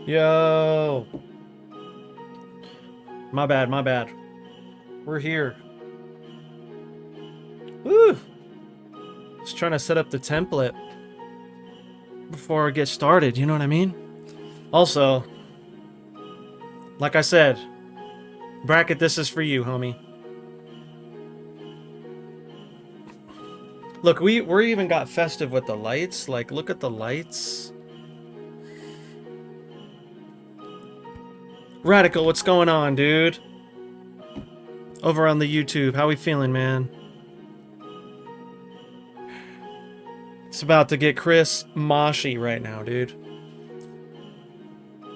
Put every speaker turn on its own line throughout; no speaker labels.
Yo, my bad, my bad. We're here. Woo! Just trying to set up the template before I get started, you know what I mean? Also, like I said, bracket, this is for you, homie. Look, we're even got festive with the lights. Like, look at the lights. Radical, what's going on, dude? Over on the YouTube, how we feeling, man? It's about to get Chris moshy right now, dude.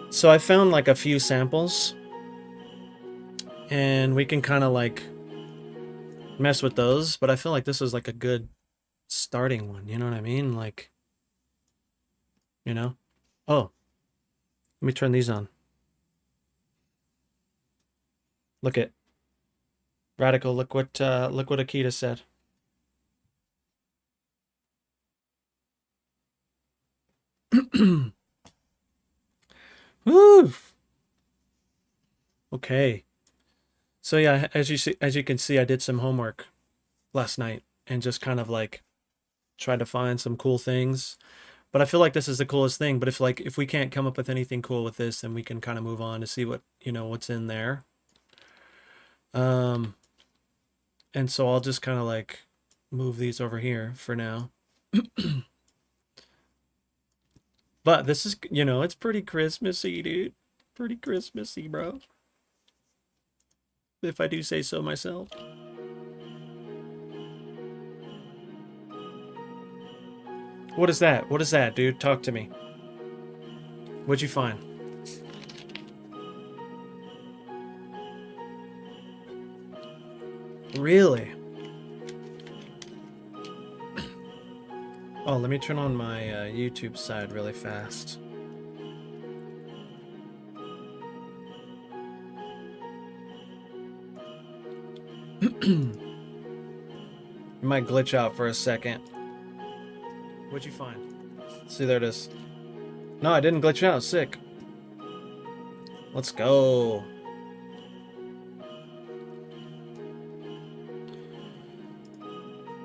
So I found like a few samples, and we can kind of like mess with those, but I feel like this is like a good starting one, you know what I mean? Like, you know? Oh, let me turn these on. Look at Radical, look what Akita said. Woo! Okay. So yeah, as you can see, I did some homework last night and just kind of like tried to find some cool things. But I feel like this is the coolest thing. But if we can't come up with anything cool with this, then we can kind of move on to see what, what's in there. Um, and so I'll just kind of like move these over here for now. But this is, it's pretty Christmassy, dude. Pretty Christmassy, bro. If I do say so myself. What is that? What is that, dude? Talk to me. What'd you find? Really? Oh, let me turn on my YouTube side really fast. You might glitch out for a second. What'd you find? See, there it is. No, I didn't glitch out. Sick. Let's go.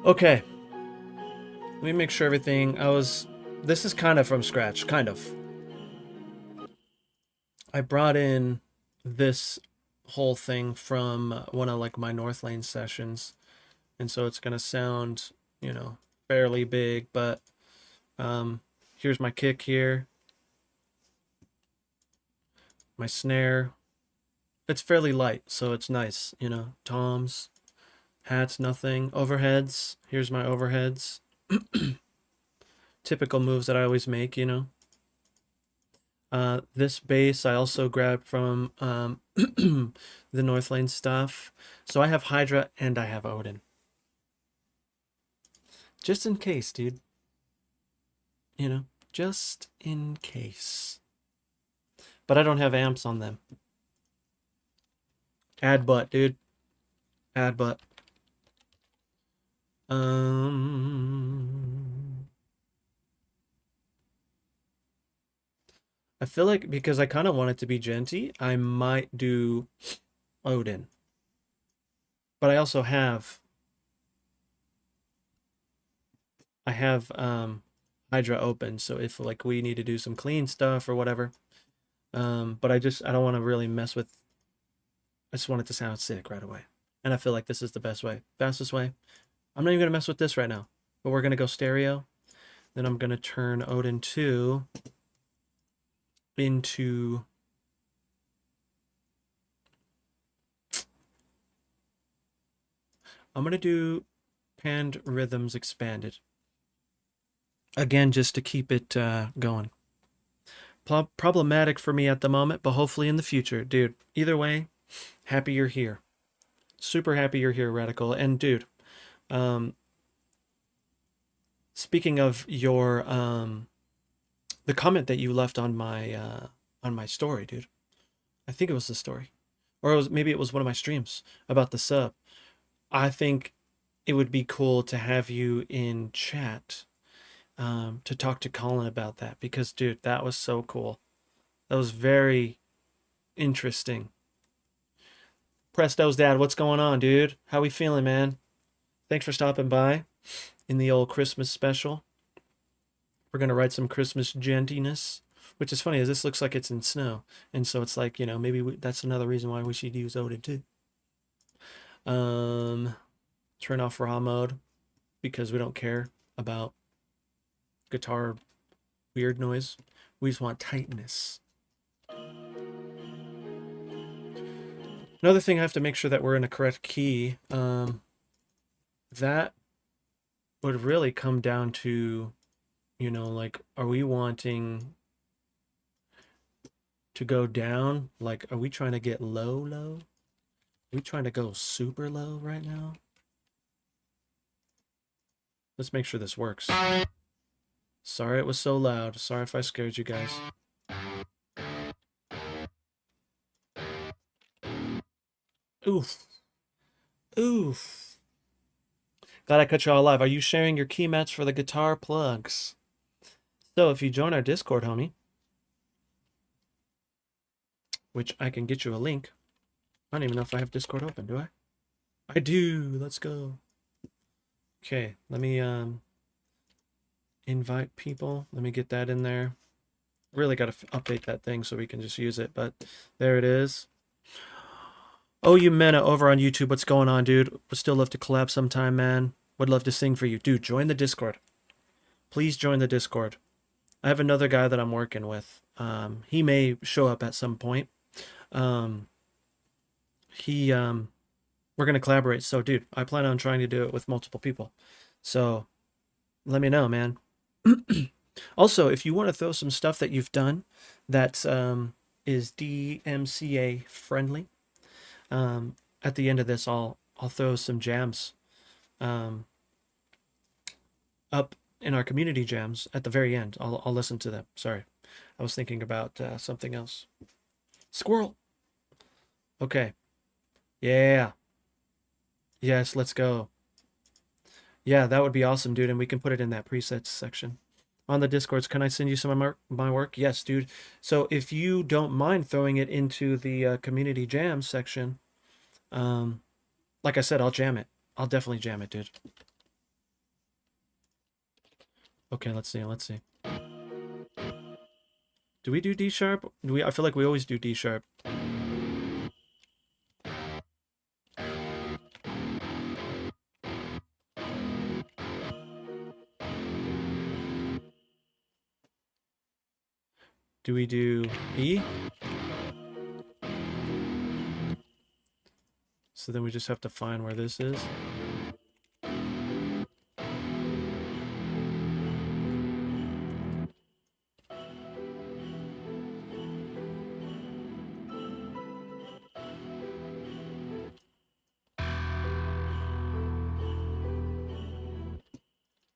Okay. Let me make sure everything... This is kind of from scratch. Kind of. I brought in this whole thing from one of like my North Lane sessions. And so it's going to sound, fairly big, but here's my kick here. My snare. It's fairly light, so it's nice, toms, hats, nothing. Overheads. Here's my overheads. Typical moves that I always make, This bass I also grabbed from the North Lane stuff. So I have Hydra and I have Odin. Just in case, dude. Just in case. But I don't have amps on them. Add butt, dude. Add butt. I feel like because I kind of want it to be genty, I might do Odin. But I also have Hydra open, so if like we need to do some clean stuff or whatever. But I don't want to really mess with, I just want it to sound sick right away. And I feel like this is the best way, fastest way. I'm not even gonna mess with this right now, but we're gonna go stereo. Then I'm gonna turn Odin 2 into I'm gonna do panned rhythms expanded. Again, just to keep it going. Problematic for me at the moment, but hopefully in the future. Dude, either way, happy you're here. Super happy you're here, Radical. And dude, speaking of your the comment that you left on my story, dude. I think it was the story. Or maybe it was one of my streams about the sub. I think it would be cool to have you in chat to talk to Colin about that because, dude, that was so cool. That was very interesting. Presto's dad, what's going on, dude? How we feeling, man? Thanks for stopping by in the old Christmas special. We're gonna write some Christmas gentiness, which is funny, as this looks like it's in snow, and so it's like, you know, maybe that's another reason why we should use Odin too. Turn off raw mode because we don't care about guitar weird noise. We just want tightness. Another thing, I have to make sure that we're in a correct key. That would really come down to, you know, like, are we wanting to go down? Like, are we trying to get low? Are we trying to go super low right now? Let's make sure this works. Sorry it was so loud. Sorry if I scared you guys. Oof. Oof. Glad I cut you all live. Are you sharing your key mats for the guitar plugs? So if you join our Discord, homie, which I can get you a link. I don't even know if I have Discord open, do I? I do. Let's go. Okay, let me invite people. Let me get that in there. Really got to update that thing so we can just use it, but there it is. Oh, you Mena over on YouTube, what's going on, dude? Would still love to collab sometime, man. Would love to sing for you. Dude, join the Discord. Please join the Discord. I have another guy that I'm working with. He may show up at some point. We're going to collaborate. So, dude, I plan on trying to do it with multiple people. So, let me know, man. Also, if you want to throw some stuff that you've done that is DMCA friendly, at the end of this, I'll throw some jams up in our community jams at the very end. I'll listen to them. Sorry, I was thinking about something else. Squirrel. Okay. Yeah. Yes, let's go. Yeah, that would be awesome, dude. And we can put it in that presets section. On the Discords, can I send you some of my work? Yes, dude. So if you don't mind throwing it into the community jam section, like I said, I'll jam it. I'll definitely jam it, dude. Okay, let's see. Do we do D sharp? I feel like we always do D sharp. Do we do E? So then we just have to find where this is.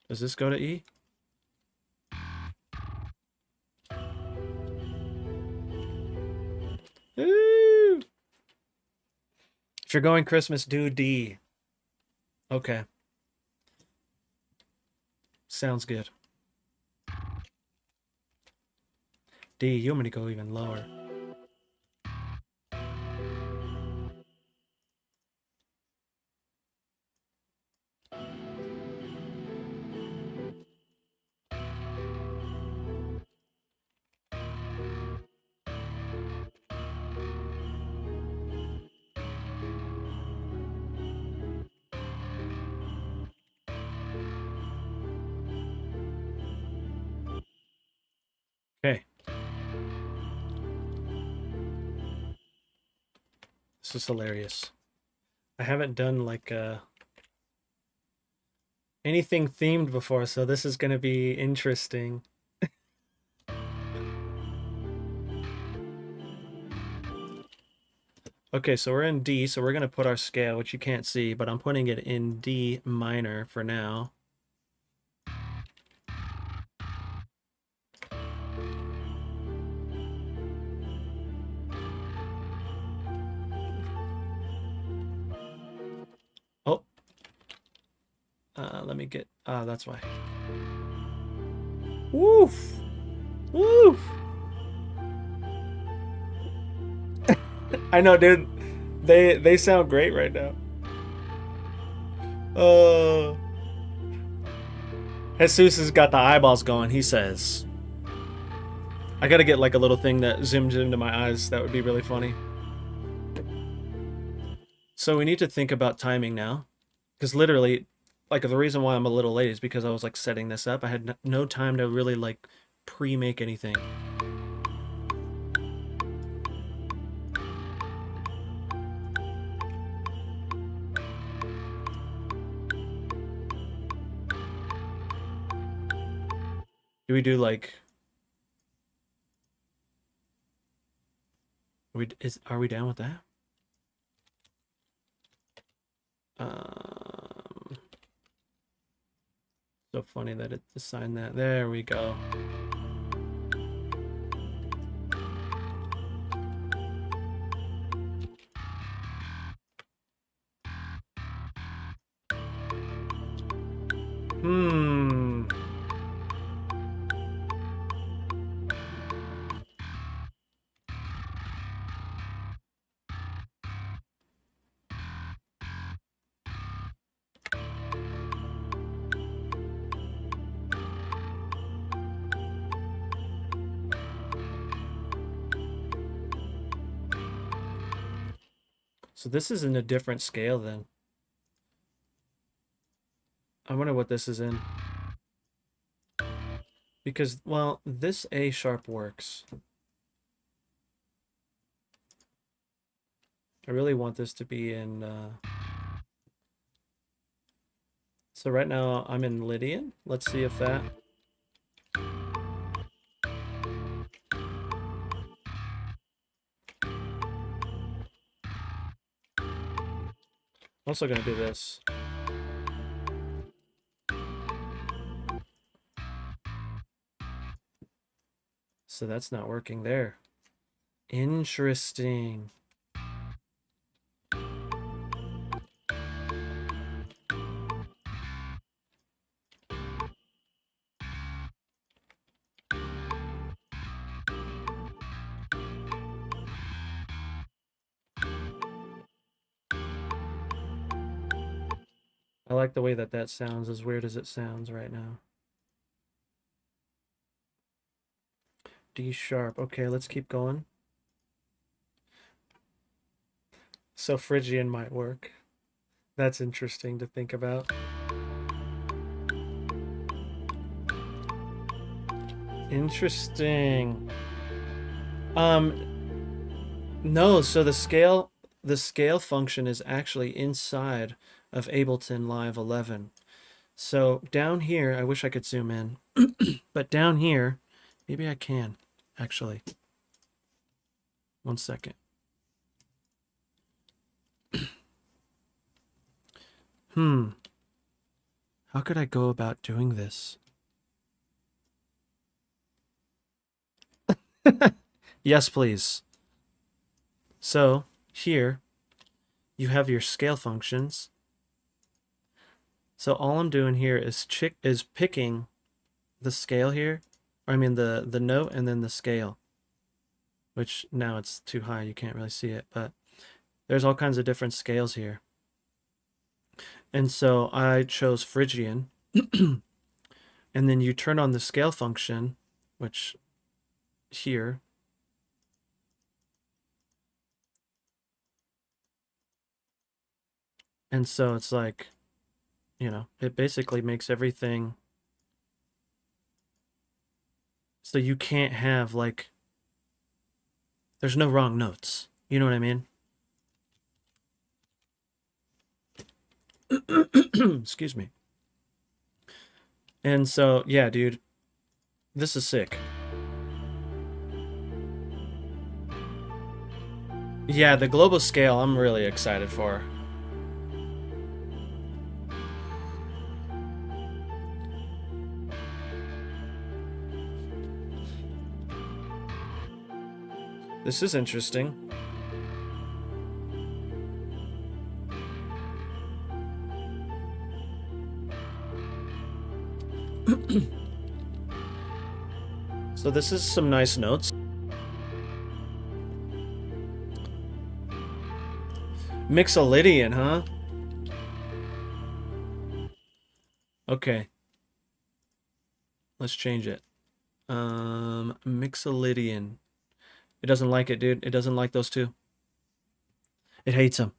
Does this go to E? Ooh. If you're going Christmas, do D. Okay. Sounds good. D, you want me to go even lower. Okay. This is hilarious. I haven't done like anything themed before, so this is going to be interesting. Okay, so we're in D, so we're going to put our scale, which you can't see, but I'm putting it in D minor for now. Oh. Let me get... that's why. Woof! Woof! I know, dude. They sound great right now. Uh, Jesus has got the eyeballs going. He says, "I gotta get like a little thing that zooms into my eyes. That would be really funny." So we need to think about timing now, because literally, like the reason why I'm a little late is because I was like setting this up. I had no time to really like pre-make anything. Do we do like? Are we down with that? Um, so funny that it assigned that. There we go. Hmm. So this is in a different scale then. I wonder what this is in. Because, well, this A sharp works. I really want this to be in, so right now I'm in Lydian. Let's see if that... I'm also gonna do this. So that's not working there. Interesting. I like the way that that sounds, as weird as it sounds right now. D sharp. Okay, let's keep going. So Phrygian might work. That's interesting to think about. Interesting. No, so the scale function is actually inside of Ableton Live 11. So down here, I wish I could zoom in, but down here, maybe I can, actually. 1 second. How could I go about doing this? Yes, please. So here, you have your scale functions. So all I'm doing here is picking the scale here, or I mean the note and then the scale, which now it's too high, you can't really see it, but there's all kinds of different scales here. And so I chose Phrygian, and then you turn on the scale function, which here, and so it's like, you know, it basically makes everything so you can't have like, there's no wrong notes. You know what I mean? Excuse me. And so, yeah, dude, this is sick. Yeah, the global scale I'm really excited for. This is interesting. So this is some nice notes. Mixolydian, huh? Okay. Let's change it. Mixolydian. It doesn't like it, dude. It doesn't like those two. It hates them.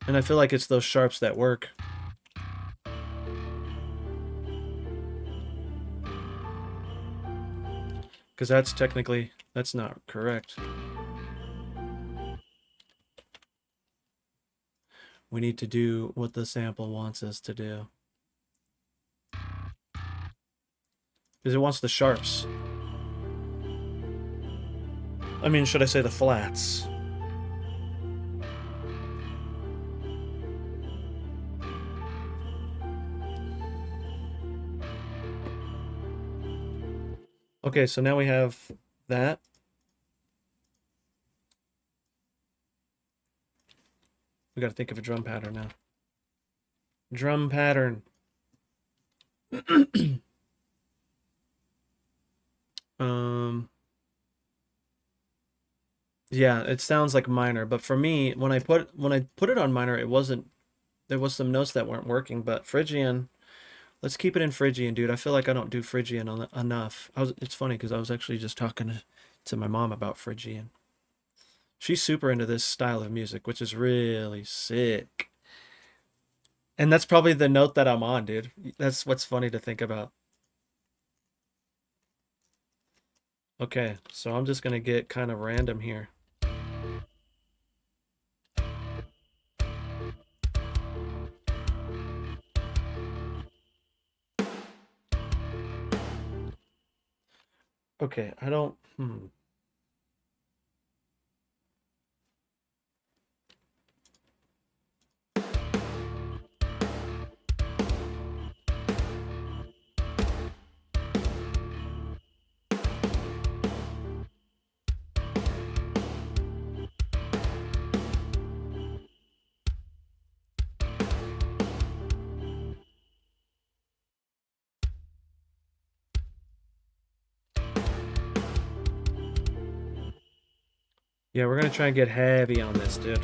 And I feel like it's those sharps that work. Because that's technically, that's not correct. We need to do what the sample wants us to do. Because it wants the sharps. I mean, should I say the flats? Okay, so now we have that. We gotta think of a drum pattern now. Drum pattern. Yeah, it sounds like minor, but for me, when I put it on minor, it wasn't, there was some notes that weren't working, but Phrygian, let's keep it in Phrygian, dude. I feel like I don't do Phrygian enough. It's funny because I was actually just talking to my mom about Phrygian. She's super into this style of music, which is really sick. And that's probably the note that I'm on, dude. That's what's funny to think about. Okay, so I'm just gonna get kind of random here. Okay, I don't, Yeah, we're gonna try and get heavy on this, dude.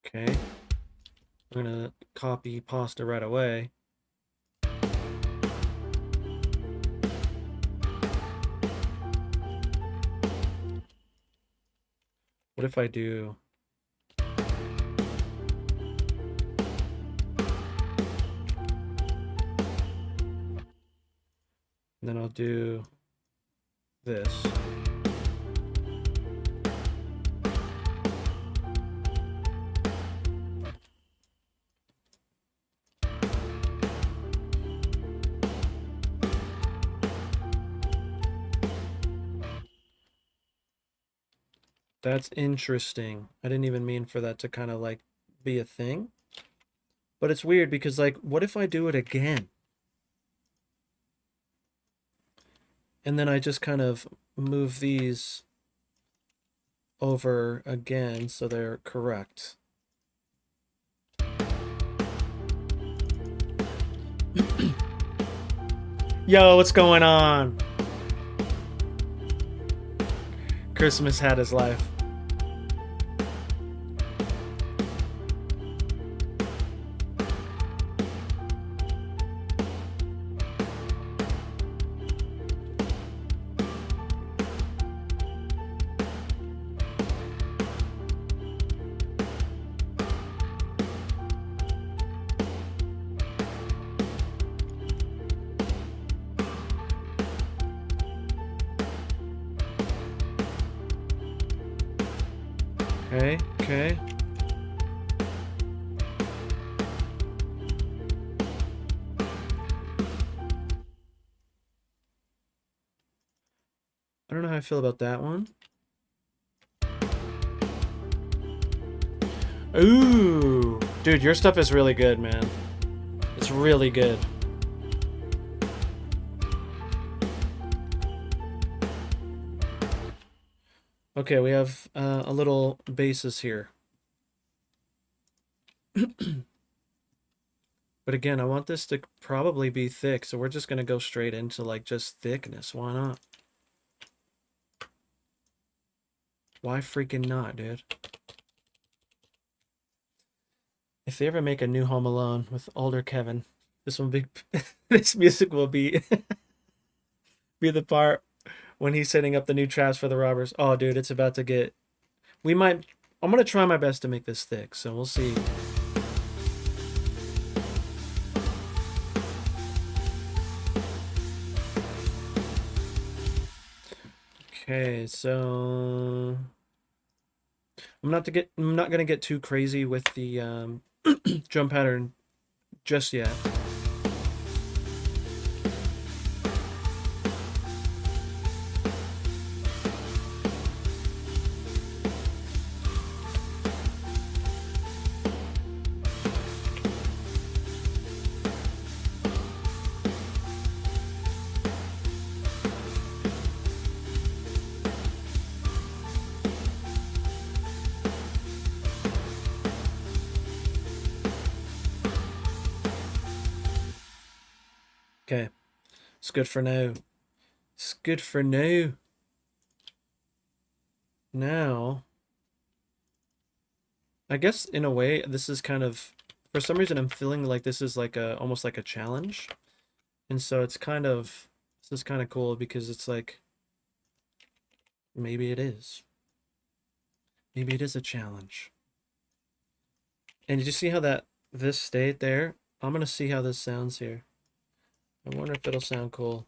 Okay. I'm gonna copy pasta right away. What if I do... And then I'll do this. That's interesting. I didn't even mean for that to kind of like be a thing. But it's weird because like, what if I do it again? And then I just kind of move these over again so they're correct. Yo, what's going on? Christmas had his life. Okay, okay. I don't know how I feel about that one. Ooh, dude, your stuff is really good, man. It's really good. Okay, we have a little basis here. But again, I want this to probably be thick, so we're just going to go straight into like just thickness. Why not? Why freaking not, dude? If they ever make a new Home Alone with older Kevin, this one be this music will be be the part when he's setting up the new traps for the robbers. Oh, dude, it's about to get. We might. I'm gonna try my best to make this thick, so we'll see. Okay, so I'm not gonna get too crazy with the drum pattern just yet. Okay, it's good for now. It's good for now. Now, I guess in a way, this is kind of, for some reason, I'm feeling like this is like a, almost like a challenge. And so it's kind of, this is kind of cool because it's like, maybe it is. Maybe it is a challenge. And did you see how this stayed there? I'm gonna see how this sounds here. I wonder if it'll sound cool.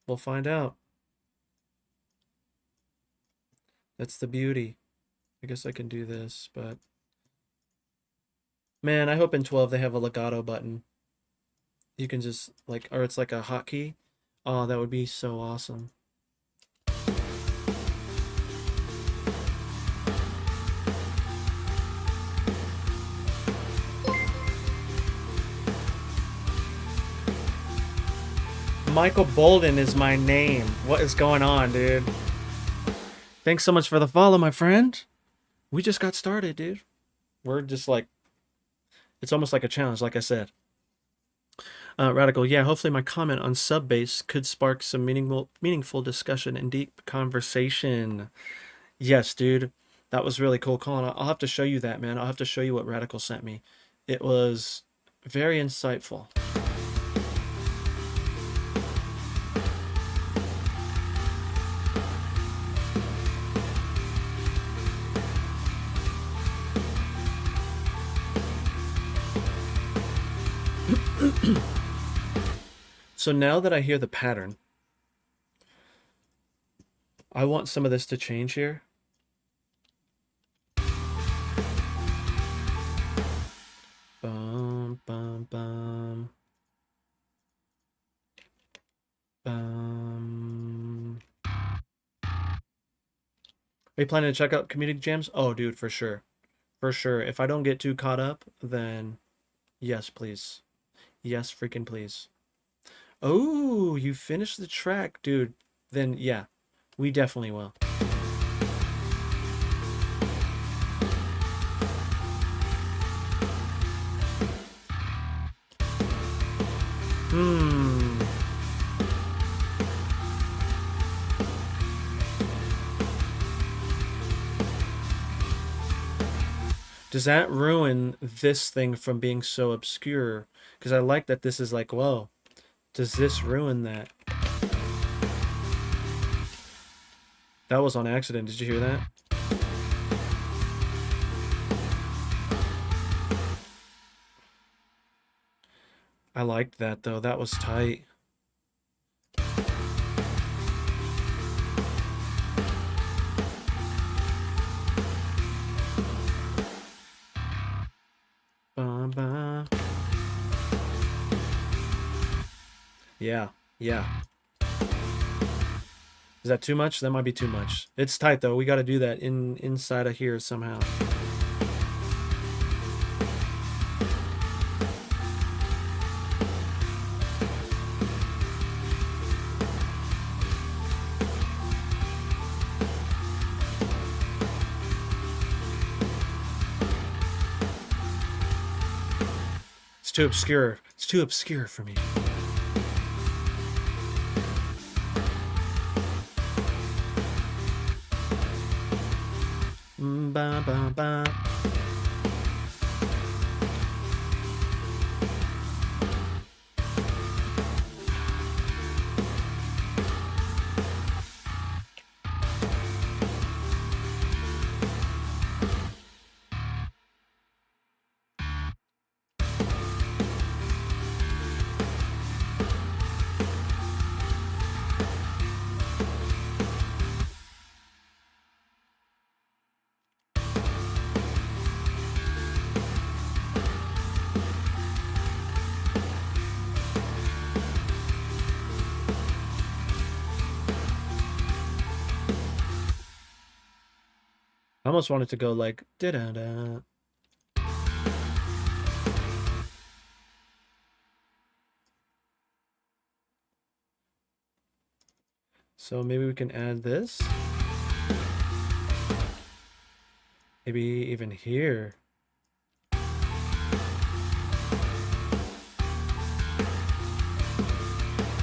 We'll find out. That's the beauty. I guess I can do this, but man, I hope in 12 they have a legato button. You can just like, or it's like a hotkey. Oh, that would be so awesome. Michael Bolden is my name. What is going on, dude? Thanks so much for the follow, my friend. We just got started, dude. We're just like, it's almost like a challenge, like I said. Radical, yeah, hopefully my comment on sub bass could spark some meaningful discussion and deep conversation. Yes, dude. That was really cool, Colin. I'll have to show you that, man. I'll have to show you what Radical sent me. It was very insightful. So now that I hear the pattern, I want some of this to change here. Bum, bum, bum. Bum. Are you planning to check out community jams? Oh, dude, for sure. For sure. If I don't get too caught up, then yes, please. Yes, freaking please. Oh, you finished the track, dude. Then yeah, we definitely will. Does that ruin this thing from being so obscure? Because I like that this is like, whoa. Does this ruin that? That was on accident. Did you hear that? I liked that, though. That was tight. Ba-ba. Yeah, yeah. Is that too much? That might be too much. It's tight, though. We got to do that inside of here somehow. too obscure. It's too obscure for me. Ba ba ba. I almost wanted to go like da da da. So maybe we can add this. Maybe even here.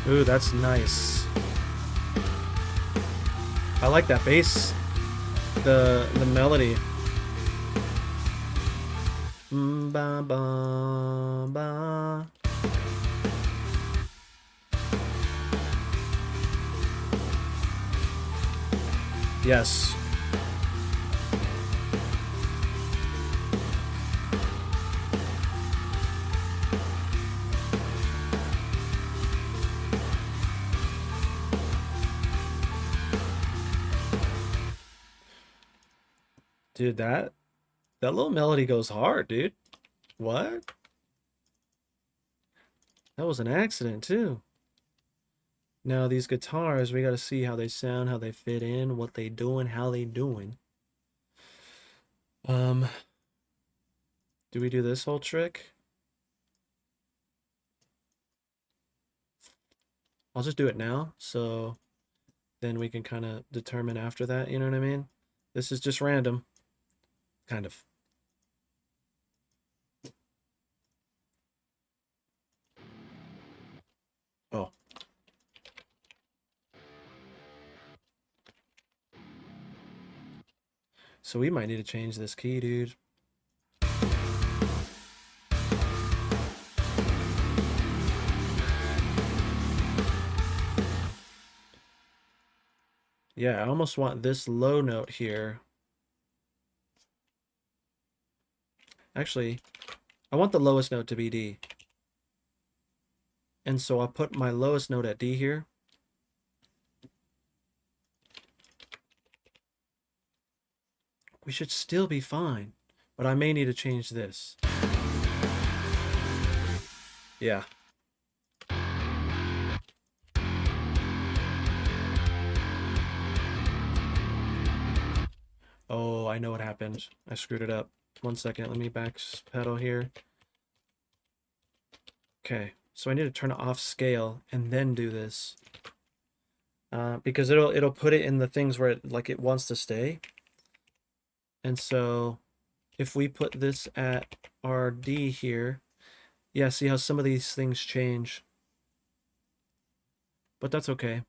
Ooh, that's nice. I like that bass. The melody. Ba ba ba. Yes. Dude, that little melody goes hard, dude. What? That was an accident too. Now these guitars, we gotta see how they sound, how they fit in, what they doing, how they doing. Do we do this whole trick? I'll just do it now, so then we can kind of determine after that, you know what I mean? This is just random, kind of. Oh. So we might need to change this key, dude. Yeah, I almost want this low note here. Actually, I want the lowest note to be D. And so I'll put my lowest note at D here. We should still be fine, but I may need to change this. Yeah. Oh, I know what happened. I screwed it up. 1 second, let me backpedal here. Okay, so I need to turn it off scale and then do this. Because it'll put it in the things where it wants to stay. And so if we put this at RD here, yeah, see how some of these things change. But that's okay.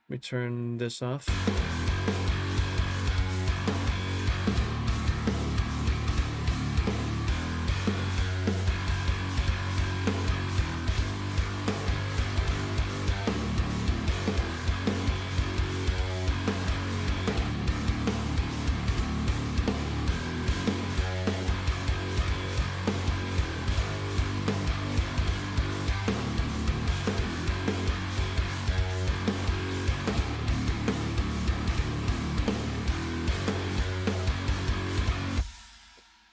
Let me turn this off.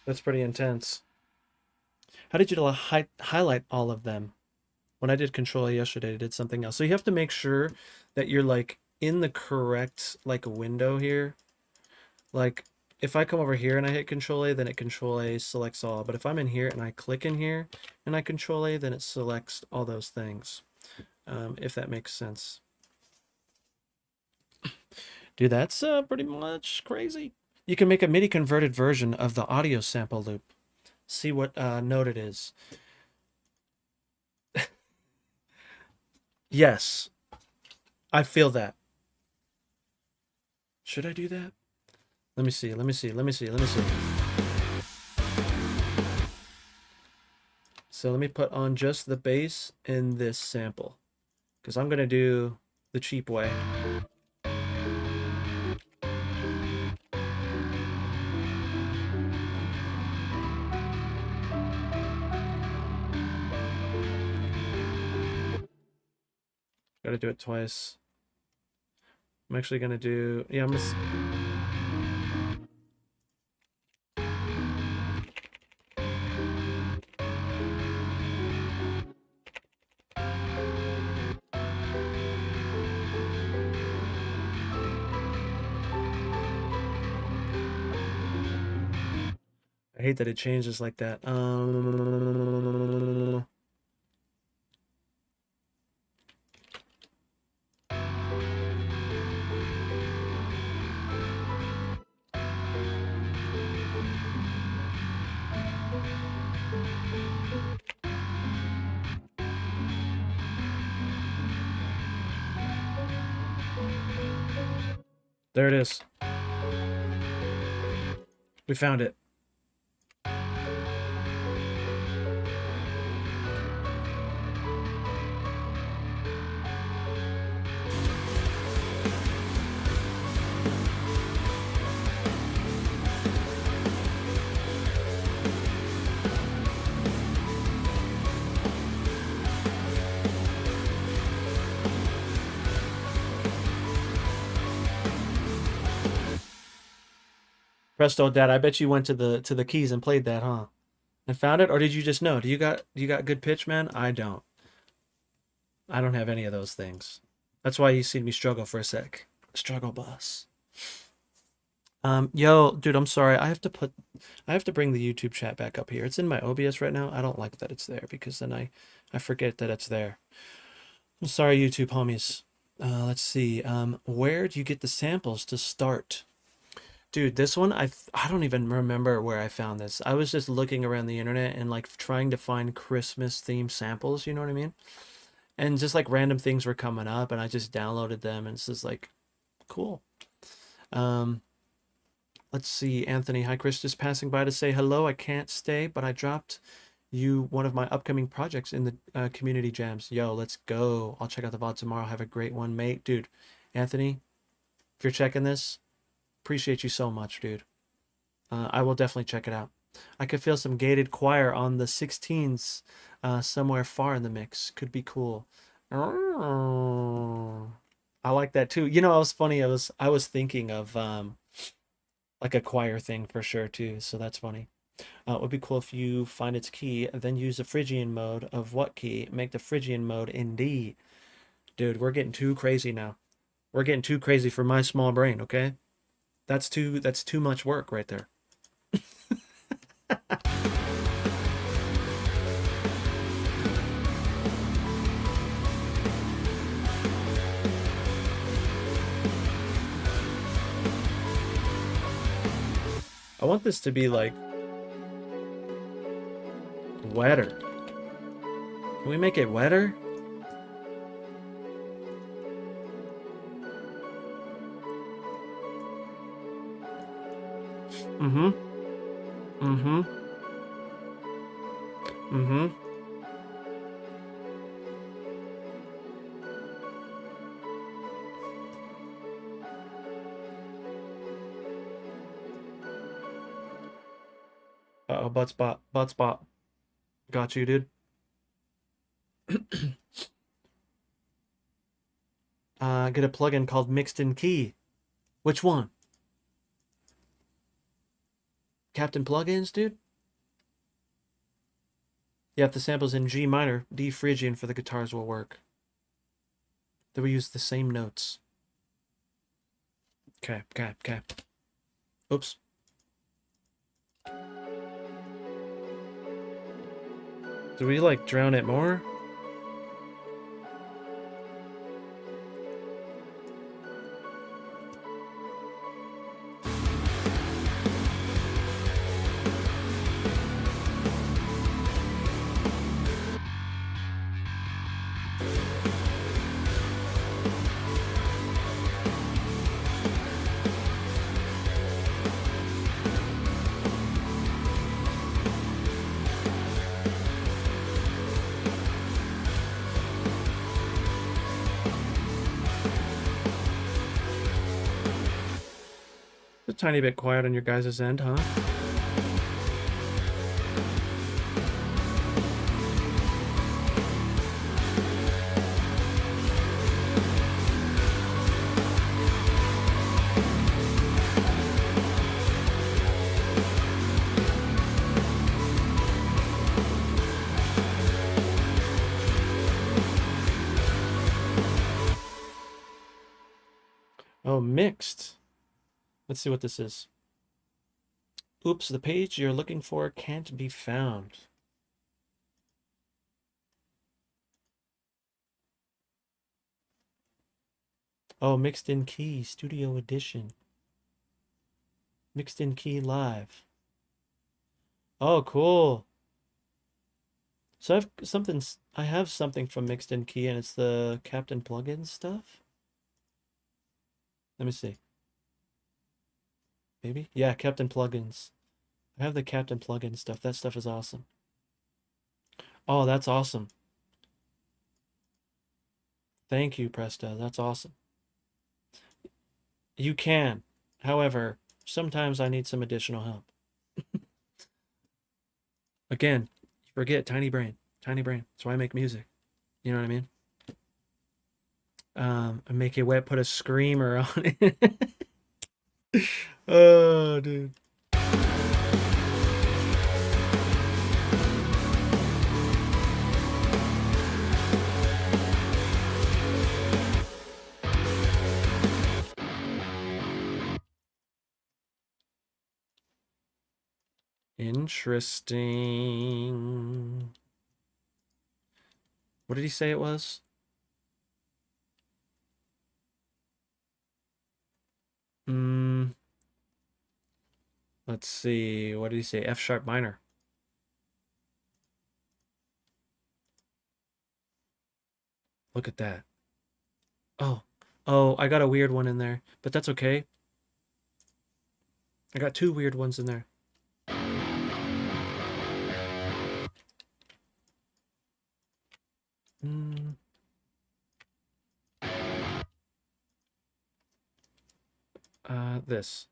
That's pretty intense. How did you highlight all of them? When I did Control yesterday, I did something else. So you have to make sure that you're like in the correct like window here. Like if I come over here and I hit Control A, then it Control A selects all. But if I'm in here and I click in here and I Control A, then it selects all those things. If that makes sense. Dude, that's pretty much crazy. You can make a MIDI converted version of the audio sample loop. See what note it is. Yes, I feel that. Should I do that? Let me see. Let me see. Let me see. Let me see. So let me put on just the bass in this sample, because I'm gonna do the cheap way. Gotta do it twice. I'm actually gonna do, yeah, I'm gonna, I hate that it changes like that. There it is. We found it. Presto, Dad. I bet you went to the keys and played that, huh? And found it, or did you just know? Do you got good pitch, man? I don't. I don't have any of those things. That's why you see me struggle for a sec. Struggle bus. Yo, dude, I'm sorry. I have to bring the YouTube chat back up here. It's in my OBS right now. I don't like that it's there because then I forget that it's there. I'm sorry, YouTube homies. Let's see. Where do you get the samples to start? Dude, this one I don't even remember where I found this. I was just looking around the internet and like trying to find Christmas themed samples, you know what I mean? And just like random things were coming up and I just downloaded them and it's just like cool. Um let's see, Anthony. Hi, Chris. Just passing by to say hello. I can't stay, but I dropped you one of my upcoming projects in the community jams. Yo, let's go. I'll check out the VOD tomorrow. Have a great one, mate. Dude, Anthony, if you're checking this, appreciate you so much, dude. I will definitely check it out. I could feel some gated choir on the 16s somewhere far in the mix. Could be cool. Oh, I like that too. You know, it was funny. I was thinking of like a choir thing for sure too. So that's funny. It would be cool if you find its key, and then use the Phrygian mode of what key? Make the Phrygian mode in D. Dude, we're getting too crazy now. We're getting too crazy for my small brain, okay? That's too much work right there. I want this to be like wetter. Can we make it wetter? Mm-hmm. Mm-hmm. Mm-hmm. Uh-oh, butt spot. Butt spot. Got you, dude. Get a plugin called Mixed in Key. Which one? Captain Plugins, dude? Yeah, if the sample's in G minor, D Phrygian for the guitars will work. Then we use the same notes. Okay, okay, okay. Oops. Do we like drown it more? A tiny bit quiet on your guys' end, huh? Oh, mixed. Let's see what this is. Oops, the page you're looking for can't be found. Oh, mixed in key, studio edition. Mixed in key live. Oh, cool. So I have something from mixed in key and it's the Captain plugin stuff. Let me see. Maybe? Yeah, Captain plugins. I have the Captain plugin stuff. That stuff is awesome. Oh, that's awesome. Thank you, Presta. That's awesome. You can. However, sometimes I need some additional help. Again, you forget tiny brain. Tiny brain. That's why I make music. You know what I mean? I make it wet, put a screamer on it. Oh, dude. Interesting. What did he say it was? Hmm. Let's see. What did he say? F sharp minor. Look at that. Oh. Oh, I got a weird one in there, but that's okay. I got two weird ones in there. Hmm. This.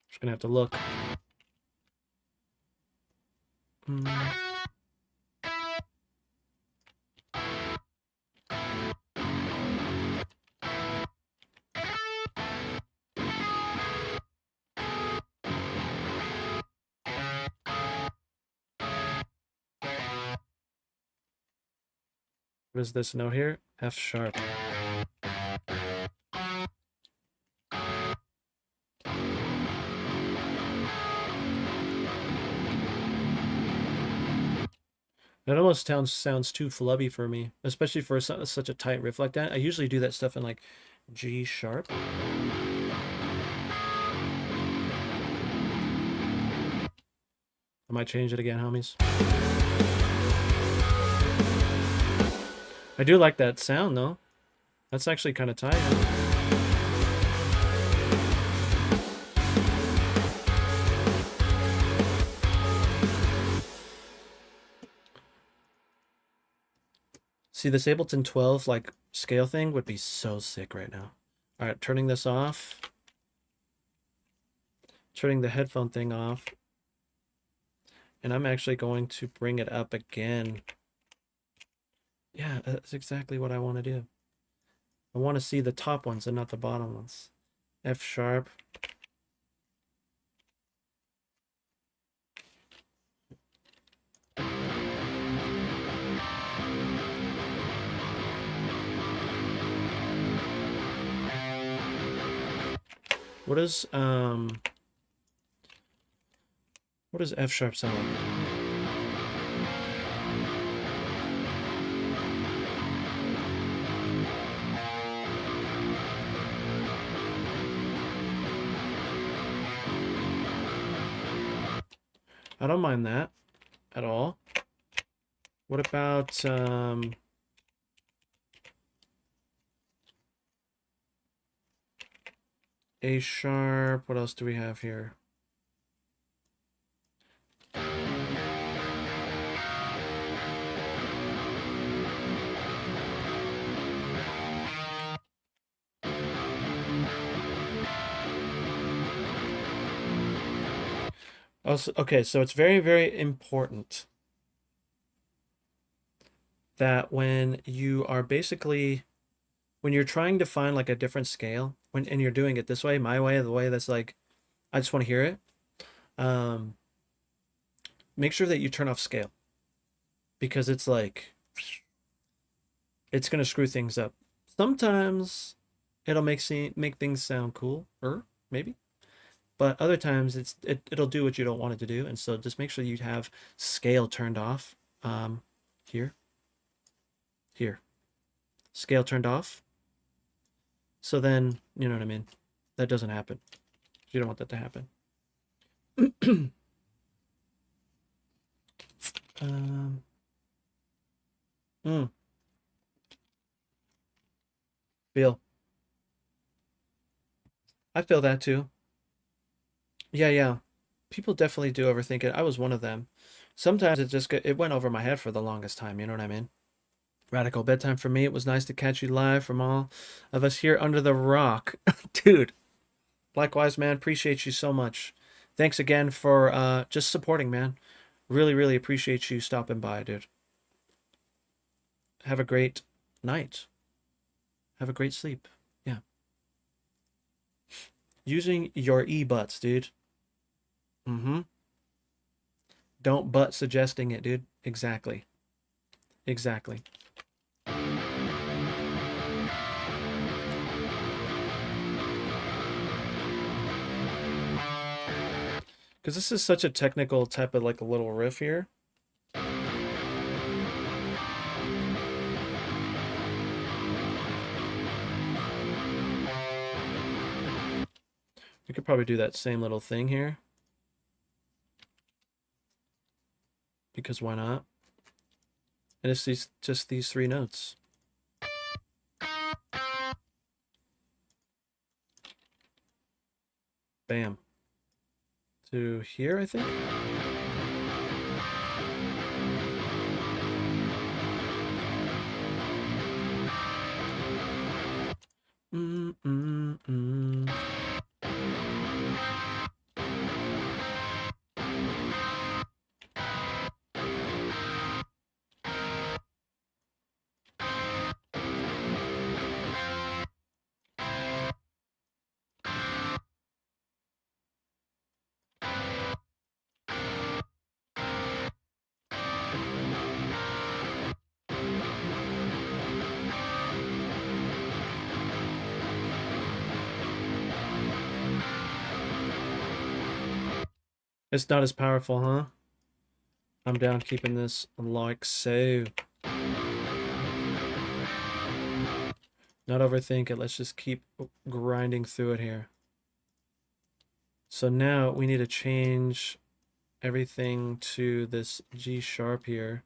Just gonna have to look. Hmm. What is this note here? F sharp. That almost sounds too flubby for me, especially for such a tight riff like that. I usually do that stuff in like G sharp. I might change it again, homies. I do like that sound though. That's actually kind of tight. See, this Ableton 12 like scale thing would be so sick right now. All right, turning this off. Turning the headphone thing off. And I'm actually going to bring it up again Yeah, that's exactly what I want to do. I want to see the top ones and not the bottom ones. F sharp. What is what does F sharp sound like? I don't mind that at all. What about A sharp? What else do we have here? Also, okay, so it's very, very important that when you are basically when you're trying to find like a different scale, when and you're doing it this way, my way, the way that's like I just want to hear it. Um, make sure that you turn off scale because it's like it's gonna screw things up. Sometimes it'll make things sound cool, or maybe, but other times it'll do what you don't want it to do, and so just make sure you have scale turned off. Here, here, scale turned off. So then you know what I mean. That doesn't happen. You don't want that to happen. um, mm, feel. I feel that too. Yeah, yeah. People definitely do overthink it. I was one of them. Sometimes it went over my head for the longest time, you know what I mean? Radical bedtime for me. It was nice to catch you live from all of us here under the rock. Dude, likewise, man. Appreciate you so much. Thanks again for just supporting, man. Really, really appreciate you stopping by, dude. Have a great night. Have a great sleep. Yeah. Using your e-butts, dude. Mm-hmm. Don't butt suggesting it, dude. Exactly. Exactly. Because this is such a technical type of like a little riff here. We could probably do that same little thing here. Because why not? And it's just these three notes. Bam. To here, I think. Mm, mm, mm. It's not as powerful, huh? I'm down keeping this like so. Not overthink it. Let's just keep grinding through it here. So now we need to change everything to this G sharp here.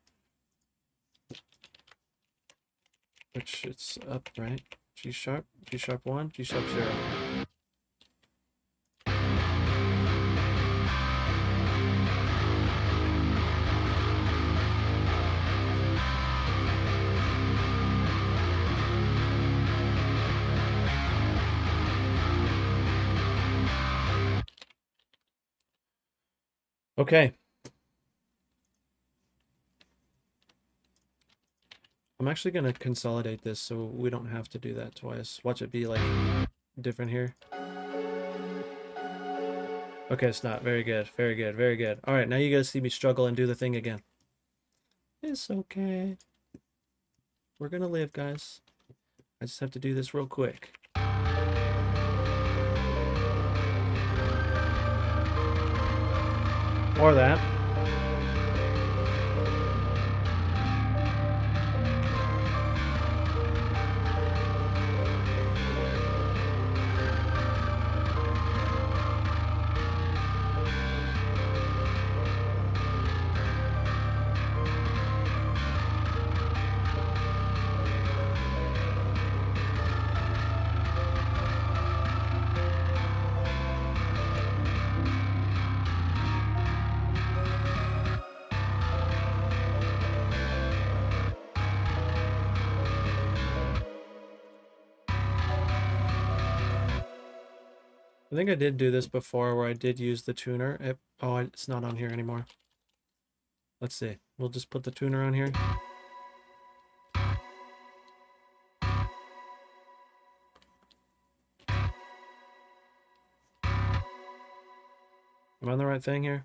Which it's up, right? G sharp 1, G sharp 0. Okay. I'm actually gonna consolidate this so we don't have to do that twice. Watch it be like different here. Okay, it's not. Very good. Very good. Very good. All right, now you guys see me struggle and do the thing again. It's okay. We're gonna live, guys. I just have to do this real quick. Or that. I think I did do this before where I did use the tuner. Oh, it's not on here anymore. Let's see. We'll just put the tuner on here. Am I on the right thing here?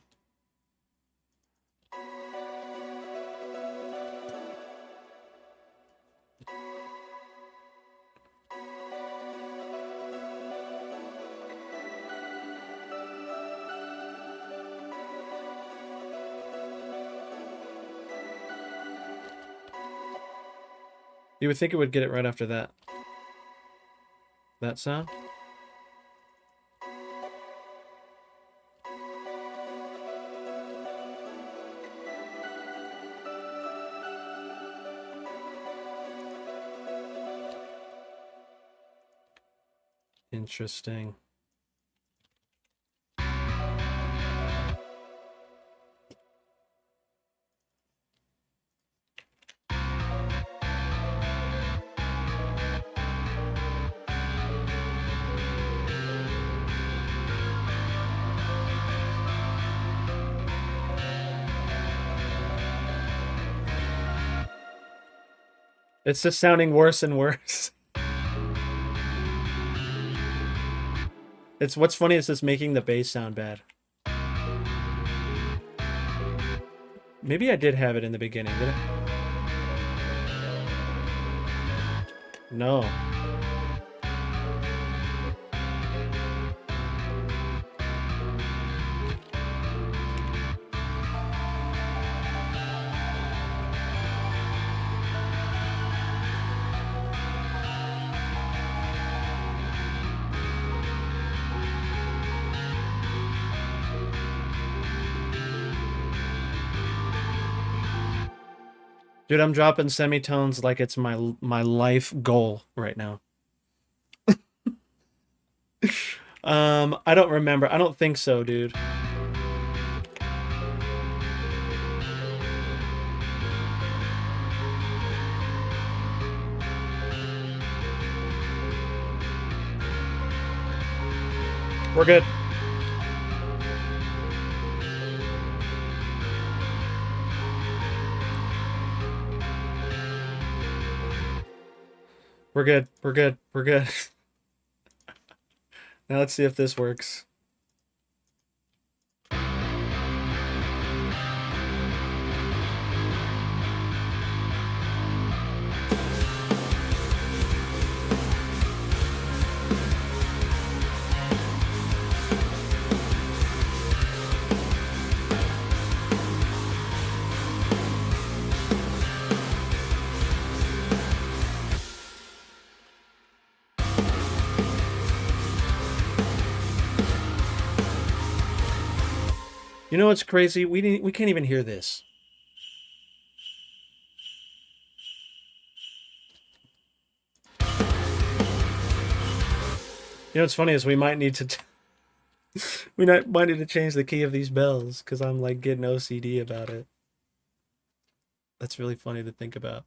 You would think it would get it right after that. That sound? Interesting. It's just sounding worse and worse. It's what's funny is it's making the bass sound bad. Maybe I did have it in the beginning, did I? No. Dude, I'm dropping semitones like it's my life goal right now. I don't remember. I don't think so, dude. We're good. We're good. We're good. We're good. Now let's see if this works. You know what's crazy? We can't even hear this. You know what's funny is we might need to might need to change the key of these bells because I'm like getting OCD about it. That's really funny to think about.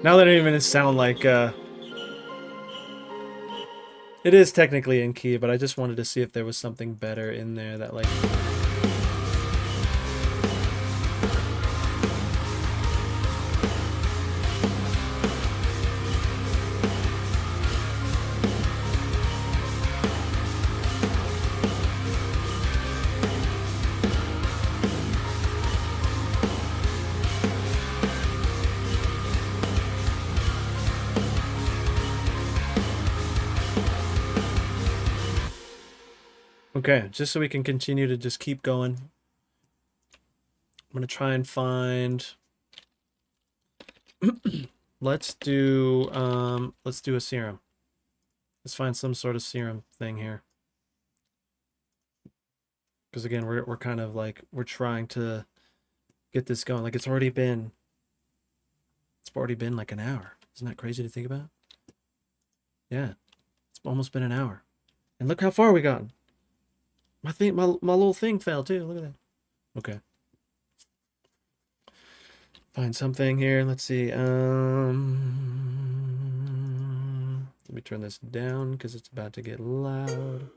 Now that it even sound like it is technically in key, but I just wanted to see if there was something better in there that like. Okay, just so we can continue to just keep going. I'm gonna try and find. let's do a serum. Let's find some sort of serum thing here. Because again, we're kind of like we're trying to get this going. Like it's already been like an hour. Isn't that crazy to think about? Yeah, it's almost been an hour, and look how far we gotten. My little thing fell too. Look at that. Okay. Find something here. Let's see. Let me turn this down because it's about to get loud.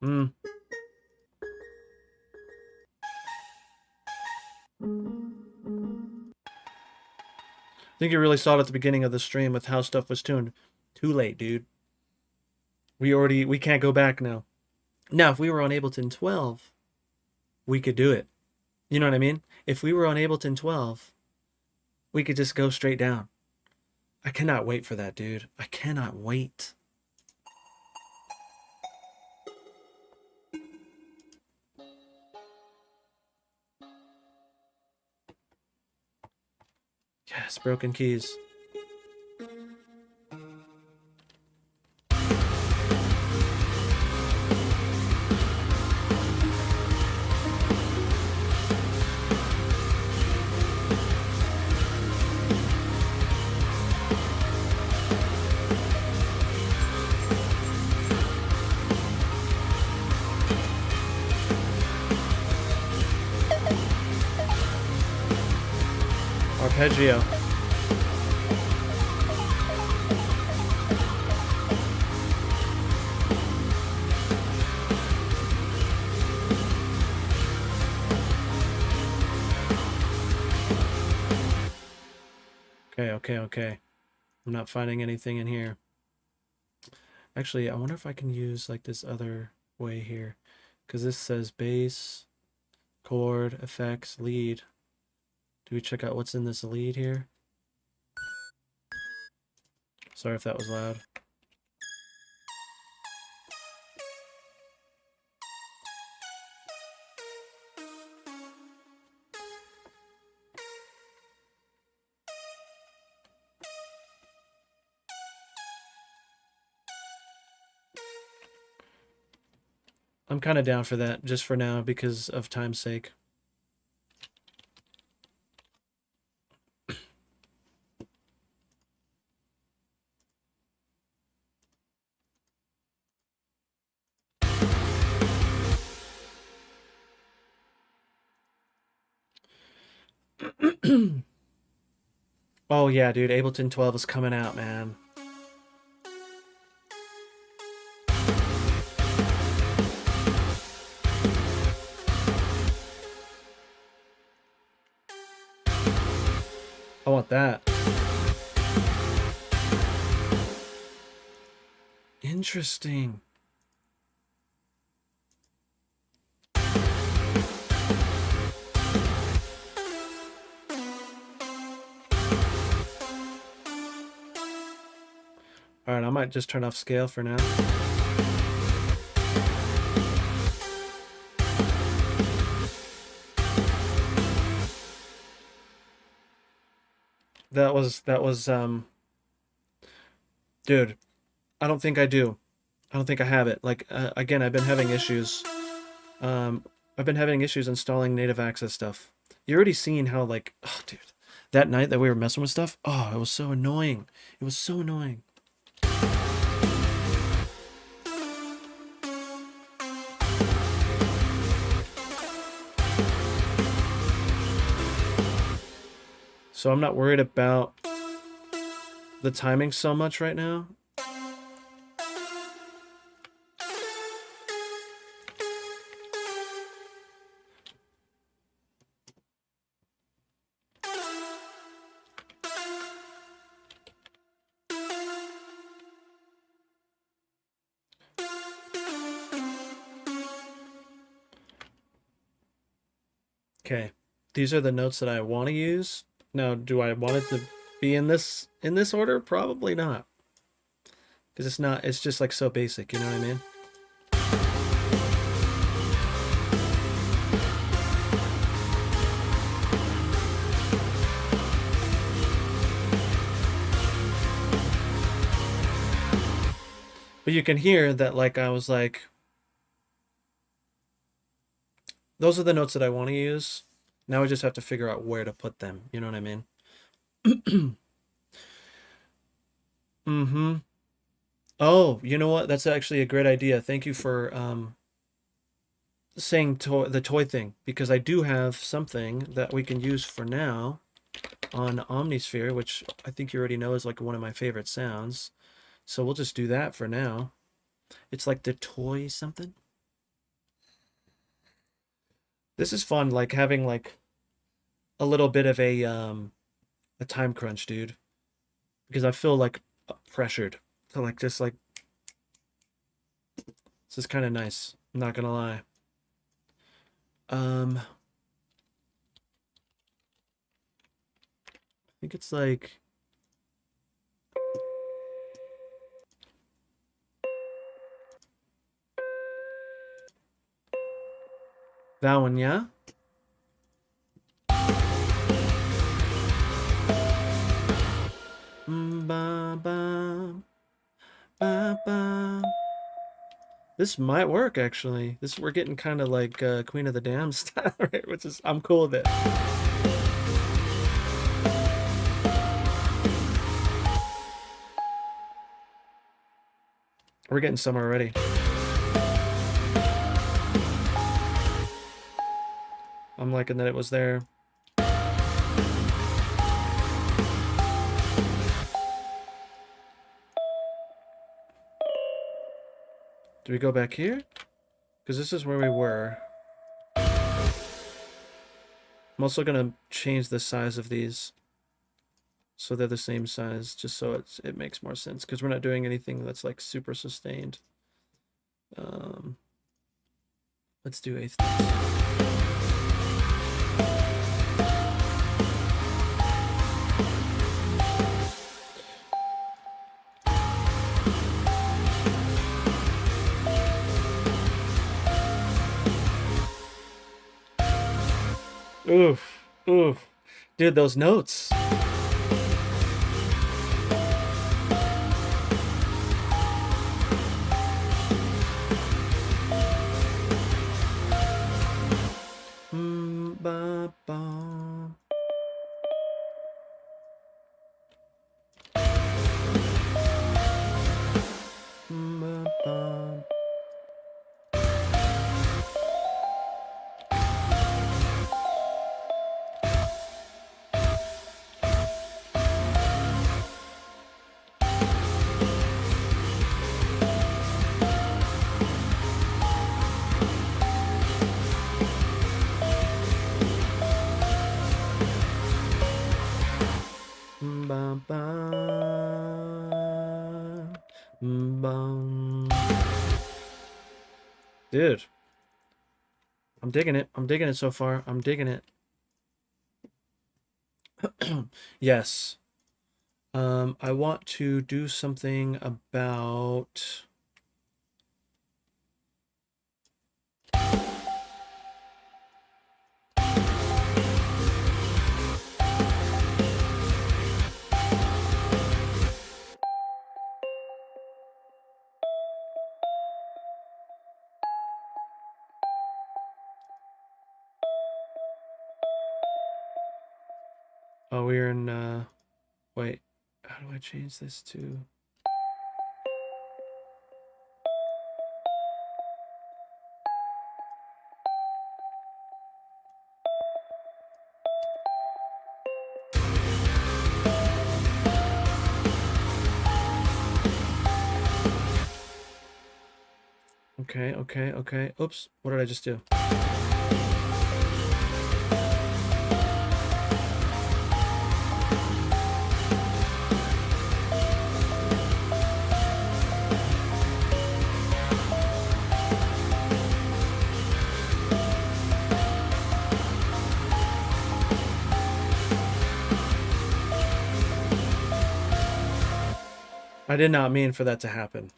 Hmm. I think you really saw it at the beginning of the stream with how stuff was tuned. Too late, dude. We can't go back now. Now, if we were on Ableton 12, we could do it. You know what I mean? If we were on Ableton 12, we could just go straight down. I cannot wait for that, dude. I cannot wait. Yes, broken keys. Arpeggio. Okay. I'm not finding anything in here. Actually, I wonder if I can use like this other way here. Because this says bass, chord, effects, lead. Do we check out what's in this lead here? Sorry if that was loud. I'm kind of down for that just for now because of time's sake. Oh yeah, dude, Ableton 12 is coming out, man. I want that. Interesting. All right, I might just turn off scale for now. That was dude, I don't think I do. I don't think I have it. Like again, I've been having issues. I've been having issues installing native access stuff. You already seen how like, oh dude, That night that we were messing with stuff, oh, it was so annoying. It was so annoying. So I'm not worried about the timing so much right now. Okay. These are the notes that I want to use. Now, do I want it to be in this order? Probably not. Because it's not, it's just like so basic, you know what I mean? But you can hear that like I was like, those are the notes that I want to use. Now I just have to figure out where to put them. You know what I mean? Mm-hmm. Oh, you know what? That's actually a great idea. Thank you for saying the toy thing, because I do have something that we can use for now on Omnisphere, which I think you already know is like one of my favorite sounds. So we'll just do that for now. It's like the toy something. This is fun, like having like a little bit of a time crunch, dude, because I feel like pressured to like just like this is kind of nice. I'm not gonna lie. I think it's like that one, yeah. Ba, ba, ba, ba. This might work actually. This we're getting kind of like Queen of the Dam style, right? Which is I'm cool with it. We're getting somewhere already. I'm liking that it was there. Do we go back here? Because this is where we were. I'm also gonna change the size of these so they're the same size, just so it makes more sense. Because we're not doing anything that's like super sustained. Um, let's do eighth. Oof, oof, dude, those notes. Ba, ba. Ba, ba. Ba, ba. Bum. Dude, I'm digging it. I'm digging it so far. I'm digging it. Yes. I want to do something about Oh, we're in, wait, how do I change this to? Okay, okay, okay. Oops, what did I just do? I did not mean for that to happen.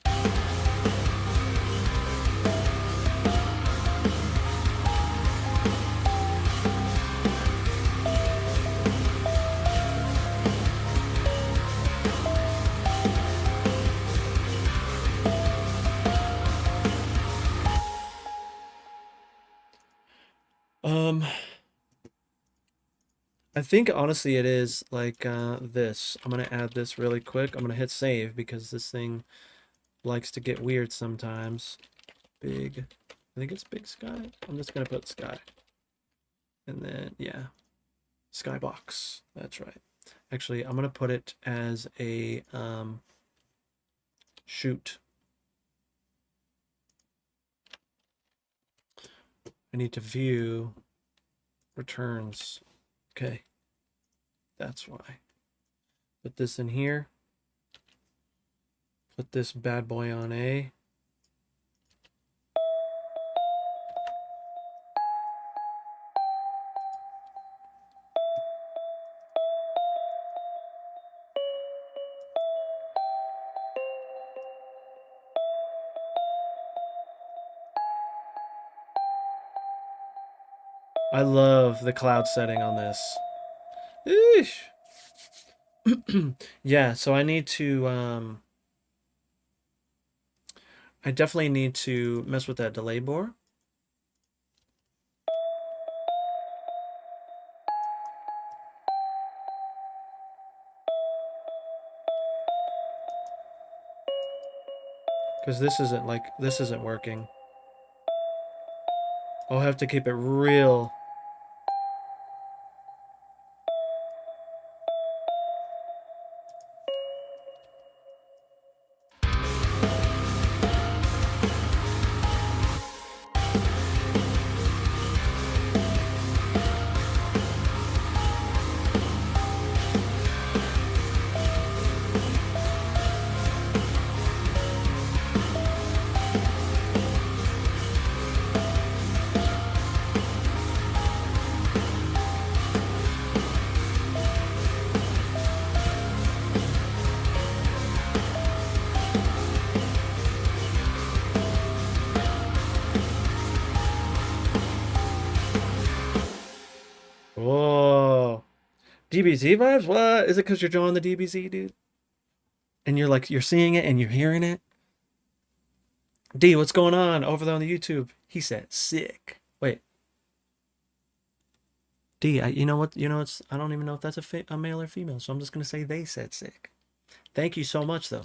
I think honestly it is like this. I'm gonna add this really quick. I'm gonna hit save because this thing likes to get weird sometimes. Big, I think it's big sky. I'm just gonna put sky. And then, yeah, skybox. That's right. Actually, I'm gonna put it as a shoot. I need to view returns. Okay, that's why. Put this in here. Put this bad boy on A. I love the cloud setting on this. Eesh. Yeah, so I need to I definitely need to mess with that delay bore. Because this isn't working. I'll have to keep it real. Whoa. DBZ vibes? What? Is it because you're drawing the DBZ, dude? And you're like, you're seeing it and you're hearing it? D, what's going on over there on the YouTube? He said, sick. Wait. D, you know what? You know, I don't even know if that's a male or female, so I'm just going to say they said sick. Thank you so much, though.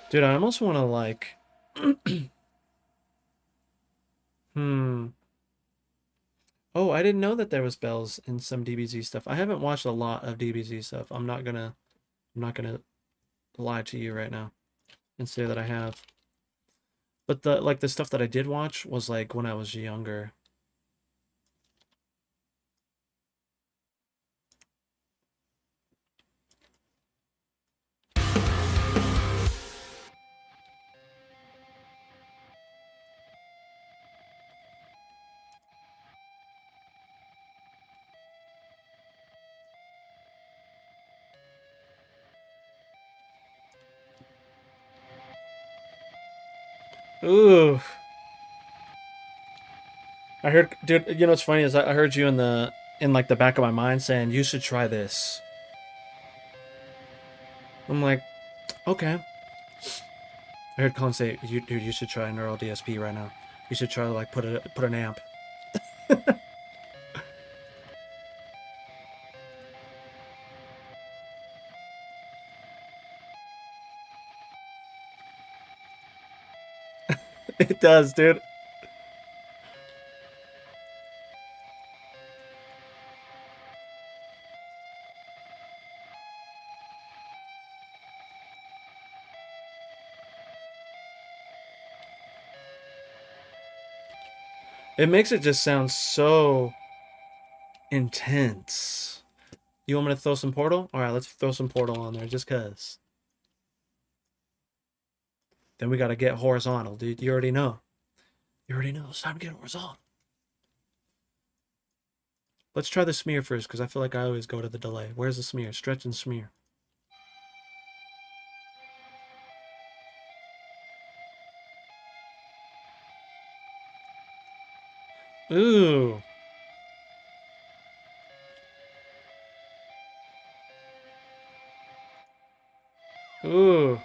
Dude, I almost want to like, hmm. Oh, I didn't know that there was bells in some DBZ stuff. I haven't watched a lot of DBZ stuff. I'm not gonna lie to you right now and say that I have. But the stuff that I did watch was like when I was younger. Ooh. I heard, dude. You know what's funny is I heard you in like the back of my mind saying you should try this. I'm like, okay. I heard Colin say, dude, you should try a neural DSP right now. You should try to like put an amp. It does, dude. It makes it just sound so intense. You want me to throw some Portal? All right, let's throw some Portal on there just cause. Then we gotta get horizontal, dude. You already know. You already know. It's time to get horizontal. Let's try the smear first, because I feel like I always go to the delay. Where's the smear? Stretch and smear. Ooh. Ooh.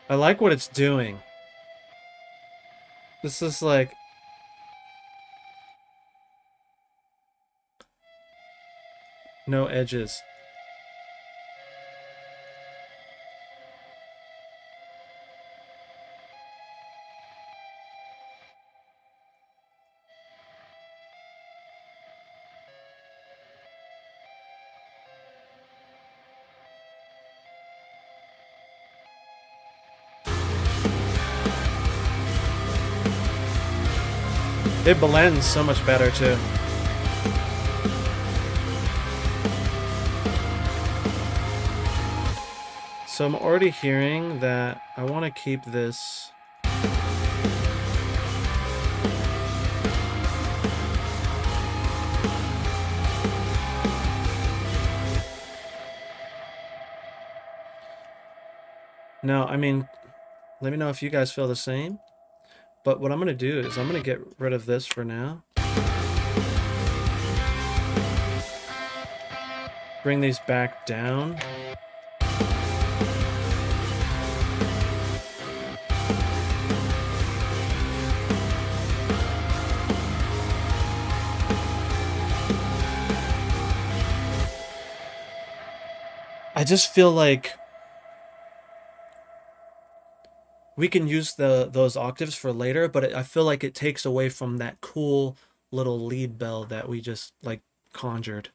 I like what it's doing. This is like... no edges. It blends so much better too. So I'm already hearing that I want to keep this. No, I mean, let me know if you guys feel the same. But what I'm going to do is I'm going to get rid of this for now. Bring these back down. I just feel like we can use those octaves for later, but I feel like it takes away from that cool little lead bell that we just like conjured.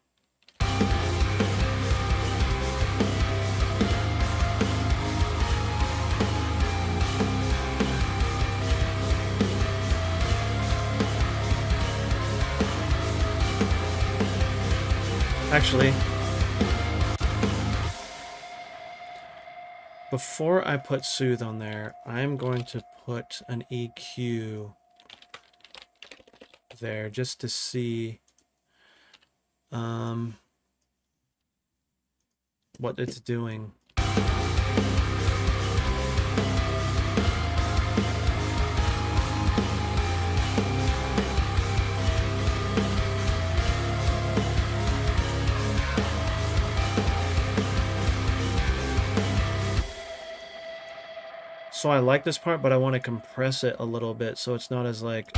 Actually, before I put Soothe on there, I'm going to put an EQ there just to see what it's doing. So I like this part, but I want to compress it a little bit so it's not as like...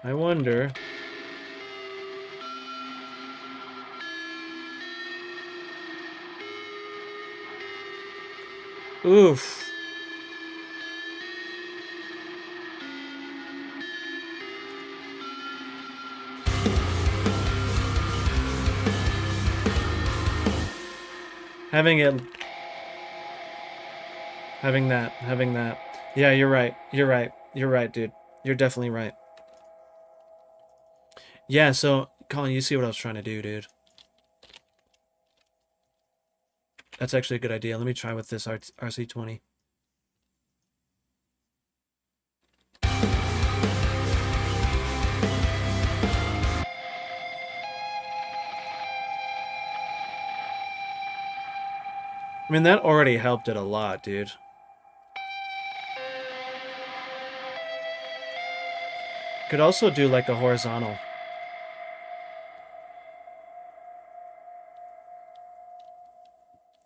I wonder... Oof. Having that. Yeah, you're right. You're right. You're right, dude. You're definitely right. Yeah, so Colin, you see what I was trying to do, dude. That's actually a good idea. Let me try with this RC20. I mean, that already helped it a lot, dude. Could also do like a horizontal.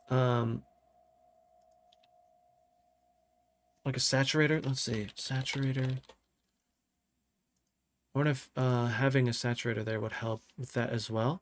Um, like a saturator. Let's see, saturator. I wonder if having a saturator there would help with that as well.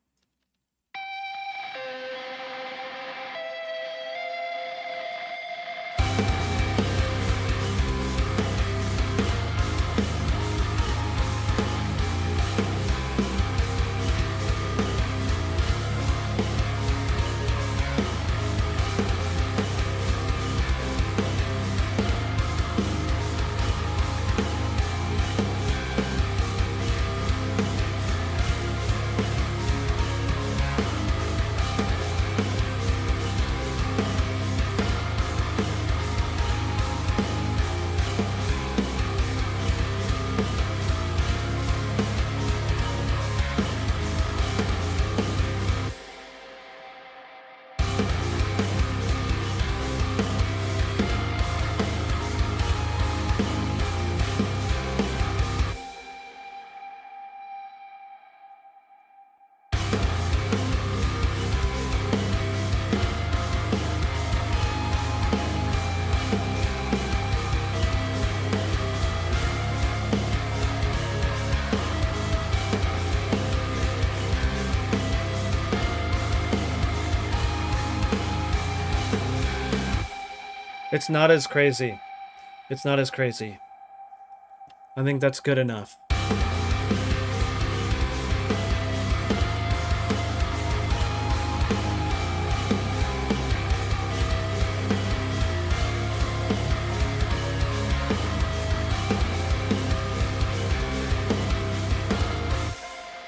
It's not as crazy. It's not as crazy. I think that's good enough.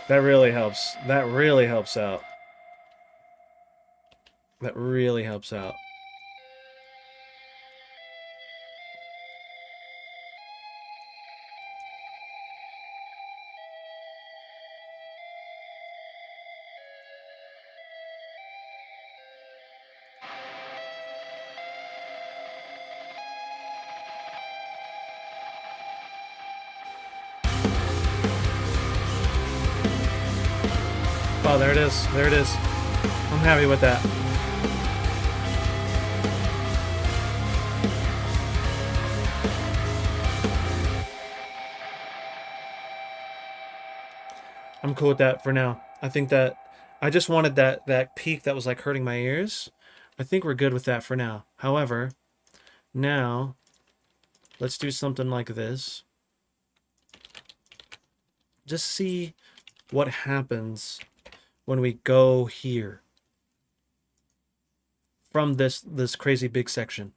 That really helps. That really helps out. That really helps out. Oh, there it is. There it is. I'm happy with that. I'm cool with that for now. I think that I just wanted that peak that was like hurting my ears. I think we're good with that for now. However, now let's do something like this. Just see what happens when we go here from this crazy big section.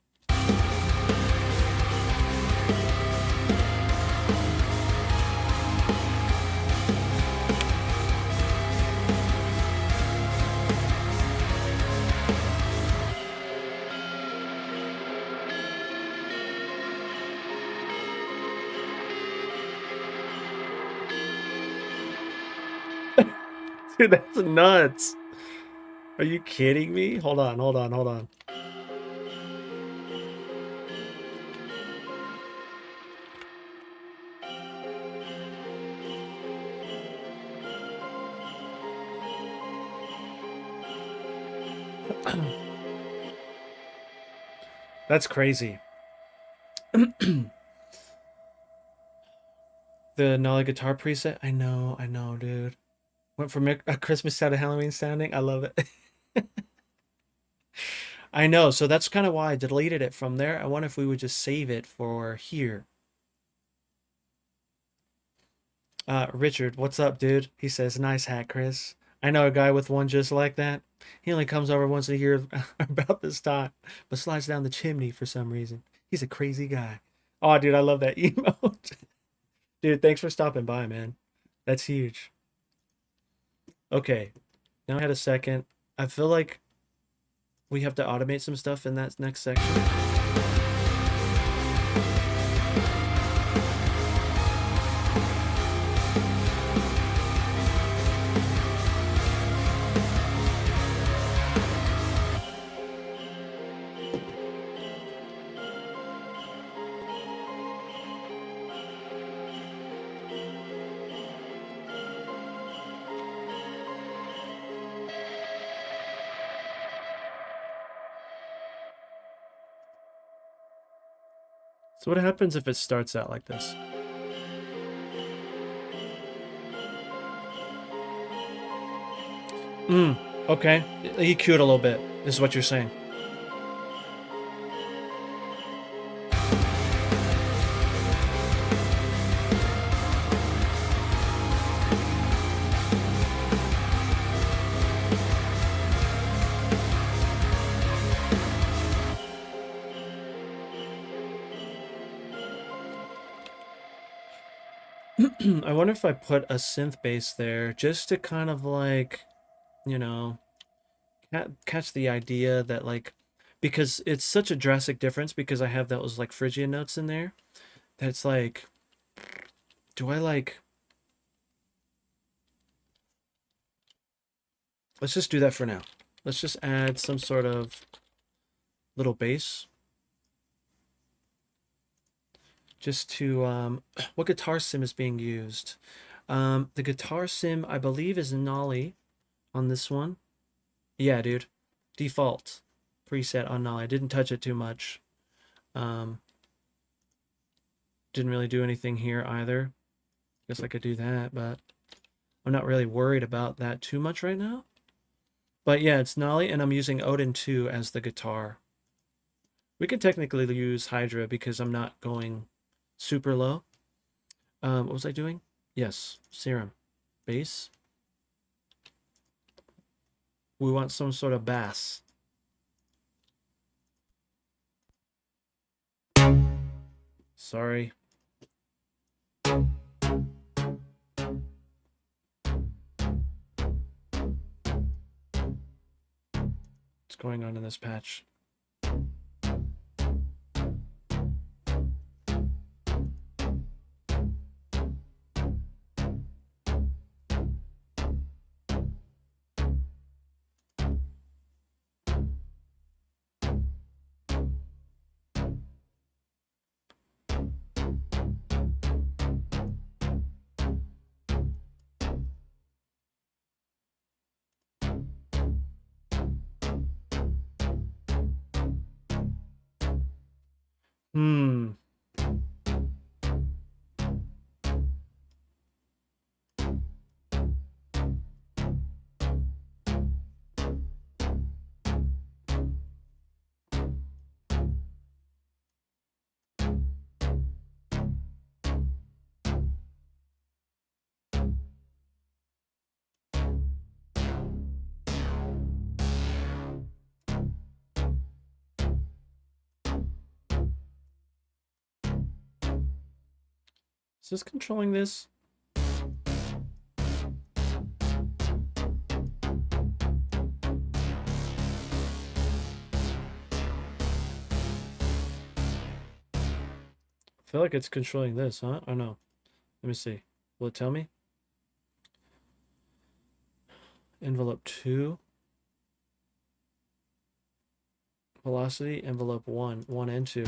Dude, that's nuts. Are you kidding me? Hold on, hold on, hold on. That's crazy. The Nolly guitar preset? I know, dude. Went from a Christmas sound to Halloween sounding. I love it. I know, so that's kind of why I deleted it from there. I wonder if we would just save it for here. Richard, what's up, dude? He says, nice hat, Chris. I know a guy with one just like that. He only comes over once a year about this time, but slides down the chimney for some reason. He's a crazy guy. Oh, dude, I love that emote. Dude, thanks for stopping by, man. That's huge. Okay, now I had a second. I feel like we have to automate some stuff in that next section. So what happens if it starts out like this? Okay. EQ it a little bit. This is what you're saying. I wonder if I put a synth bass there just to kind of like, you know, catch the idea that like, because it's such a drastic difference because I have those like Phrygian notes in there. That's like, do I like, let's just do that for now. Let's just add some sort of little bass. Just to, what guitar sim is being used? The guitar sim, I believe, is Nolly on this one. Yeah, dude. Default preset on Nolly. I didn't touch it too much. Didn't really do anything here either. Guess I could do that, but I'm not really worried about that too much right now. But yeah, it's Nolly, and I'm using Odin 2 as the guitar. We could technically use Hydra because I'm not going super low. What was I doing? Yes, Serum. Bass. We want some sort of bass. Sorry. What's going on in this patch? Hmm. Is this controlling this? I feel like it's controlling this, huh? Oh no. Let me see. Will it tell me? Envelope 2. Velocity, envelope 1. 1 and 2.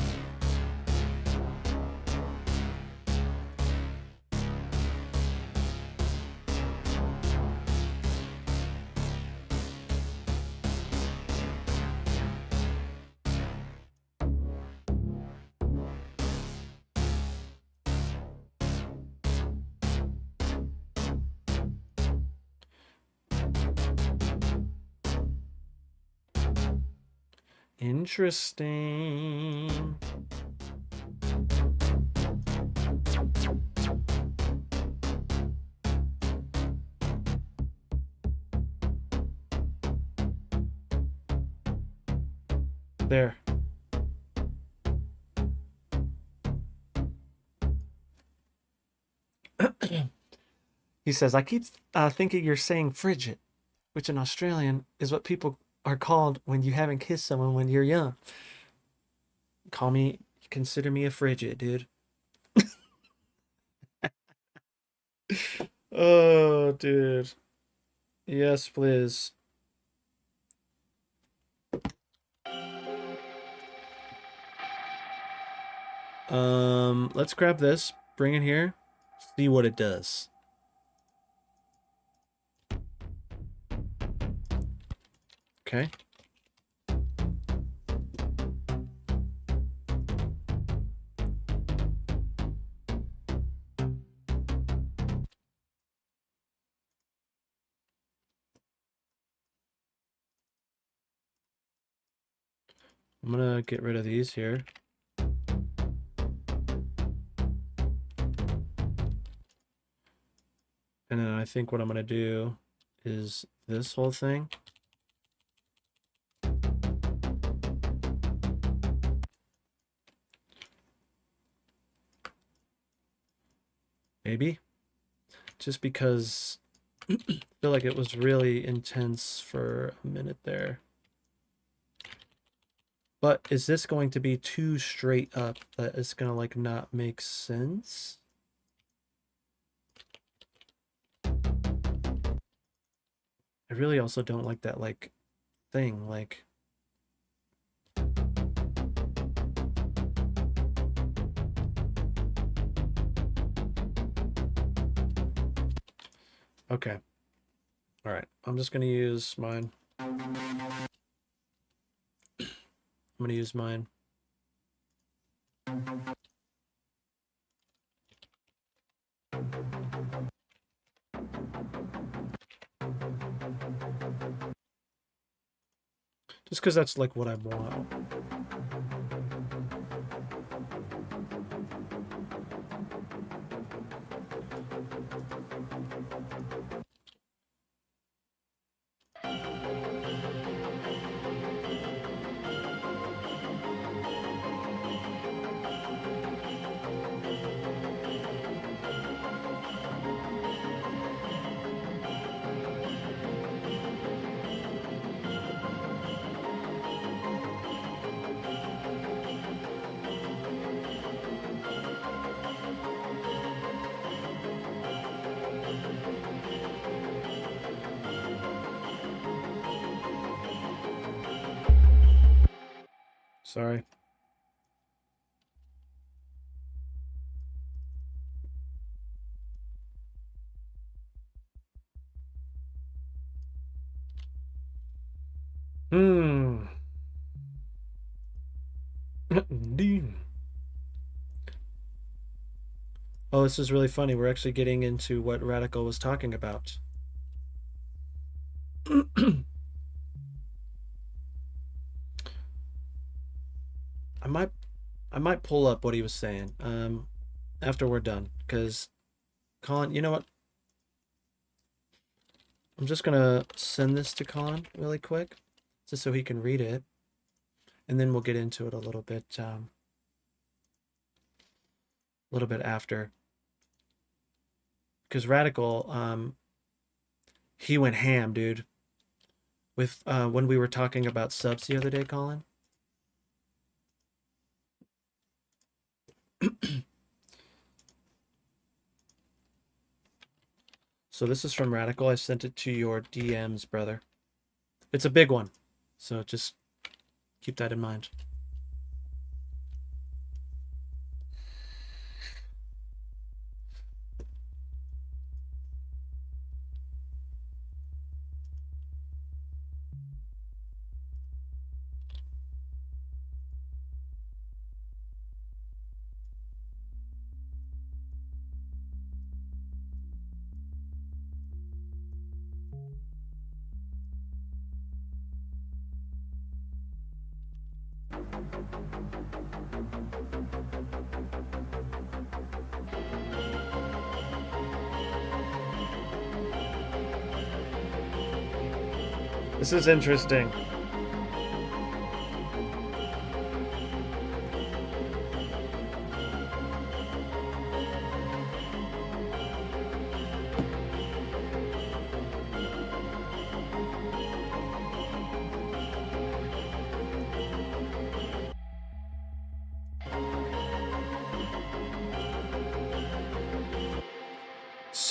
Interesting. There. He says, I keep thinking you're saying frigid, which in Australian is what people are called when you haven't kissed someone when you're young. Consider me a frigid, dude. Oh, dude. Yes, please. Let's grab this, bring it here, see what it does. Okay. I'm gonna get rid of these here. And then I think what I'm gonna do is this whole thing. Maybe. Just because I feel like it was really intense for a minute there. But is this going to be too straight up that it's gonna like not make sense? I really also don't like that like thing, like okay. All right, I'm just gonna use mine. I'm gonna use mine. Just because that's like what I want. Sorry. Hmm. Oh, this is really funny. We're actually getting into what Radical was talking about. I might pull up what he was saying after we're done, because Colin, you know what? I'm just gonna send this to Colin really quick, just so he can read it, and then we'll get into it a little bit after. Because Radical, he went ham, dude. With when we were talking about subs the other day, Colin. So this is from Radical. I sent it to your DMs, brother. It's a big one, so just keep that in mind. This is interesting.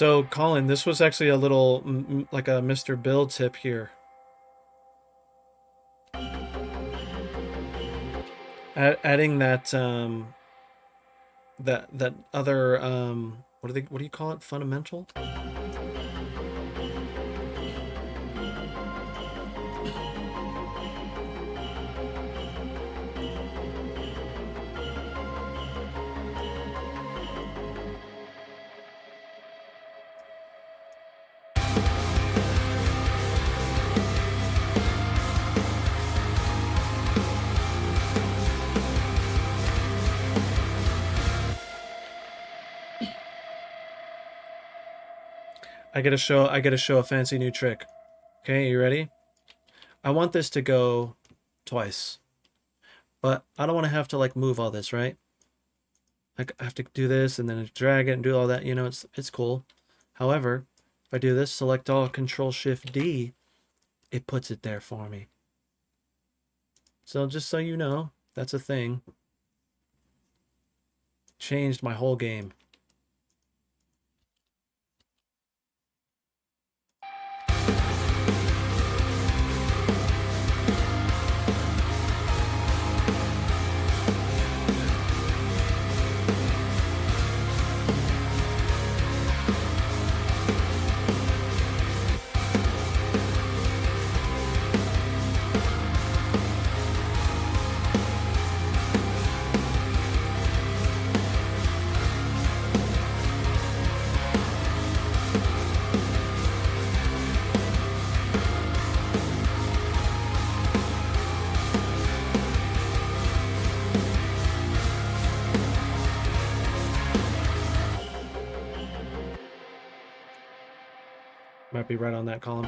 So, Colin, this was actually a little like a Mr. Bill tip here. Adding that that other what do you call it? Fundamental? I gotta show a fancy new trick. Okay, you ready? I want this to go twice. But I don't want to have to like move all this, right? Like I have to do this and then drag it and do all that, you know, it's cool. However, if I do this, select all, Control Shift D, it puts it there for me. So just so you know, that's a thing. Changed my whole game. Might be right on that column.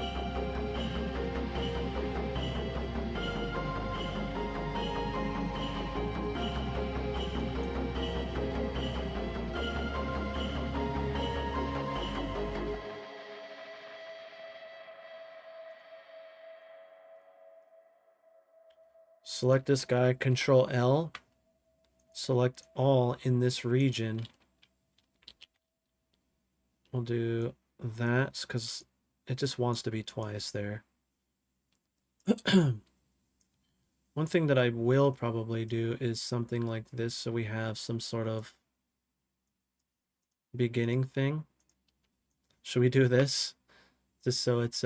Select this guy, Control L. Select all in this region. We'll do that because it just wants to be twice there. One thing that I will probably do is something like this so we have some sort of beginning thing. Should we do this? Just so it's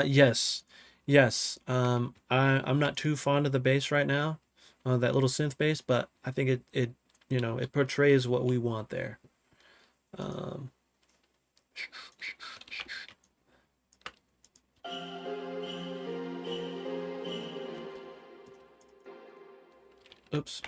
yes. Yes. I'm not too fond of the bass right now. That little synth bass, but I think it you know, it portrays what we want there. Um Oops.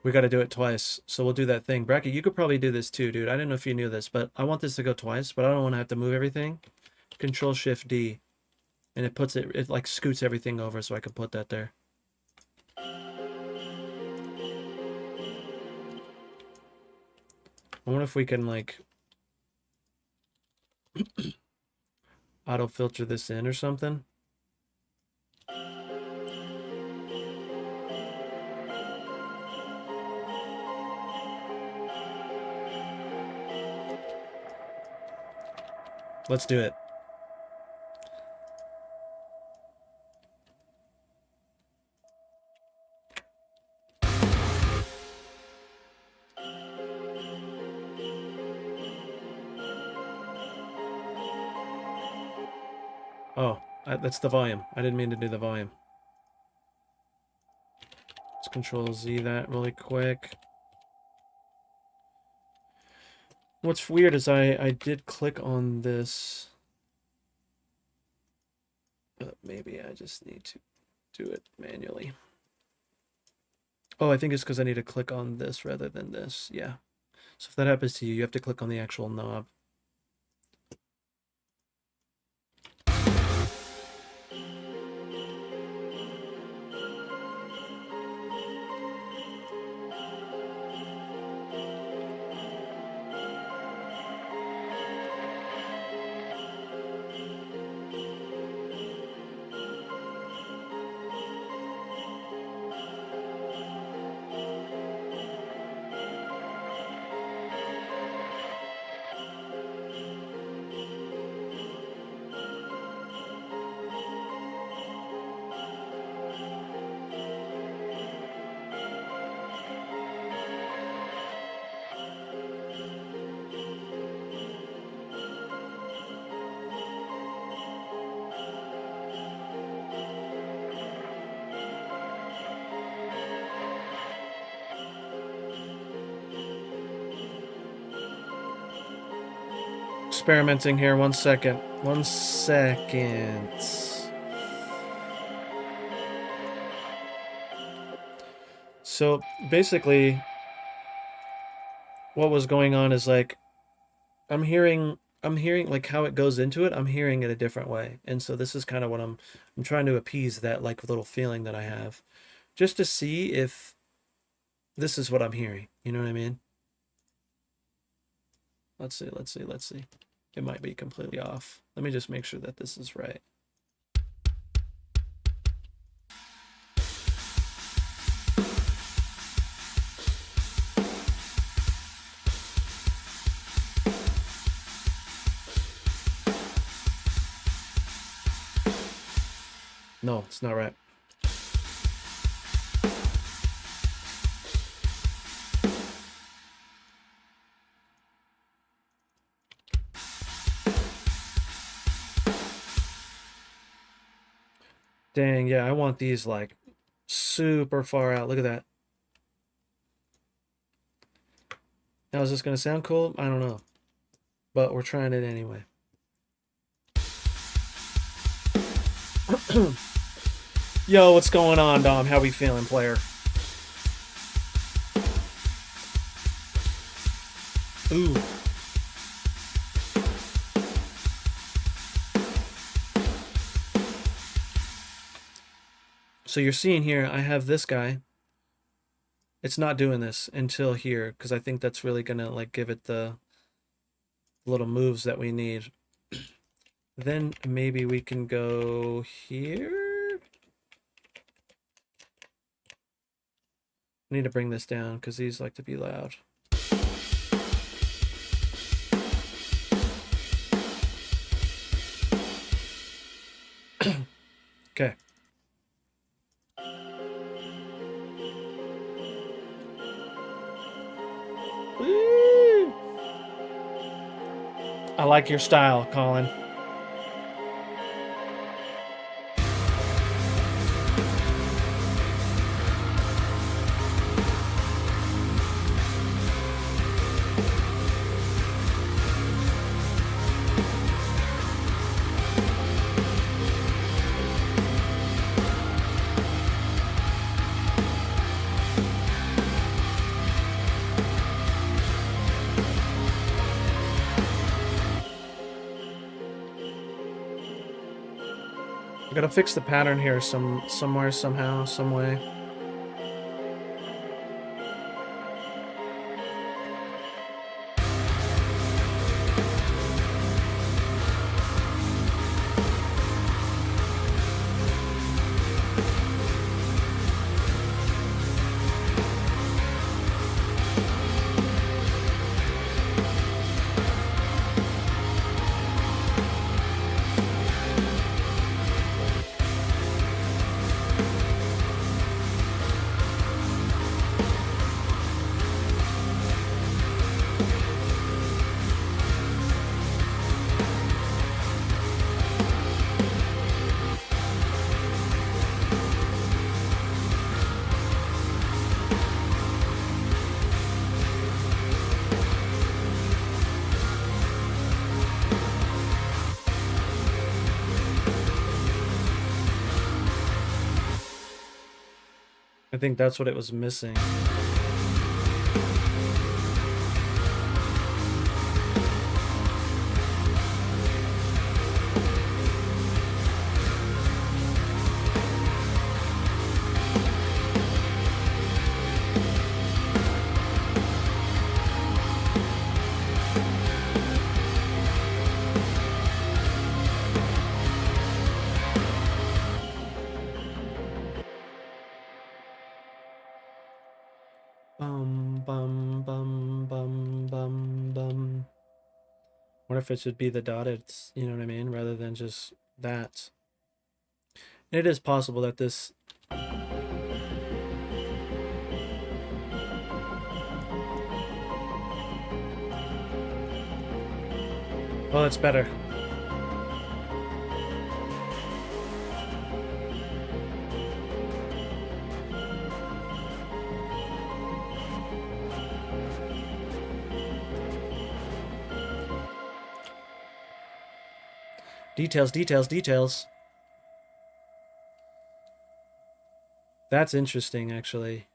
We got to do it twice. So we'll do that thing. Bracky, you could probably do this too, dude. I didn't know if you knew this, but I want this to go twice, but I don't want to have to move everything. Control Shift D. And it puts it like scoots everything over so I can put that there. I wonder if we can like auto filter this in or something. Let's do it. Oh, that's the volume. I didn't mean to do the volume. Let's Control Z that really quick. What's weird is I did click on this. But maybe I just need to do it manually. Oh, I think it's because I need to click on this rather than this. Yeah. So if that happens to you, you have to click on the actual knob. experimenting here. 1 second. 1 second. So basically, what was going on is like I'm hearing like how it goes into it. I'm hearing it a different way, and so this is kind of what I'm trying to appease that like little feeling that I have, just to see if this is what I'm hearing. You know what I mean? Let's see. Let's see. Let's see. It might be completely off. Let me just make sure that this is right. No, it's not right. Dang, yeah, I want these like super far out. Look at that. Now, is this going to sound cool? I don't know. But we're trying it anyway. Yo, what's going on, Dom? How we feeling, player? Ooh. So you're seeing here, I have this guy. It's not doing this until here, because I think that's really going to like give it the little moves that we need. Then maybe we can go here. I need to bring this down because these like to be loud. Okay. Woo! I like your style, Colin. I gotta fix the pattern here somewhere, somehow, some way. I think that's what it was missing. What if it should be the dotted, you know what I mean, rather than just that? And it is possible that this... Oh, it's better. Details, details, details. That's interesting, actually.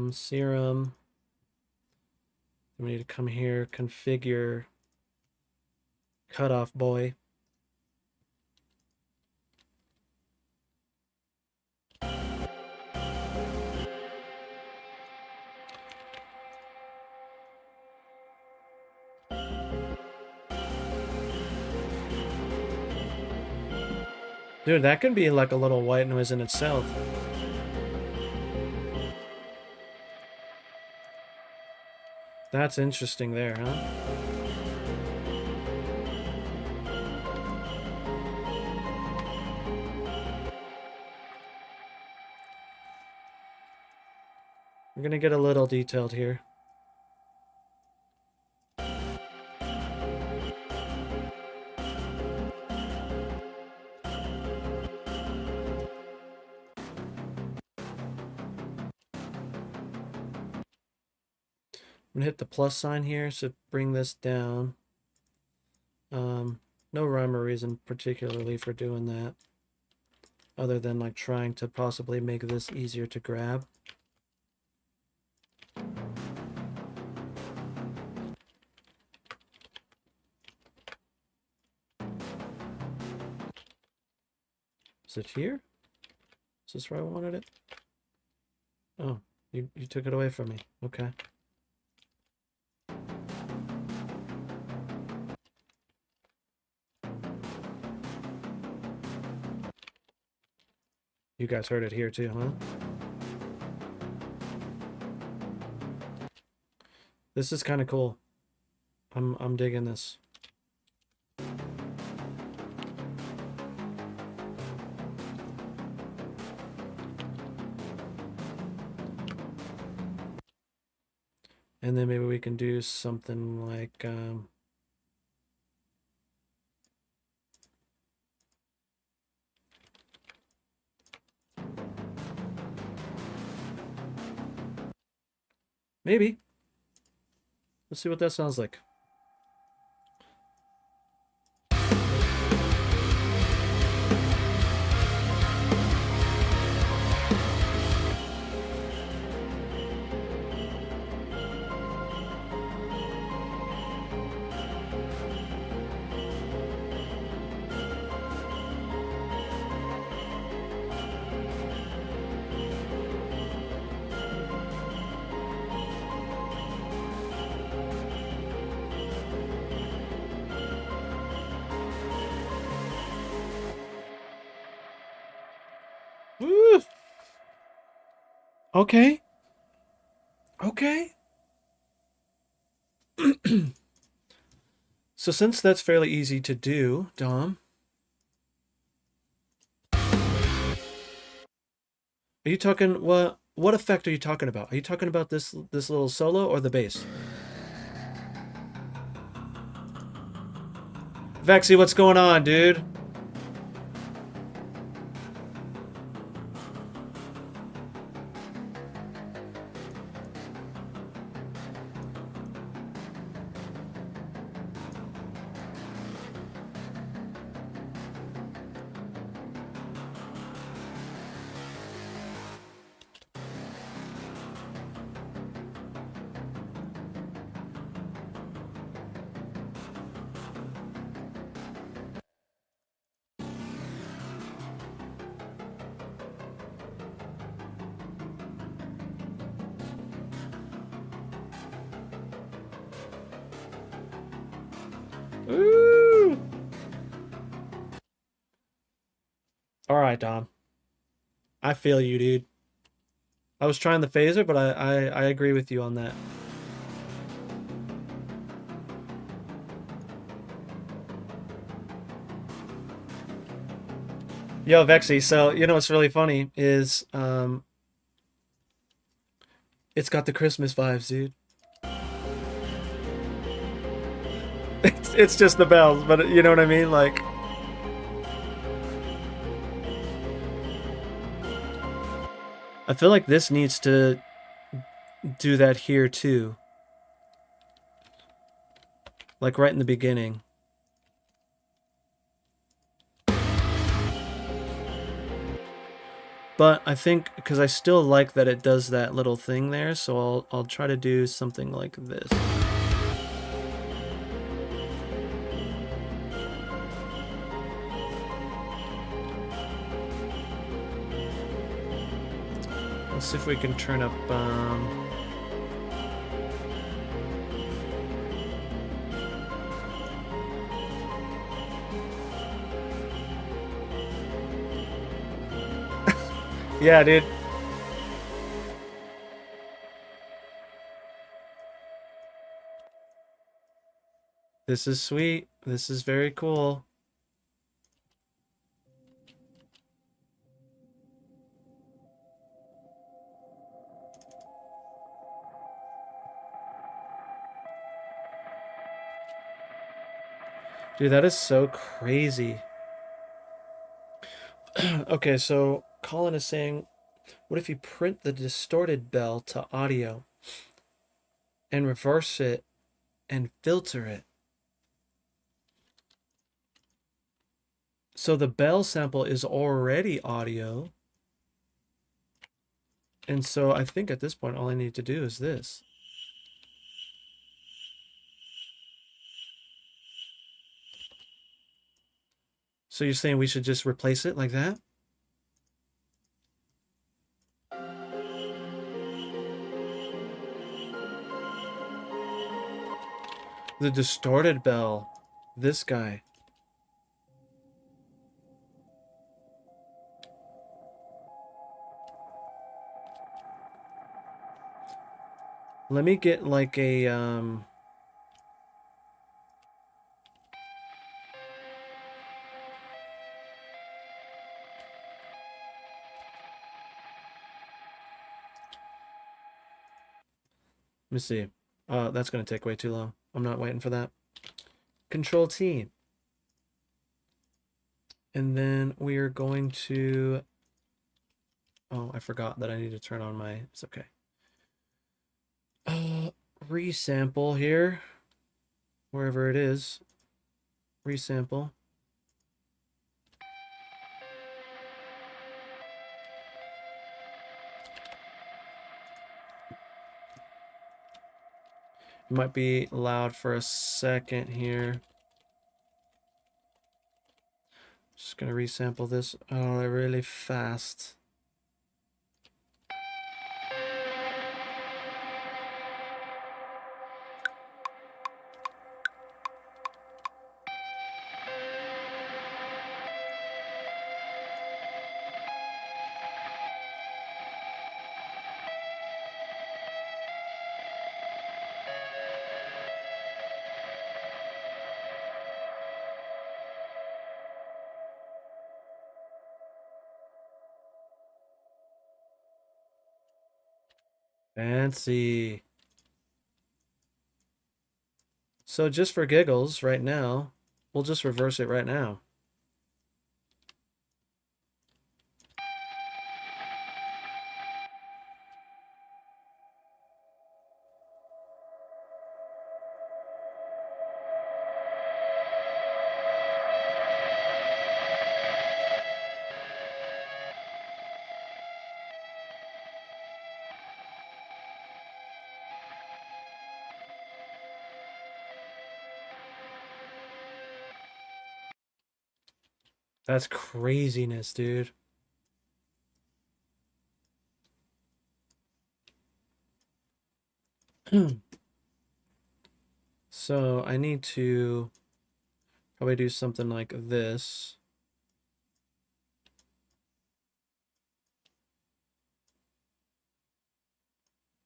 Serum. We need to come here, configure cutoff boy. Dude, that can be like a little white noise in itself. That's interesting there, huh? We're gonna get a little detailed here. I'm gonna hit the plus sign here to bring this down. No rhyme or reason particularly for doing that, other than like trying to possibly make this easier to grab. Is it here? Is this where I wanted it? Oh, you took it away from me. Okay. You guys heard it here too, huh? This is kind of cool. I'm digging this. And then maybe we can do something like maybe. Let's see what that sounds like. Woo! Okay. Okay. So since that's fairly easy to do, Dom, are you talking what effect are you talking about? Are you talking about this little solo or the bass? Vexy, what's going on, dude? Ooh. All right, Dom. I feel you, dude. I was trying the phaser, but I agree with you on that. Yo, Vexy, so you know what's really funny is it's got the Christmas vibes, dude. It's just the bells, but you know what I mean? Like, I feel like this needs to do that here too. Like right in the beginning. But I think because I still like that it does that little thing there, so I'll try to do something like this. Let's see if we can turn up yeah, dude. This is sweet. This is very cool. Dude, that is so crazy. Okay, so Colin is saying, what if you print the distorted bell to audio and reverse it and filter it? So the bell sample is already audio. And so I think at this point, all I need to do is this. So you're saying we should just replace it like that? The distorted bell. This guy. Let me get like a let me see. That's gonna take way too long. I'm not waiting for that. Control T. And then we are going to, oh, I forgot that I need to turn on my, it's okay. Resample here, wherever it is. Resample. It might be loud for a second here. Just gonna resample this really fast. Fancy. So just for giggles right now, we'll just reverse it right now. That's craziness, dude. So I need to probably do something like this.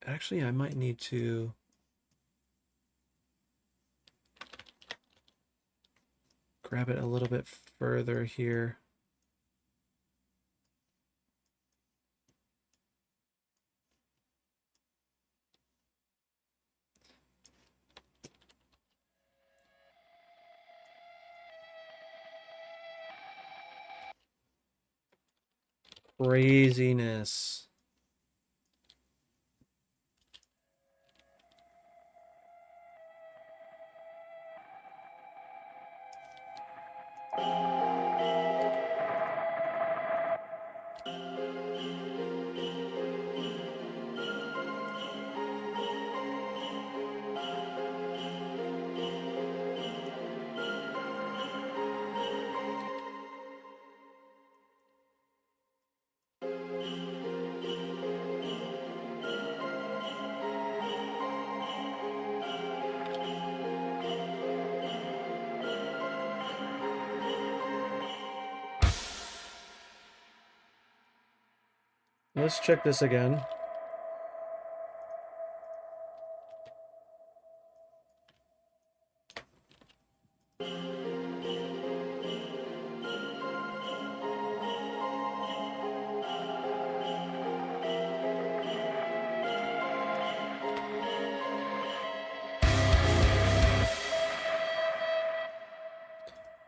Actually, I might need to grab it a little bit further here. Craziness. Let's check this again.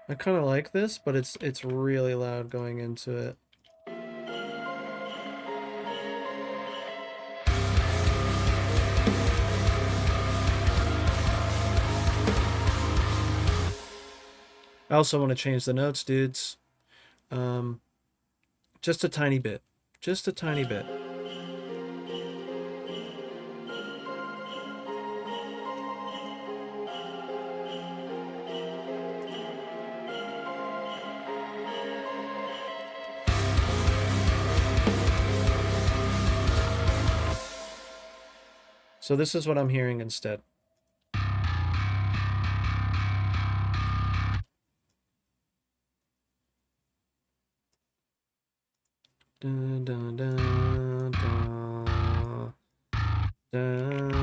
I kind of like this, but it's really loud going into it. I also want to change the notes, dudes. Just a tiny bit. Just a tiny bit. So this is what I'm hearing instead. Dun, dun, dun, dun, dun,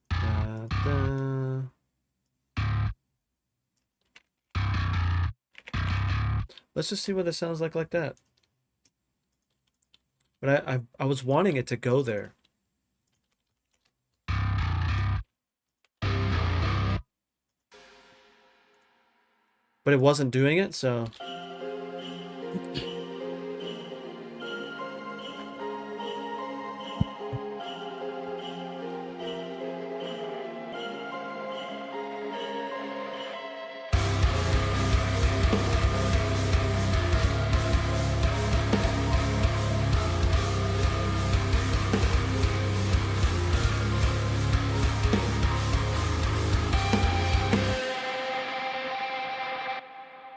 dun, dun. Let's just see what it sounds like that. But I was wanting it to go there. But it wasn't doing it, so...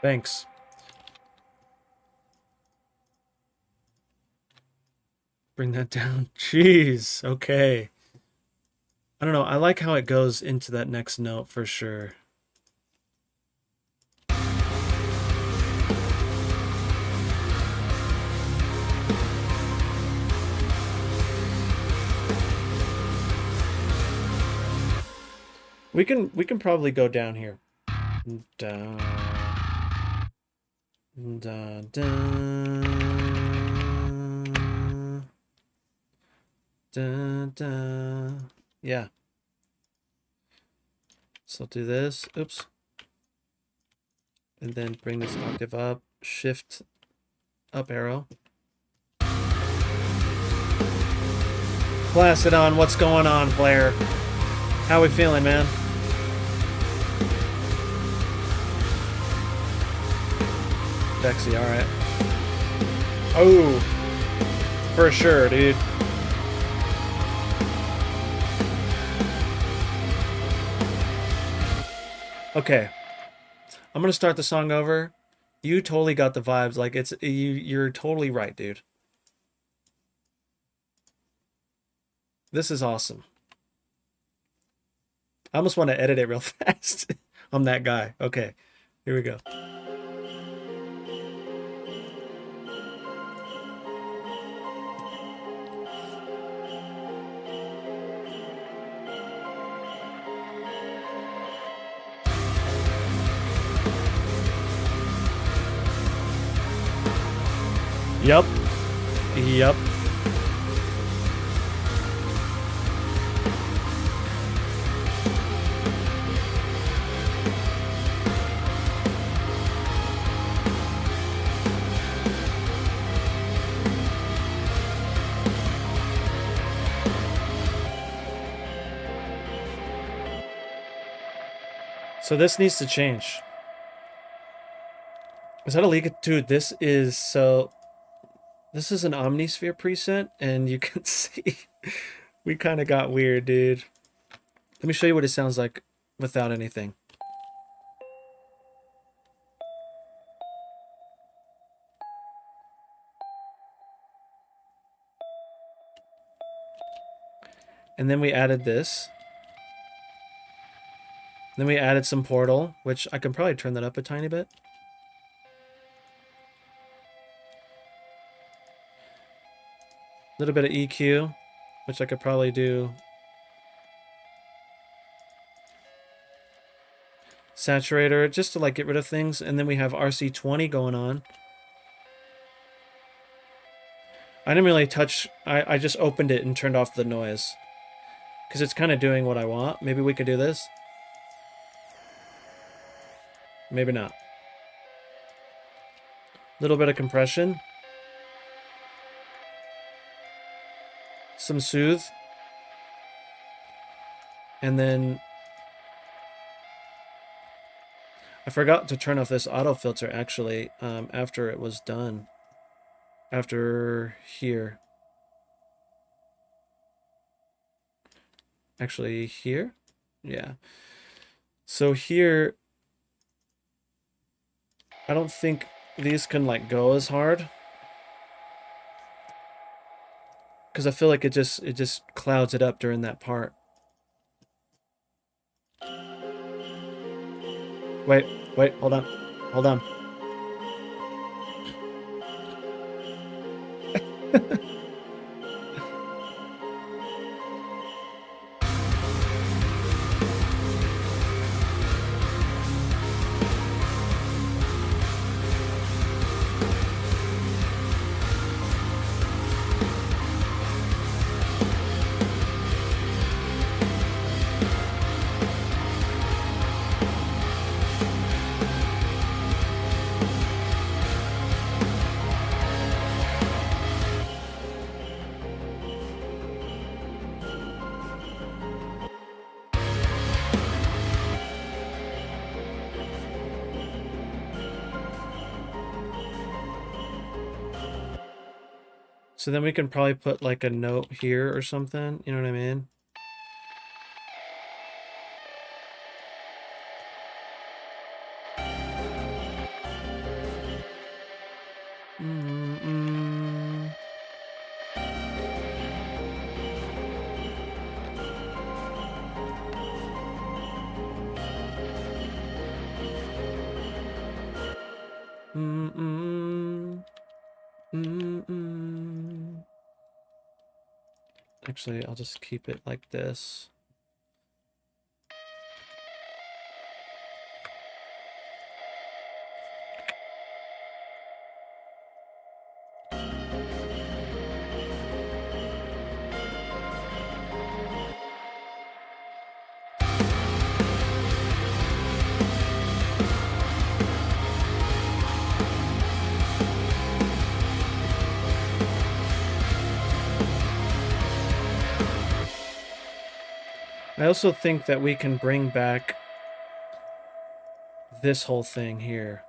Thanks. Bring that down. Jeez. Okay. I don't know. I like how it goes into that next note for sure. We can probably go down here. Down. Dun, dun. Dun, dun. Yeah. So I'll do this. Oops. And then bring this octave up. Shift up arrow. Blast it on. What's going on, player? How we feeling, man? Sexy, alright. Oh, for sure, dude. Okay. I'm gonna start the song over. You totally got the vibes. Like, you're totally right, dude. This is awesome. I almost want to edit it real fast. I'm that guy. Okay, here we go. Yep. Yep. So this needs to change. Is that a leak? Dude, this is so... This is an Omnisphere preset, and you can see we kind of got weird, dude. Let me show you what it sounds like without anything. And then we added this. Then we added some Portal, which I can probably turn that up a tiny bit. little bit of EQ, which I could probably do. Saturator, just to like get rid of things. And then we have RC20 going on. I didn't really touch, I just opened it and turned off the noise. Because it's kind of doing what I want. Maybe we could do this. Maybe not. Little bit of compression. Some soothe. And then I forgot to turn off this auto filter actually after it was done. After here. Actually here? Yeah. So here, I don't think these can like go as hard. Because I feel like it just clouds it up during that part. Wait, hold on. Hold on. So then we can probably put like a note here or something. You know what I mean? Actually, I'll just keep it like this. I also think that we can bring back this whole thing here.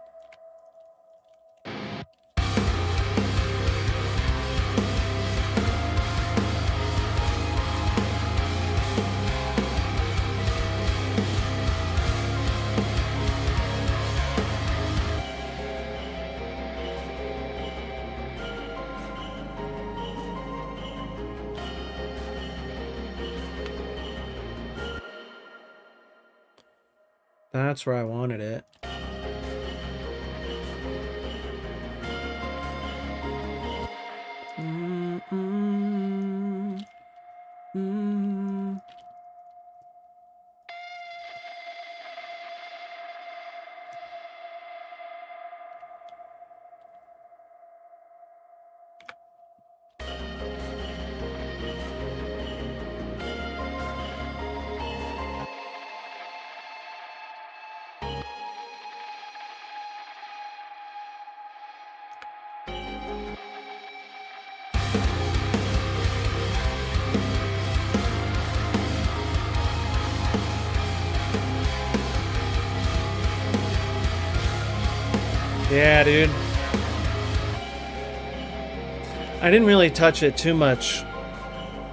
That's where I wanted it. Yeah, dude. I didn't really touch it too much.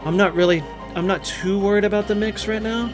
I'm not too worried about the mix right now.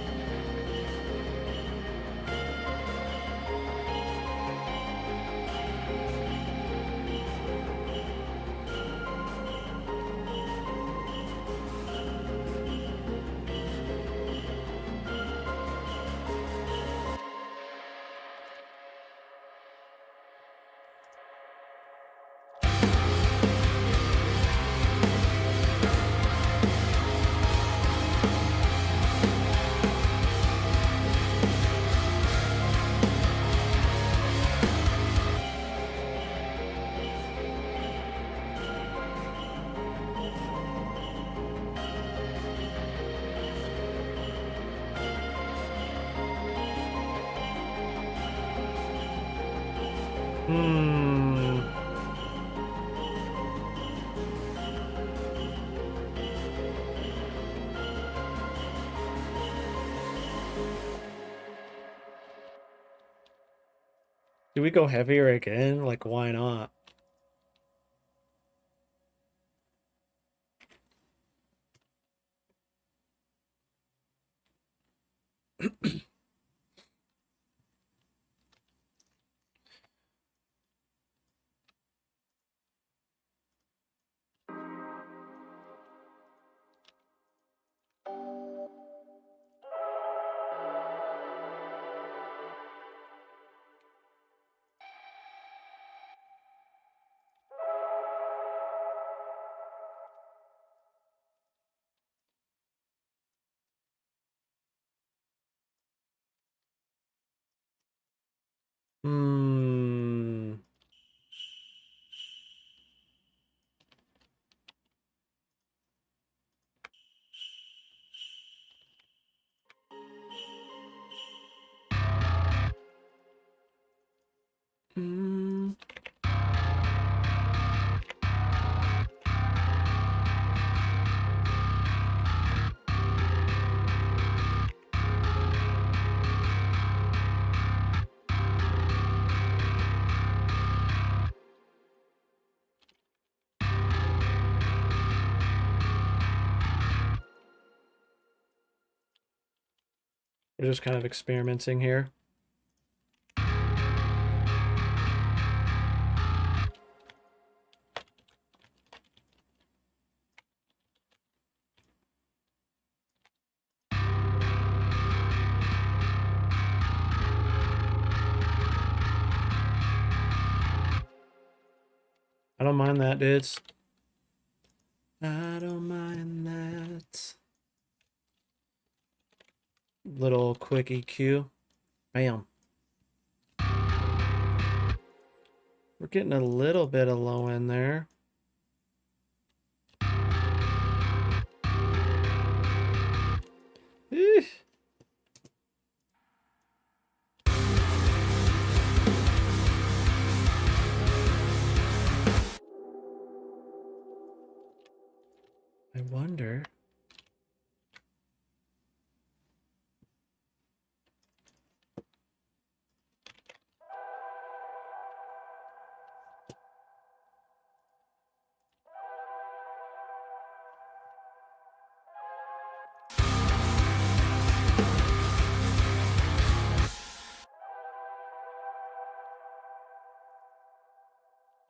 Hmm. Do we go heavier again? Like, why not? Hmm. Hmm. We're just kind of experimenting here. I don't mind that, dudes. I don't mind that. Little quick EQ. Bam. We're getting a little bit of low end there. Eesh. I wonder.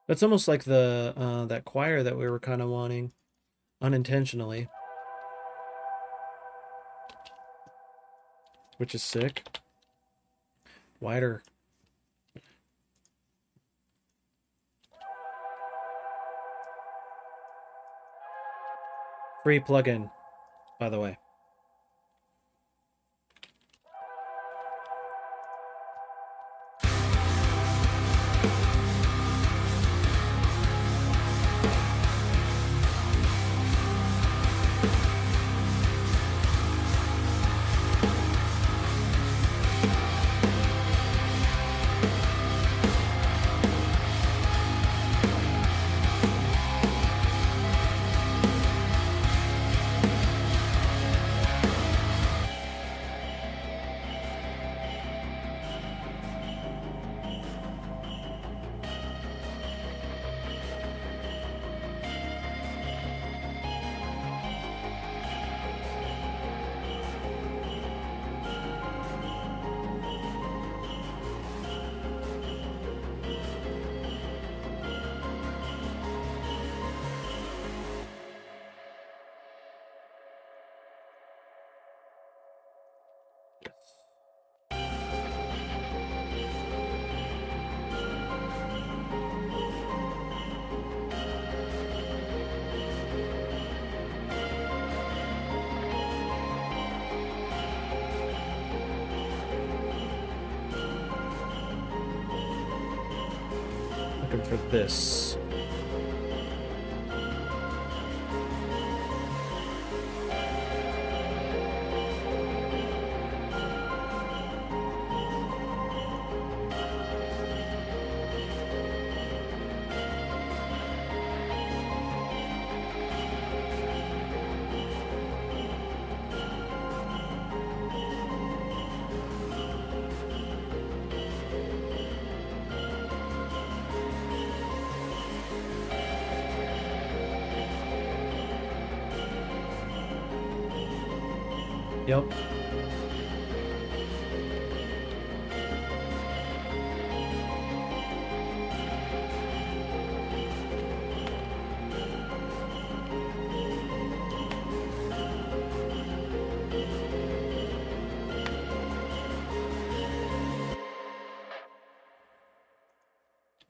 It's almost like the that choir that we were kind of wanting unintentionally, which is sick. Wider. Free plugin, by the way. Looking for this. Yep.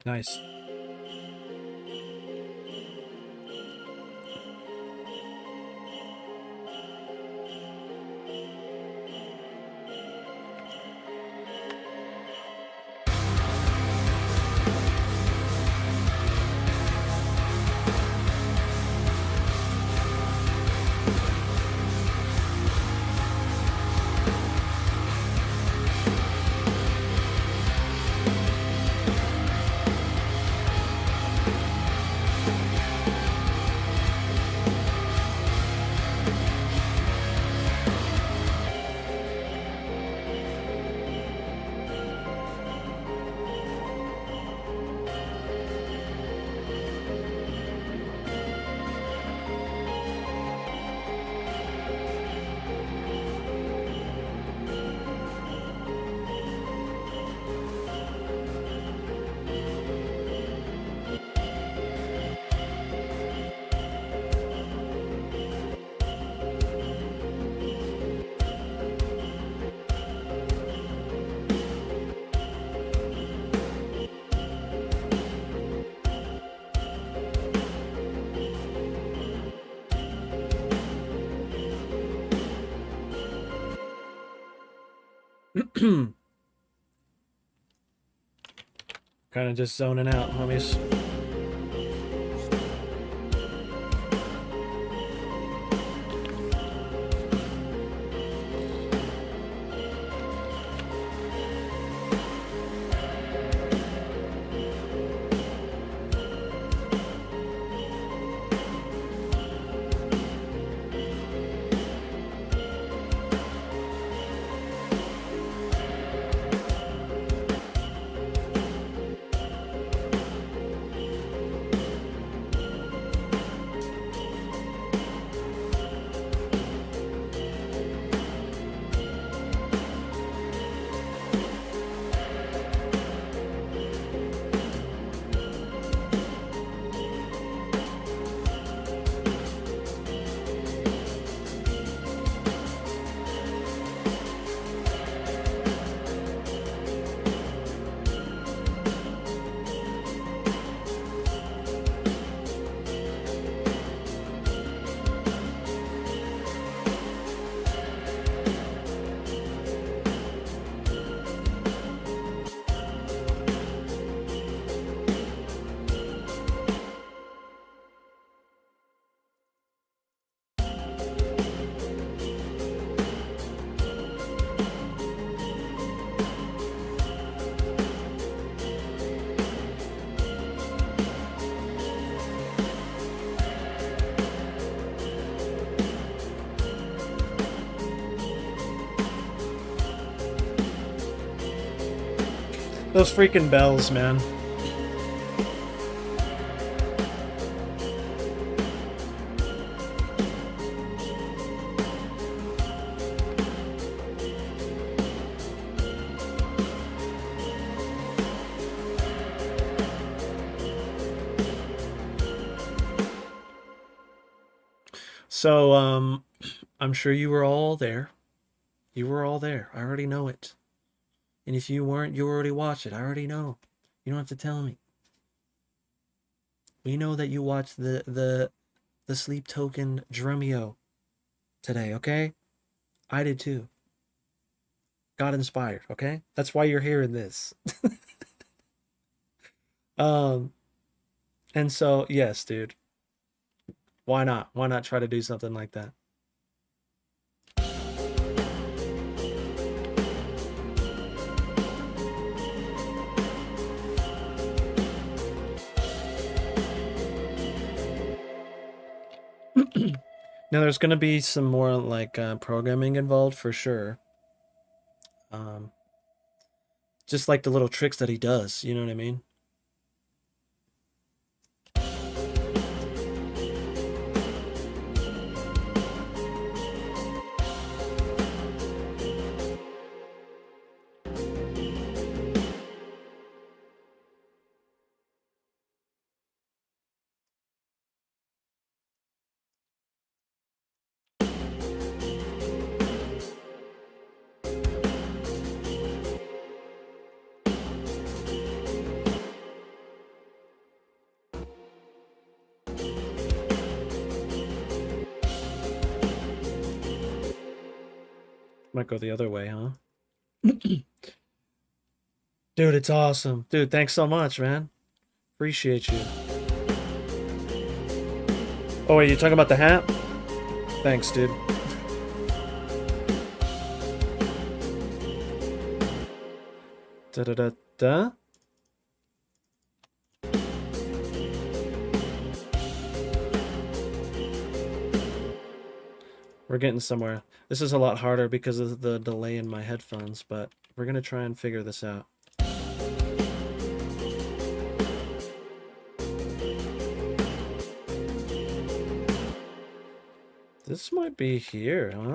Nice. Kind of just zoning out, homies. Those freaking bells, man. So, I'm sure you were all there. You were all there. I already know it. And if you weren't, you already watched it. I already know. You don't have to tell me. We know that you watched the Sleep Token Drumeo today, okay? I did too. Got inspired, okay? That's why you're hearing this. um and so yes, dude. Why not? Why not try to do something like that? Now there's going to be some more like programming involved for sure. Just like the little tricks that he does, you know what I mean? Might go the other way, huh? Dude, it's awesome. Dude, thanks so much, man. Appreciate you. Oh, wait, you talking about the hat? Thanks, dude. Da da da da. We're getting somewhere. This is a lot harder because of the delay in my headphones, but we're gonna try and figure this out. This might be here, huh?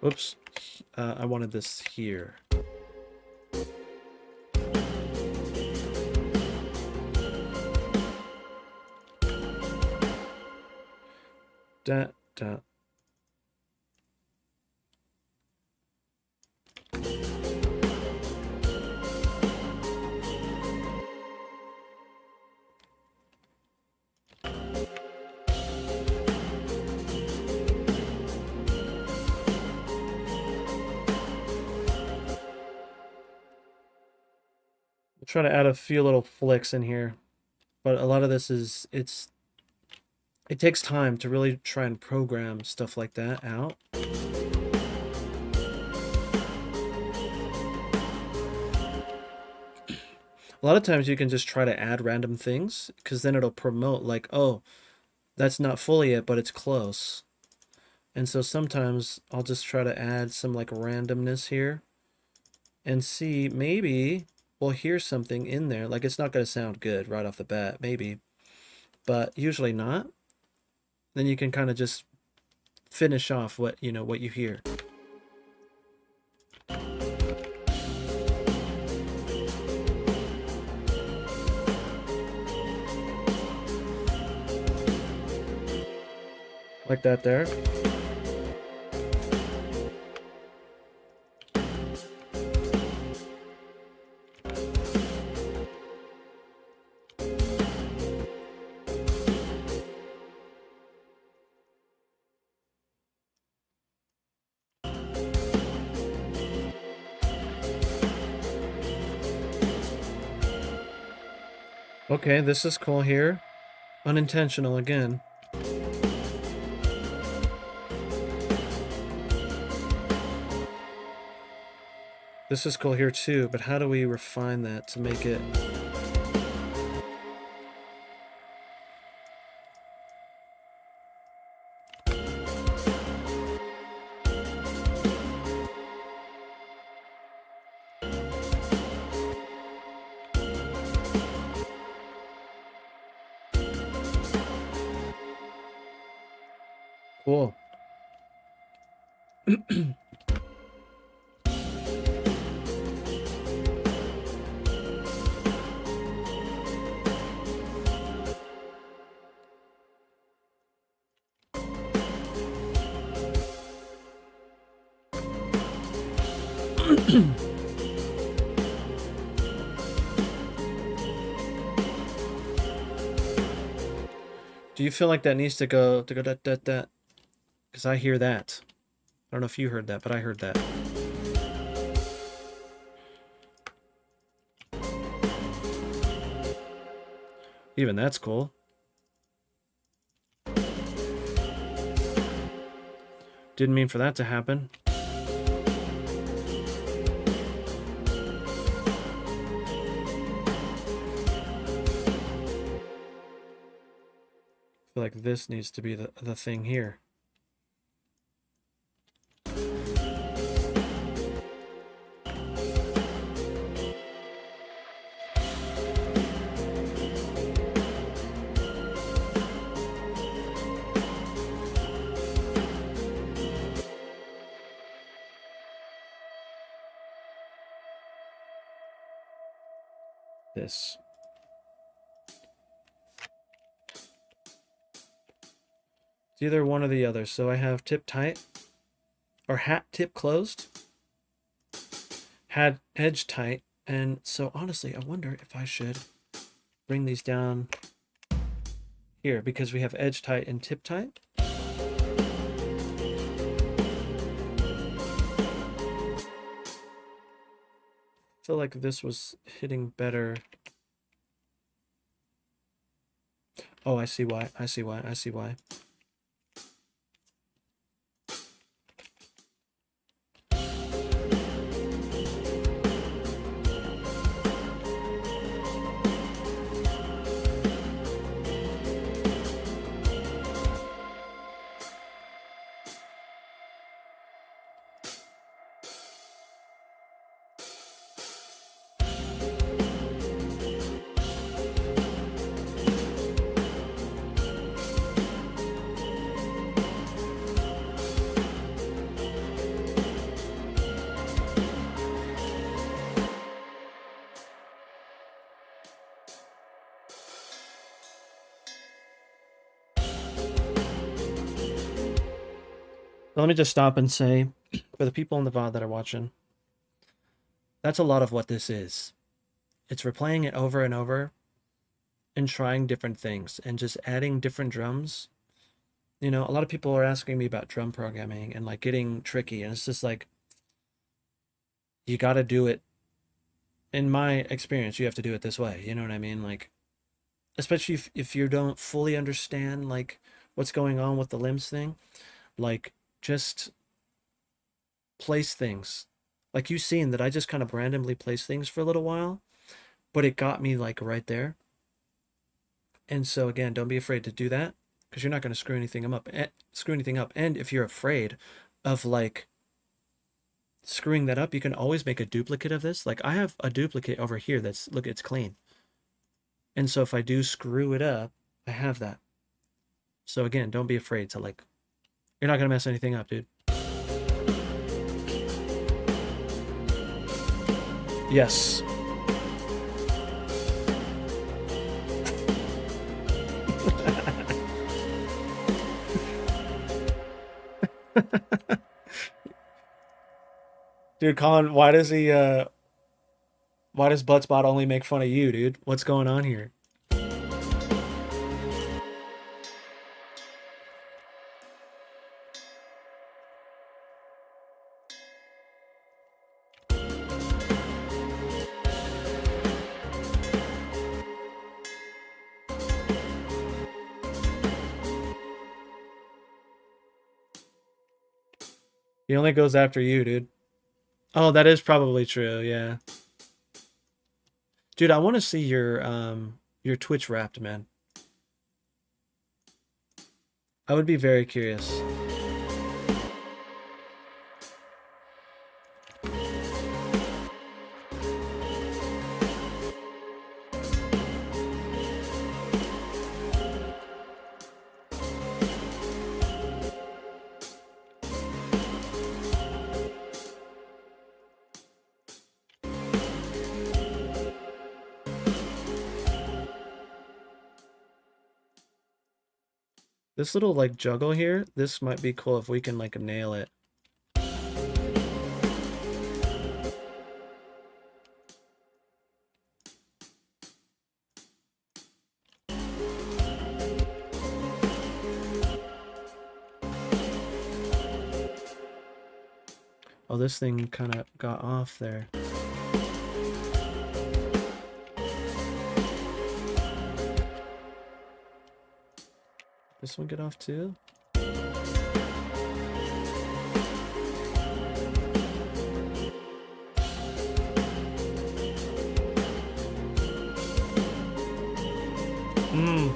Oops. I wanted this here. Da, da. Try to add a few little flicks in here, but a lot of this is it takes time to really try and program stuff like that out. A lot of times you can just try to add random things because then it'll promote like, oh, that's not fully it, but it's close. And so sometimes I'll just try to add some like randomness here and see maybe we'll hear something in there. Like it's not going to sound good right off the bat, maybe, but usually not. Then you can kind of just finish off what you hear. Like that there. Okay, this is cool here. Unintentional again. This is cool here too, but how do we refine that to make it... Cool. Do you feel like that needs to go that? Because I hear that. I don't know if you heard that, but I heard that. Even that's cool. Didn't mean for that to happen. I feel like this needs to be the thing here. This. It's either one or the other. So I have tip tight or hat tip closed, had edge tight, And so honestly, I wonder if I should bring these down here because we have edge tight and tip tight. I feel like this was hitting better. Oh, I see why. I see why. I see why. Let me just stop and say, for the people in the VOD that are watching, that's a lot of what this is. It's replaying it over and over and trying different things and just adding different drums. You know, a lot of people are asking me about drum programming and like getting tricky, and it's just like, you got to do it. In my experience, you have to do it this way. You know what I mean? Like, especially if you don't fully understand like what's going on with the limbs thing, like just place things. Like you seen that I just kind of randomly place things for a little while, but it got me like right there. And so again, don't be afraid to do that because you're not going to screw anything up. And if you're afraid of like screwing that up, you can always make a duplicate of this. Like I have a duplicate over here that's, look, it's clean. And so if I do screw it up, I have that. So again, don't be afraid to like, you're not going to mess anything up, dude. Yes. Dude, Colin, why does Bloodspot only make fun of you, dude? What's going on here? He only goes after you, dude. Oh, that is probably true, yeah. Dude, I want to see your Twitch Wrapped, man. I would be very curious. This little like juggle here, this might be cool if we can like nail it. Oh, this thing kind of got off there. This one get off too? Hmm.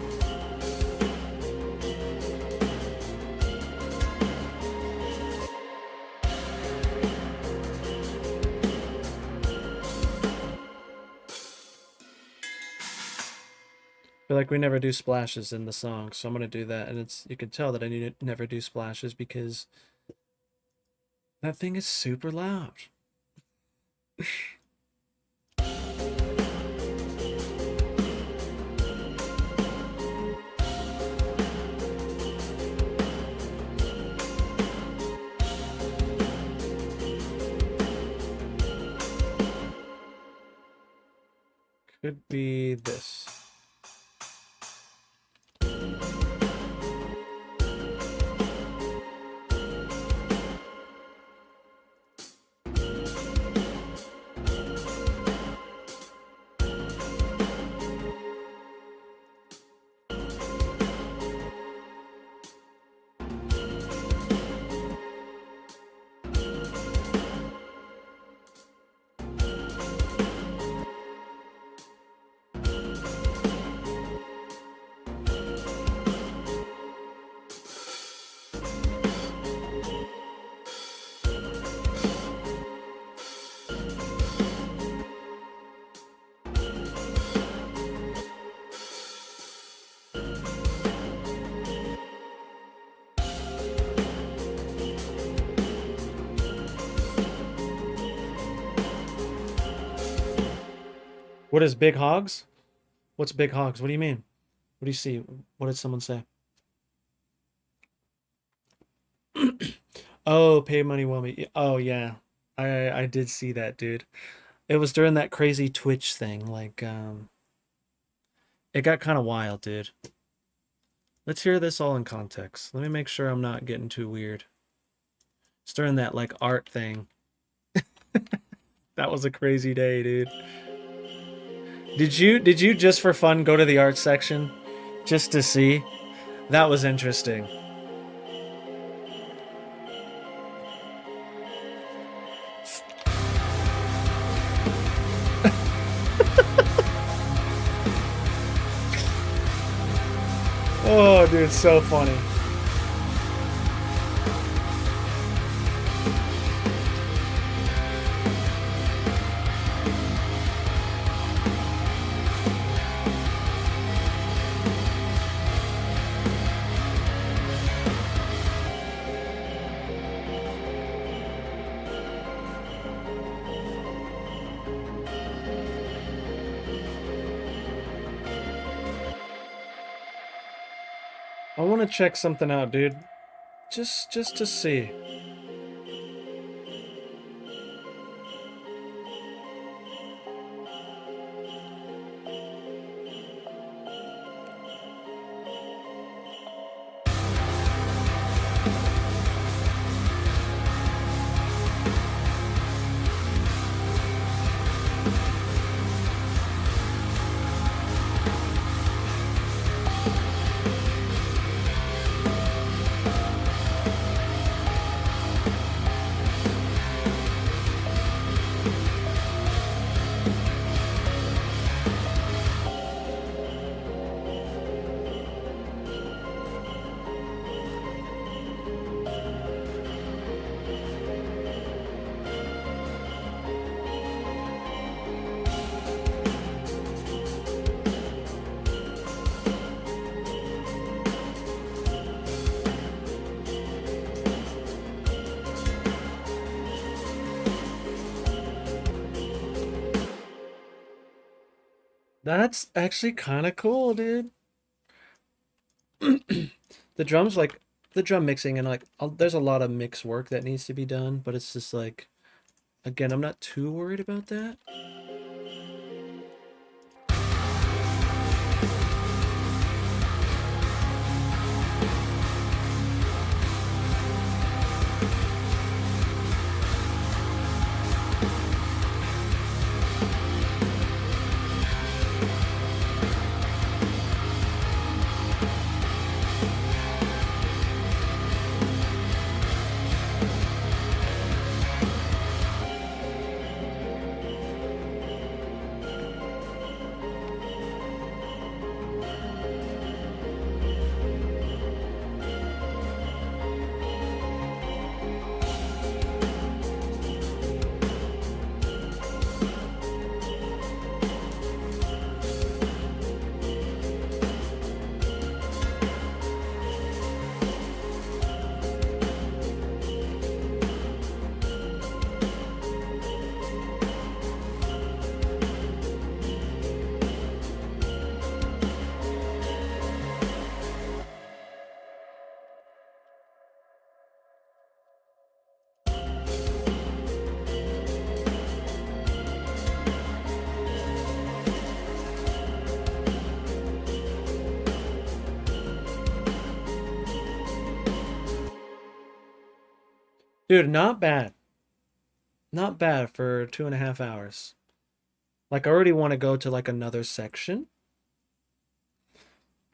Feel like we never do splashes in the song, so I'm gonna do that, and it's, you can tell that I need to never do splashes because that thing is super loud. Could be this. What is big hogs? What's big hogs? What do you mean? What do you see? What did someone say? Oh, pay money will me. Oh yeah. I did see that, dude. It was during that crazy Twitch thing. Like, it got kind of wild, dude. Let's hear this all in context. Let me make sure I'm not getting too weird. It's during that like art thing. That was a crazy day, dude. Did you just for fun go to the art section just to see? That was interesting. Oh, dude, so funny. I want to check something out, dude. Just to see. That's actually kind of cool, dude. The drums, like, the drum mixing and like, there's a lot of mix work that needs to be done, but it's just like, again, I'm not too worried about that. Dude, not bad. Not bad for 2.5 hours. Like, I already want to go to like another section.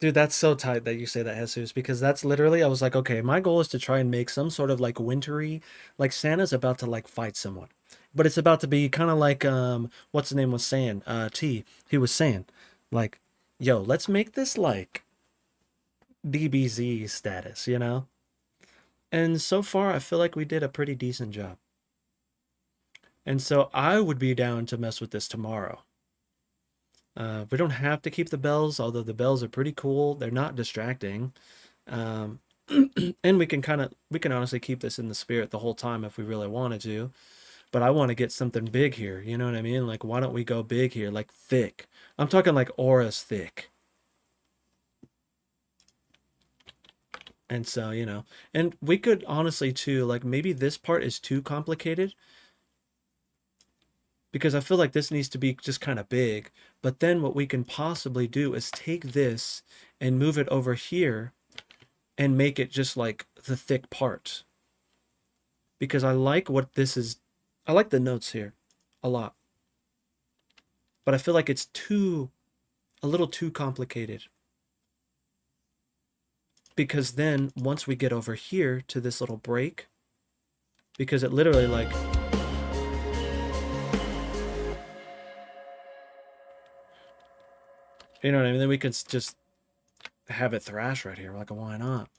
Dude, that's so tight that you say that, Jesus, because that's literally, I was like, okay, my goal is to try and make some sort of like wintry, like Santa's about to like fight someone. But it's about to be kind of like what's the name was saying? T. He was saying, like, yo, let's make this like DBZ status, you know? And so far I feel like we did a pretty decent job. And so I would be down to mess with this tomorrow. We don't have to keep the bells, although the bells are pretty cool. They're not distracting. Um, and we can honestly keep this in the spirit the whole time if we really wanted to. But I want to get something big here. You know what I mean? Like, why don't we go big here? Like thick. I'm talking like auras thick. And so, and we could honestly too, like maybe this part is too complicated because I feel like this needs to be just kind of big. But then what we can possibly do is take this and move it over here and make it just like the thick part. Because I like what this is. I like the notes here a lot. But I feel like it's a little too complicated. Because then once we get over here to this little break, because it literally like, you know what I mean? Then we can just have it thrash right here. Like, why not?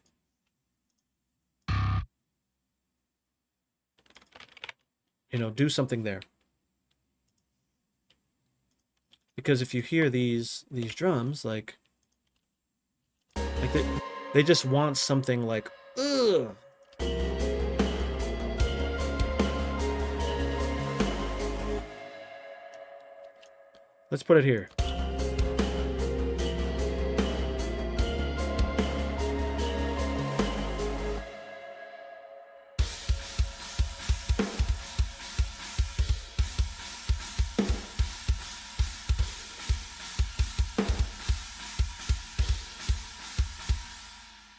Do something there. Because if you hear these drums, like they just want something like, ugh. Let's put it here.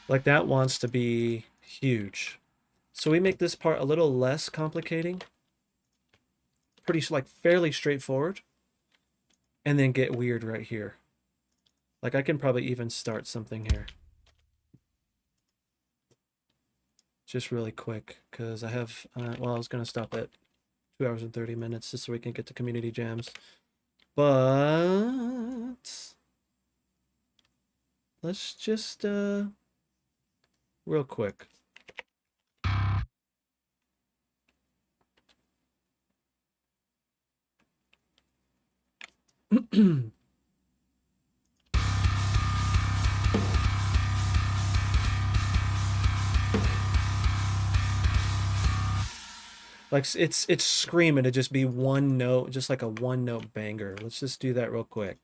Like that wants to be huge. So we make this part a little less complicating. Pretty like fairly straightforward. And then get weird right here. Like I can probably even start something here. Just really quick because I have, well, I was going to stop at 2 hours and 30 minutes just so we can get to community jams. But let's just, real quick. Like it's screaming to just be one note, just like a one note banger. Let's just do that real quick.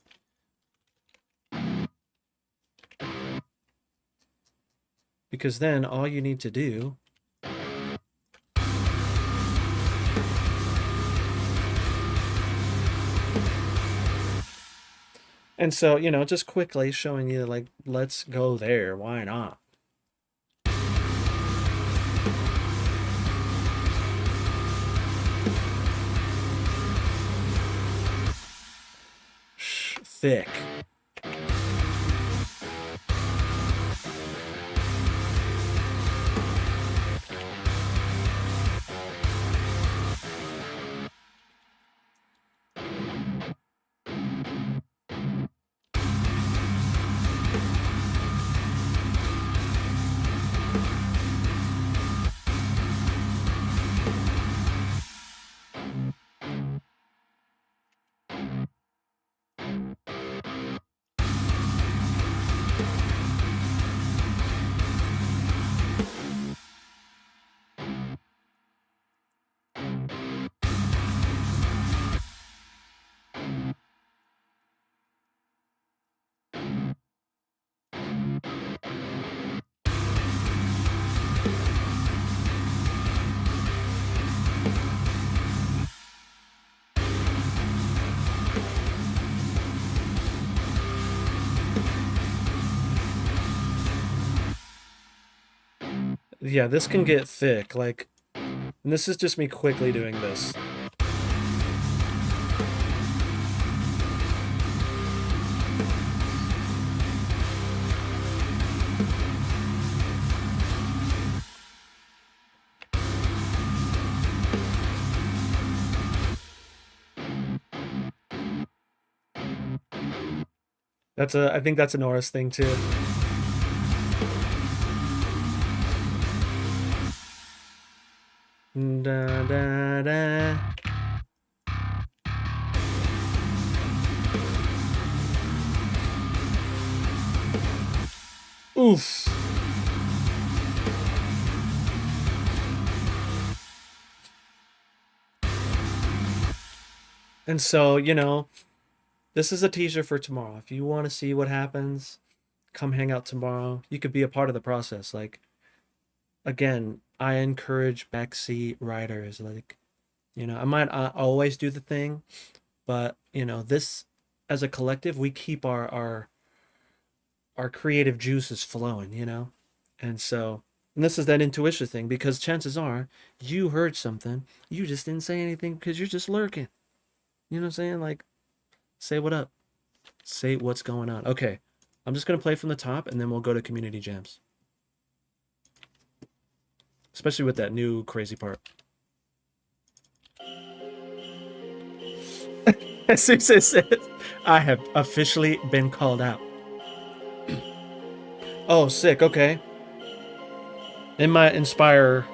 Because then all you need to do and so, just quickly showing you like let's go there. Why not? Thick. Yeah, this can get thick. Like And this is just me quickly doing this. I think that's a Norris thing too. Da, da, da. Oof. And so, you know, this is a teaser for tomorrow. If you want to see what happens, come hang out tomorrow. You could be a part of the process. Like, again, I encourage backseat riders. Like, you know, I might always do the thing, but you know, this as a collective, we keep our creative juices flowing. You know, and so and this is that intuition thing because chances are you heard something, you just didn't say anything because you're just lurking. You know what I'm saying? Like, say what up, say what's going on. Okay, I'm just gonna play from the top, and then we'll go to community jams, especially with that new crazy part. As soon as it says, I have officially been called out. Oh, sick. Okay. It might inspire.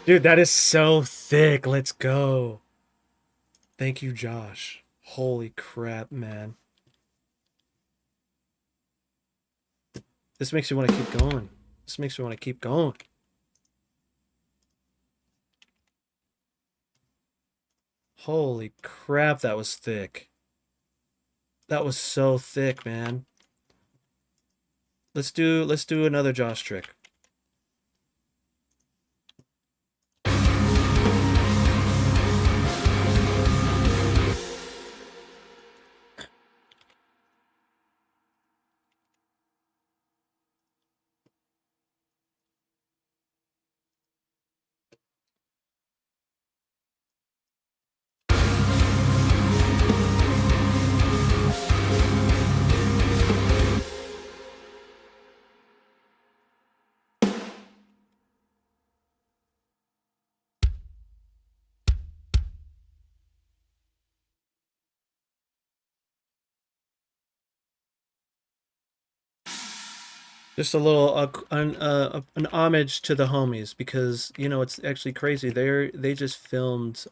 Dude, that is so thick. Let's go. Thank you, Josh. Holy crap, man. This makes me want to keep going. This makes me want to keep going. Holy crap, that was thick. That was so thick, man. Let's do another Josh trick. Just a little an homage to the homies because you know it's actually crazy. They just filmed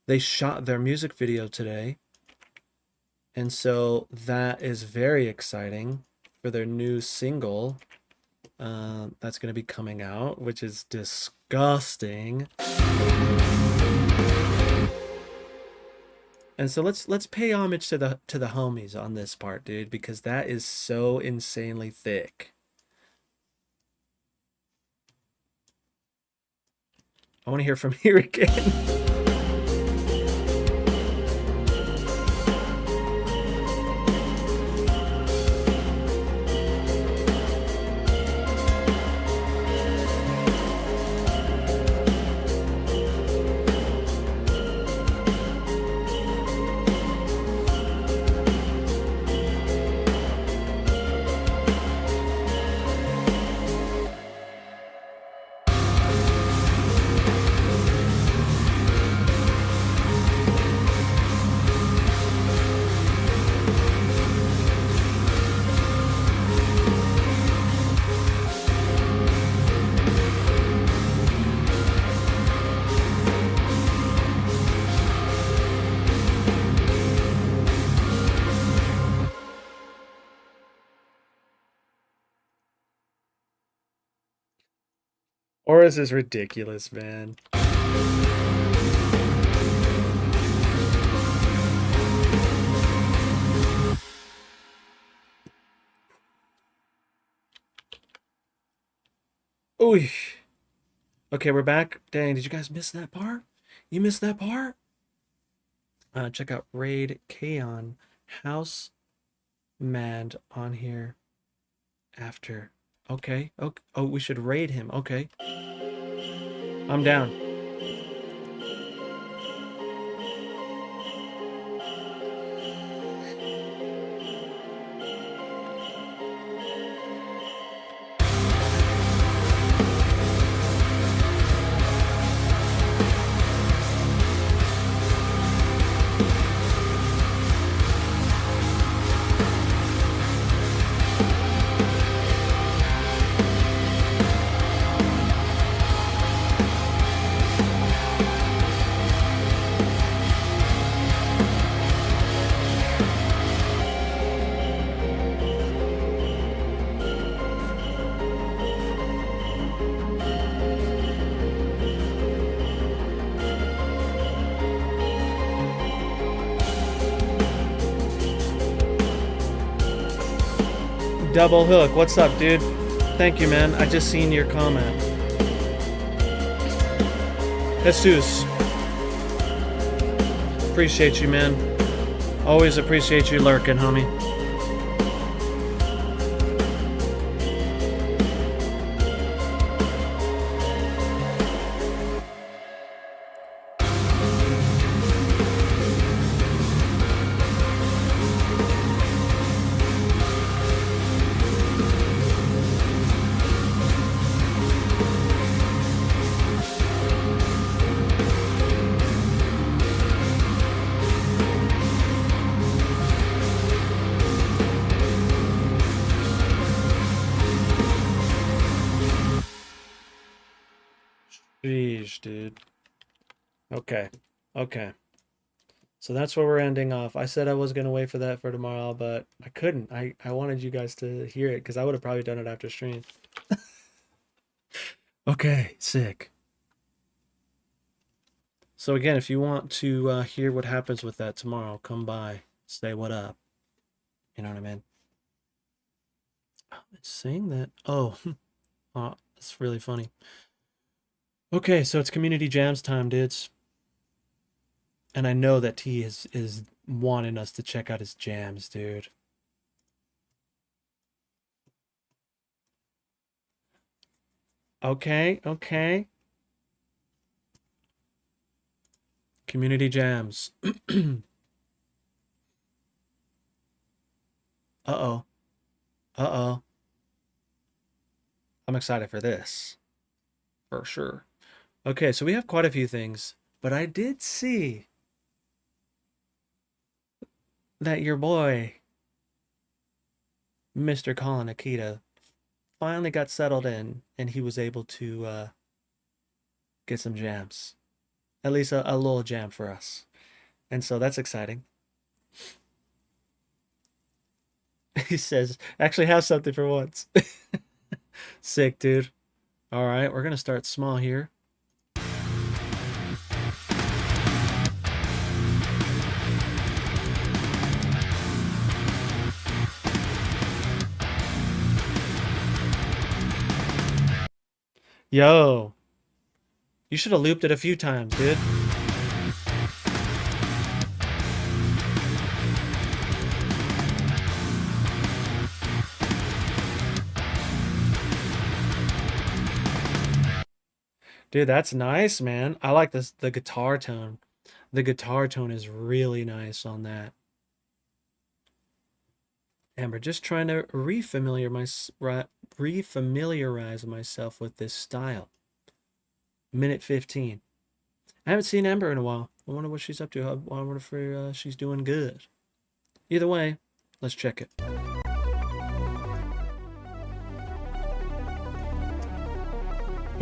they shot their music video today. And so that is very exciting for their new single that's going to be coming out, which is disgusting. And so let's pay homage to the homies on this part, dude, because that is so insanely thick. I want to hear from here again. Or is this ridiculous, man? Ooh. Okay, we're back. Dang, did you guys miss that part? You missed that part? Check out Raid Kaon House Mad on here after. Okay. Okay. Oh, we should raid him. Okay. I'm down. Double Hook, what's up, dude? Thank you, man. I just seen your comment. Jesus. Appreciate you, man. Always appreciate you lurking, homie. Jeez, dude. Okay. Okay. So that's where we're ending off. I said I was going to wait for that for tomorrow, but I couldn't. I wanted you guys to hear it because I would have probably done it after stream. Okay, sick. So again, if you want to hear what happens with that tomorrow, come by, say what up. You know what I mean? It's saying that. Oh, oh, that's really funny. Okay, so it's community jams time, dudes. And I know that T is wanting us to check out his jams, dude. Okay, okay. Community jams. Uh-oh. Uh-oh. I'm excited for this. For sure. Okay, so we have quite a few things, but I did see that your boy, Mr. Colin Akita, finally got settled in and he was able to get some jams. At least a little jam for us. And so that's exciting. He says, actually have something for once. Sick, dude. All right, we're going to start small here. Yo. You should have looped it a few times, dude. Dude, that's nice, man. I like this, the guitar tone. The guitar tone is really nice on that. And we're just trying to refamiliarize myself with this style. Minute 15. I haven't seen Ember in a while. I wonder what she's up to. I wonder if she's doing good. Either way, let's check it.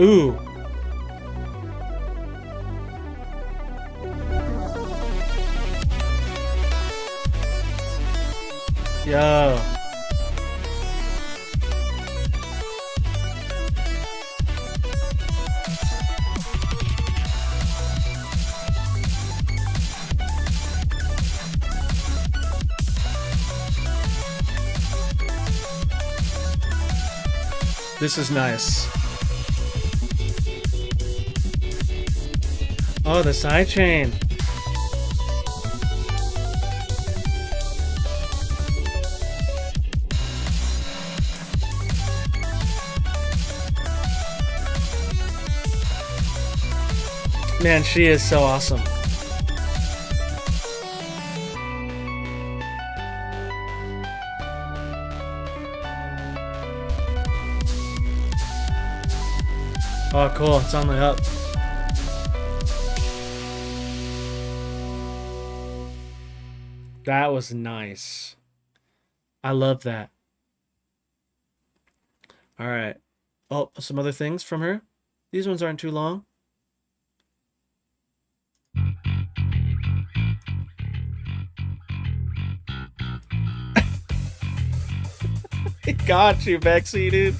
Ooh. Yo. This is nice. Oh, the sidechain. Man, she is so awesome. Oh, cool. It's on the up. That was nice. I love that. All right. Oh, some other things from her. These ones aren't too long. Got you, Bexy, dude.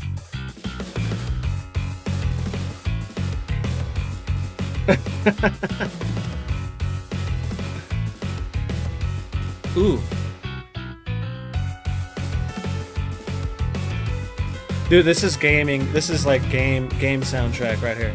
Ooh. Dude, this is gaming. This is like game soundtrack right here.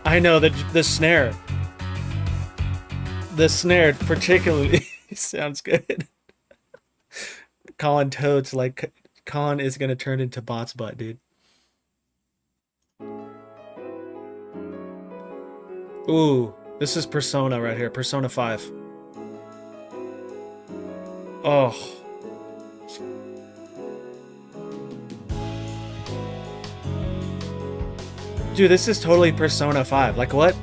I know that the snare. The snare particularly sounds good. Colin Toad's like Colin is gonna turn into Bot's butt, dude. Ooh, this is Persona right here, Persona 5. Oh. Dude, this is totally Persona 5. Like what?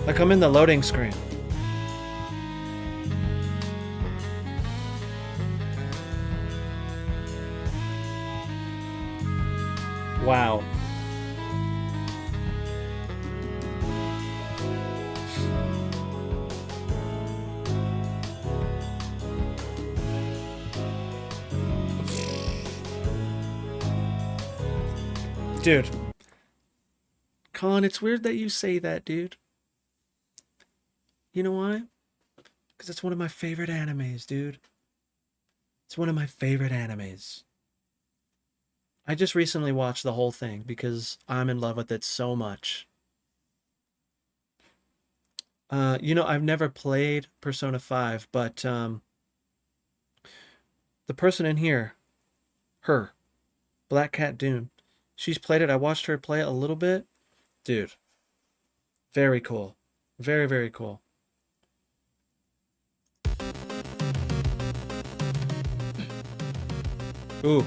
Like I'm in the loading screen. Wow. Dude. Colin, it's weird that you say that, dude. You know why? Because it's one of my favorite animes, dude. It's one of my favorite animes. I just recently watched the whole thing because I'm in love with it so much. You know, I've never played Persona 5, but the person in here, her, Black Cat Dune, she's played it. I watched her play it a little bit. Dude, very cool. Very, very cool. Ooh.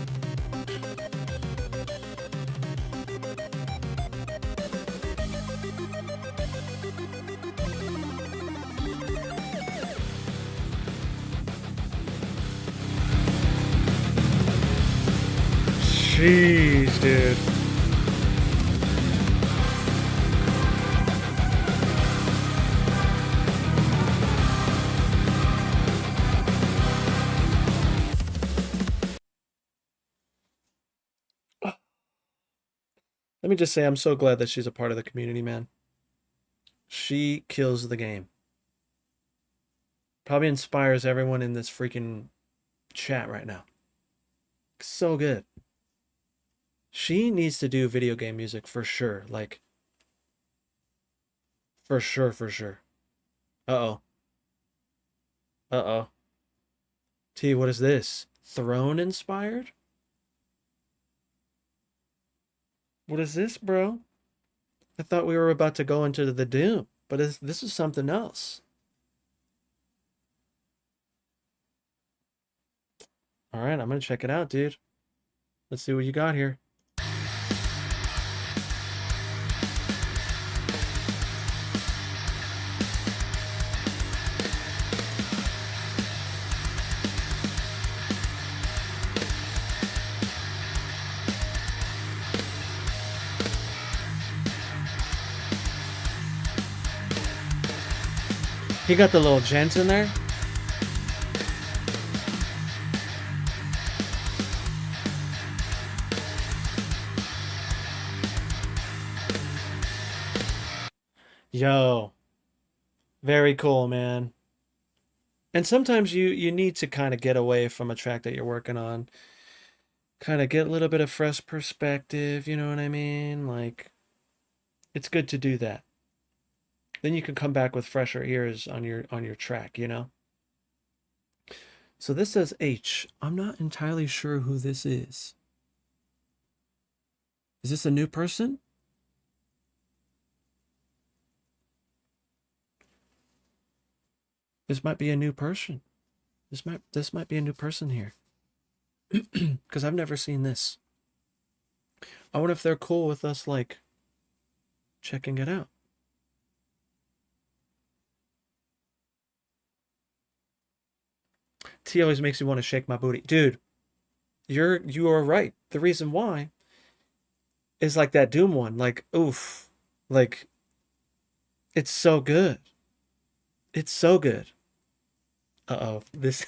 Jeez, dude. Let me just say, I'm so glad that she's a part of the community, man. She kills the game. Probably inspires everyone in this freaking chat right now. So good. She needs to do video game music for sure. Like, for sure, for sure. Uh-oh. Uh-oh. T, what is this? Throne inspired? What is this, bro? I thought we were about to go into the Doom, but this is something else. All right, I'm gonna check it out, dude. Let's see what you got here. He got the little gents in there. Yo, very cool, man. And sometimes you need to kind of get away from a track that you're working on, kind of get a little bit of fresh perspective, you know what I mean? Like it's good to do that. Then you can come back with fresher ears on your track, you know? So this says H. I'm not entirely sure who this is. Is this a new person? This might be a new person. This might be a new person here. Because I've never seen this. I wonder if they're cool with us like checking it out. T always makes me want to shake my booty. Dude, you are right. The reason why is like that Doom one. Like, oof. Like, it's so good. It's so good. Uh-oh. This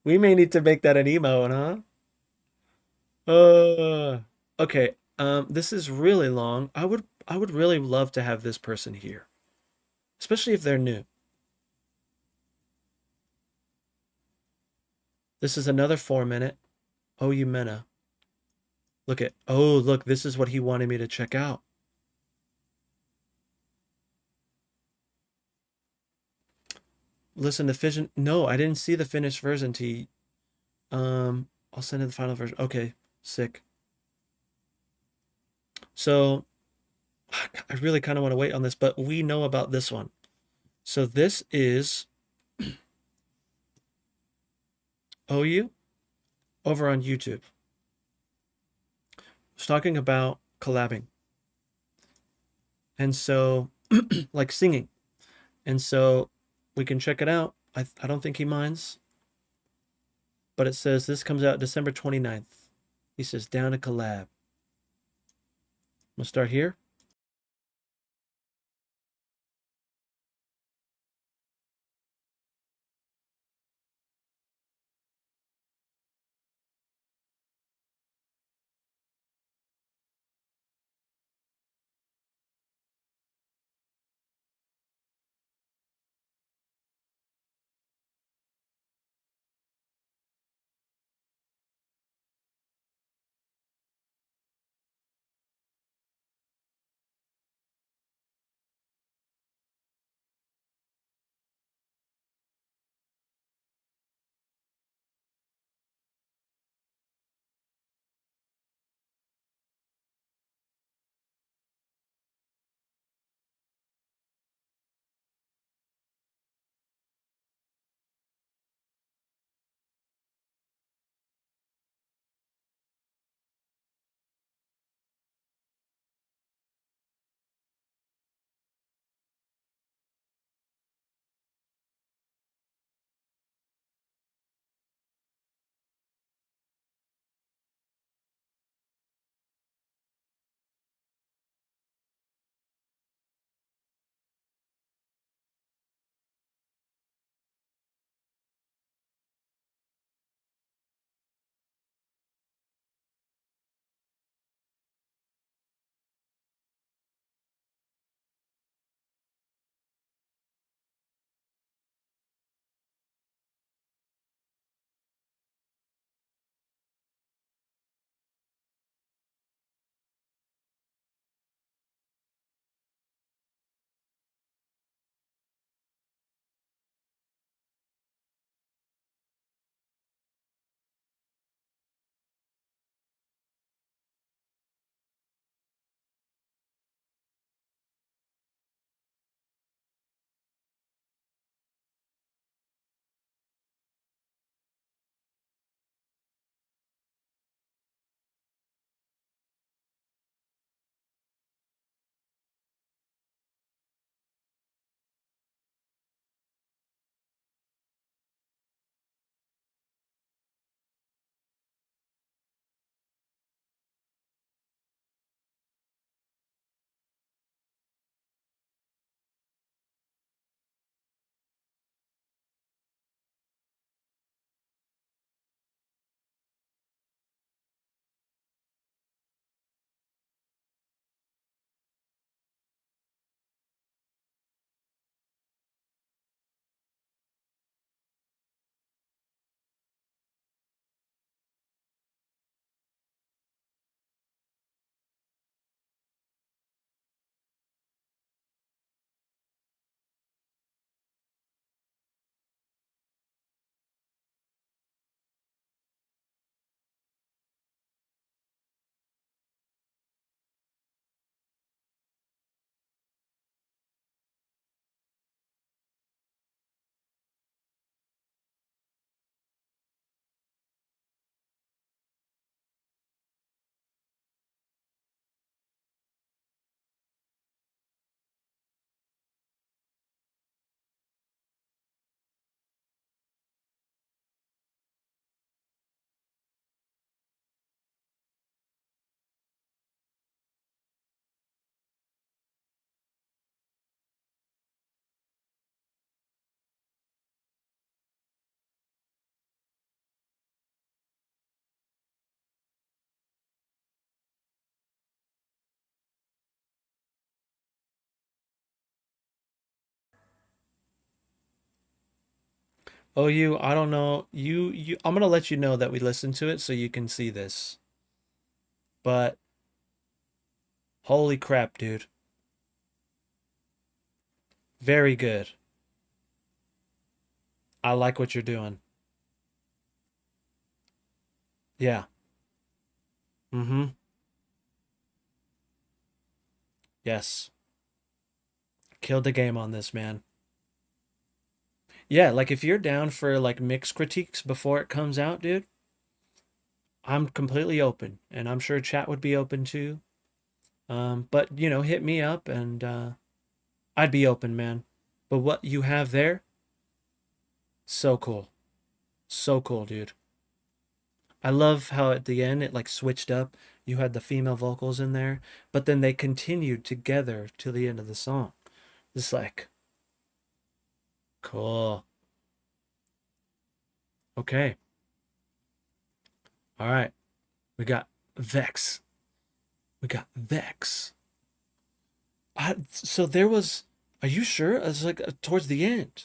we may need to make that an emote, huh? Okay. This is really long. I would really love to have this person here. Especially if they're new. This is another 4 minute. Oh, you mena. Look, this is what he wanted me to check out. Listen to Fission. No, I didn't see the finished version, T. I'll send you the final version. Okay, sick. So I really kind of want to wait on this, but we know about this one. So this is OU over on YouTube. It's talking about collabing. And so like singing. And so we can check it out. I don't think he minds. But it says this comes out December 29th. He says down to collab. We'll start here. Oh, I don't know. I'm gonna let you know that we listened to it so you can see this. But holy crap, dude. Very good. I like what you're doing. Yeah. Mm-hmm. Yes. Killed the game on this, man. Yeah, like if you're down for like mixed critiques before it comes out, dude, I'm completely open, and I'm sure chat would be open too. But hit me up and I'd be open, man. But what you have there, so cool. So cool, dude. I love how at the end it like switched up. You had the female vocals in there, but then they continued together to the end of the song. It's like cool. Okay. All right. We got Vex. We got Vex. So there was. Are you sure? It's like towards the end.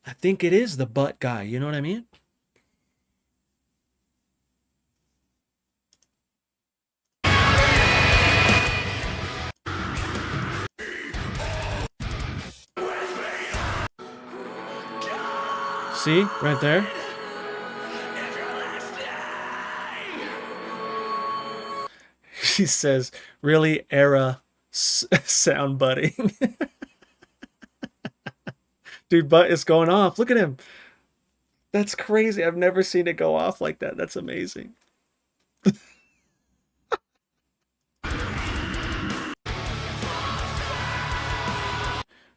I think it is the butt guy. You know what I mean? See? Right there. He says, really era sound budding. Dude, butt is going off. Look at him. That's crazy. I've never seen it go off like that. That's amazing.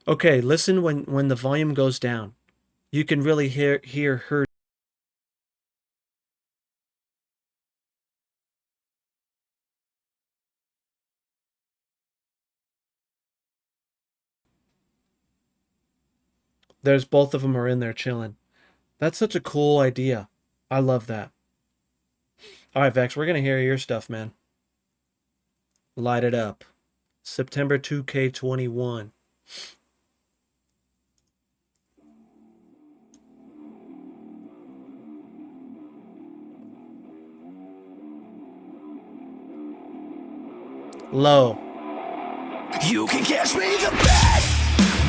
Okay, listen when the volume goes down. You can really hear her. There's both of them are in there chilling. That's such a cool idea. I love that. All right, Vex, we're gonna hear your stuff, man. Light it up. September 2K21. Low.
You can catch me in the bed,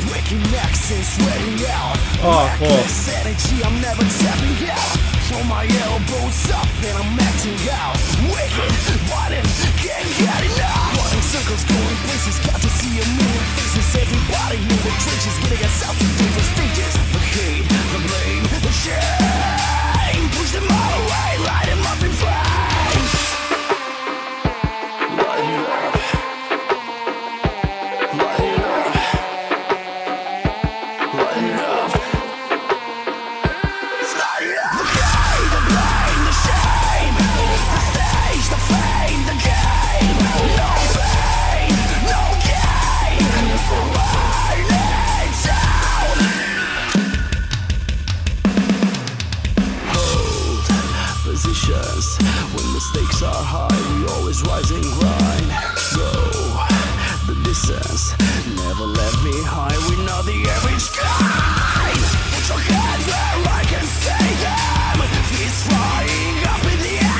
breaking necks and sweating out.
Oh, cool.
Reckless energy, I'm never tapping out. Throw my elbows up and I'm acting out. Wicked, violent, can't get enough. Running circles, going places, got to see a million faces. Everybody in the trenches, getting us out to different stages. The hate, the blame, the shame. Push them all away, light them up in flames. Light it up. When the stakes are high, we always rise and grind. So, the distance never left me high. We're not the average guy. Put your hands where I can see them. Fists flying up in the air.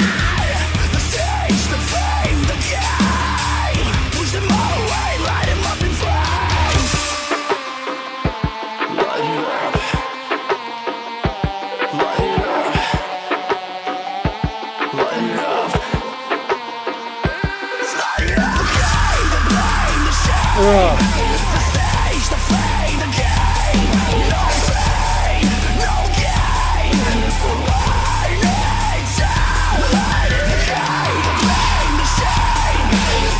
The stage, the fame, the game. Push them all away, light them up in flames. Light it up. Light it up. Light it up. Light it up. The blame, the shame. The stage, the fame, the game. No pain, no gain. Light it down. Light it up. The blame, the shame.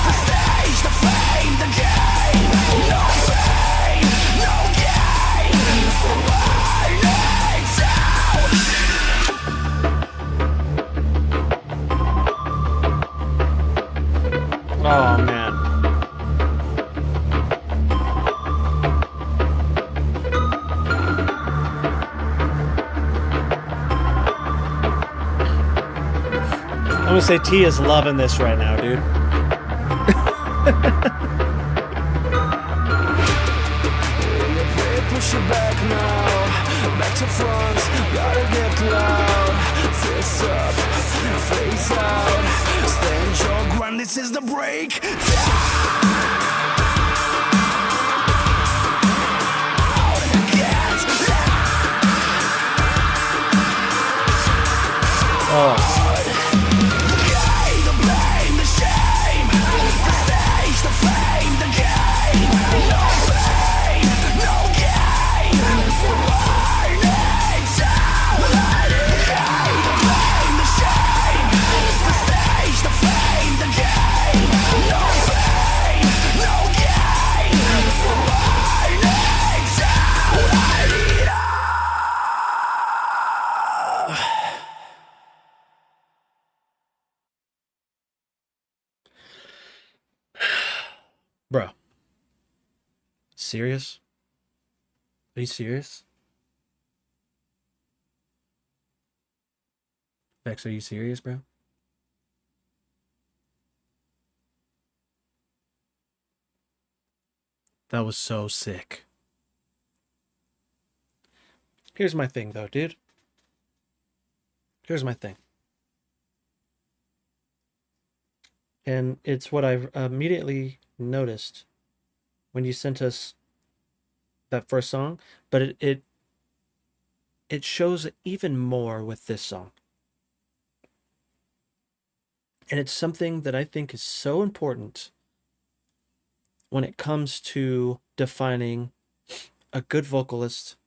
The stage, the fame, the game. No pain, no gain. Light it down.
Oh man. I'm gonna say T is loving this right now, dude.
Push it back now. front, gotta get loud. Fist up, face out. Stand your ground, this is the break.
Oh. Bro. Serious? Are you serious? Vex, are you serious, bro? That was so sick. Here's my thing, though, dude. Here's my thing. And it's what I've immediately noticed when you sent us that first song, but it shows even more with this song. And it's something that I think is so important when it comes to defining a good vocalist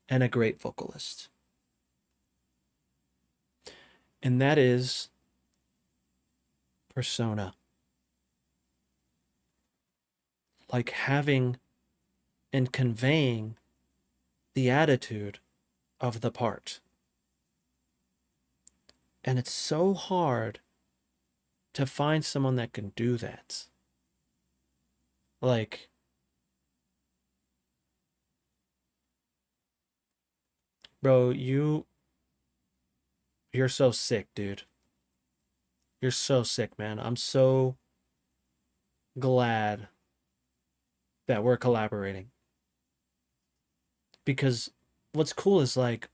and a great vocalist. And that is persona. Like having and conveying the attitude of the part. And it's so hard to find someone that can do that. Like, bro, you're so sick, dude. You're so sick, man. I'm so glad that we're collaborating. Because what's cool is like,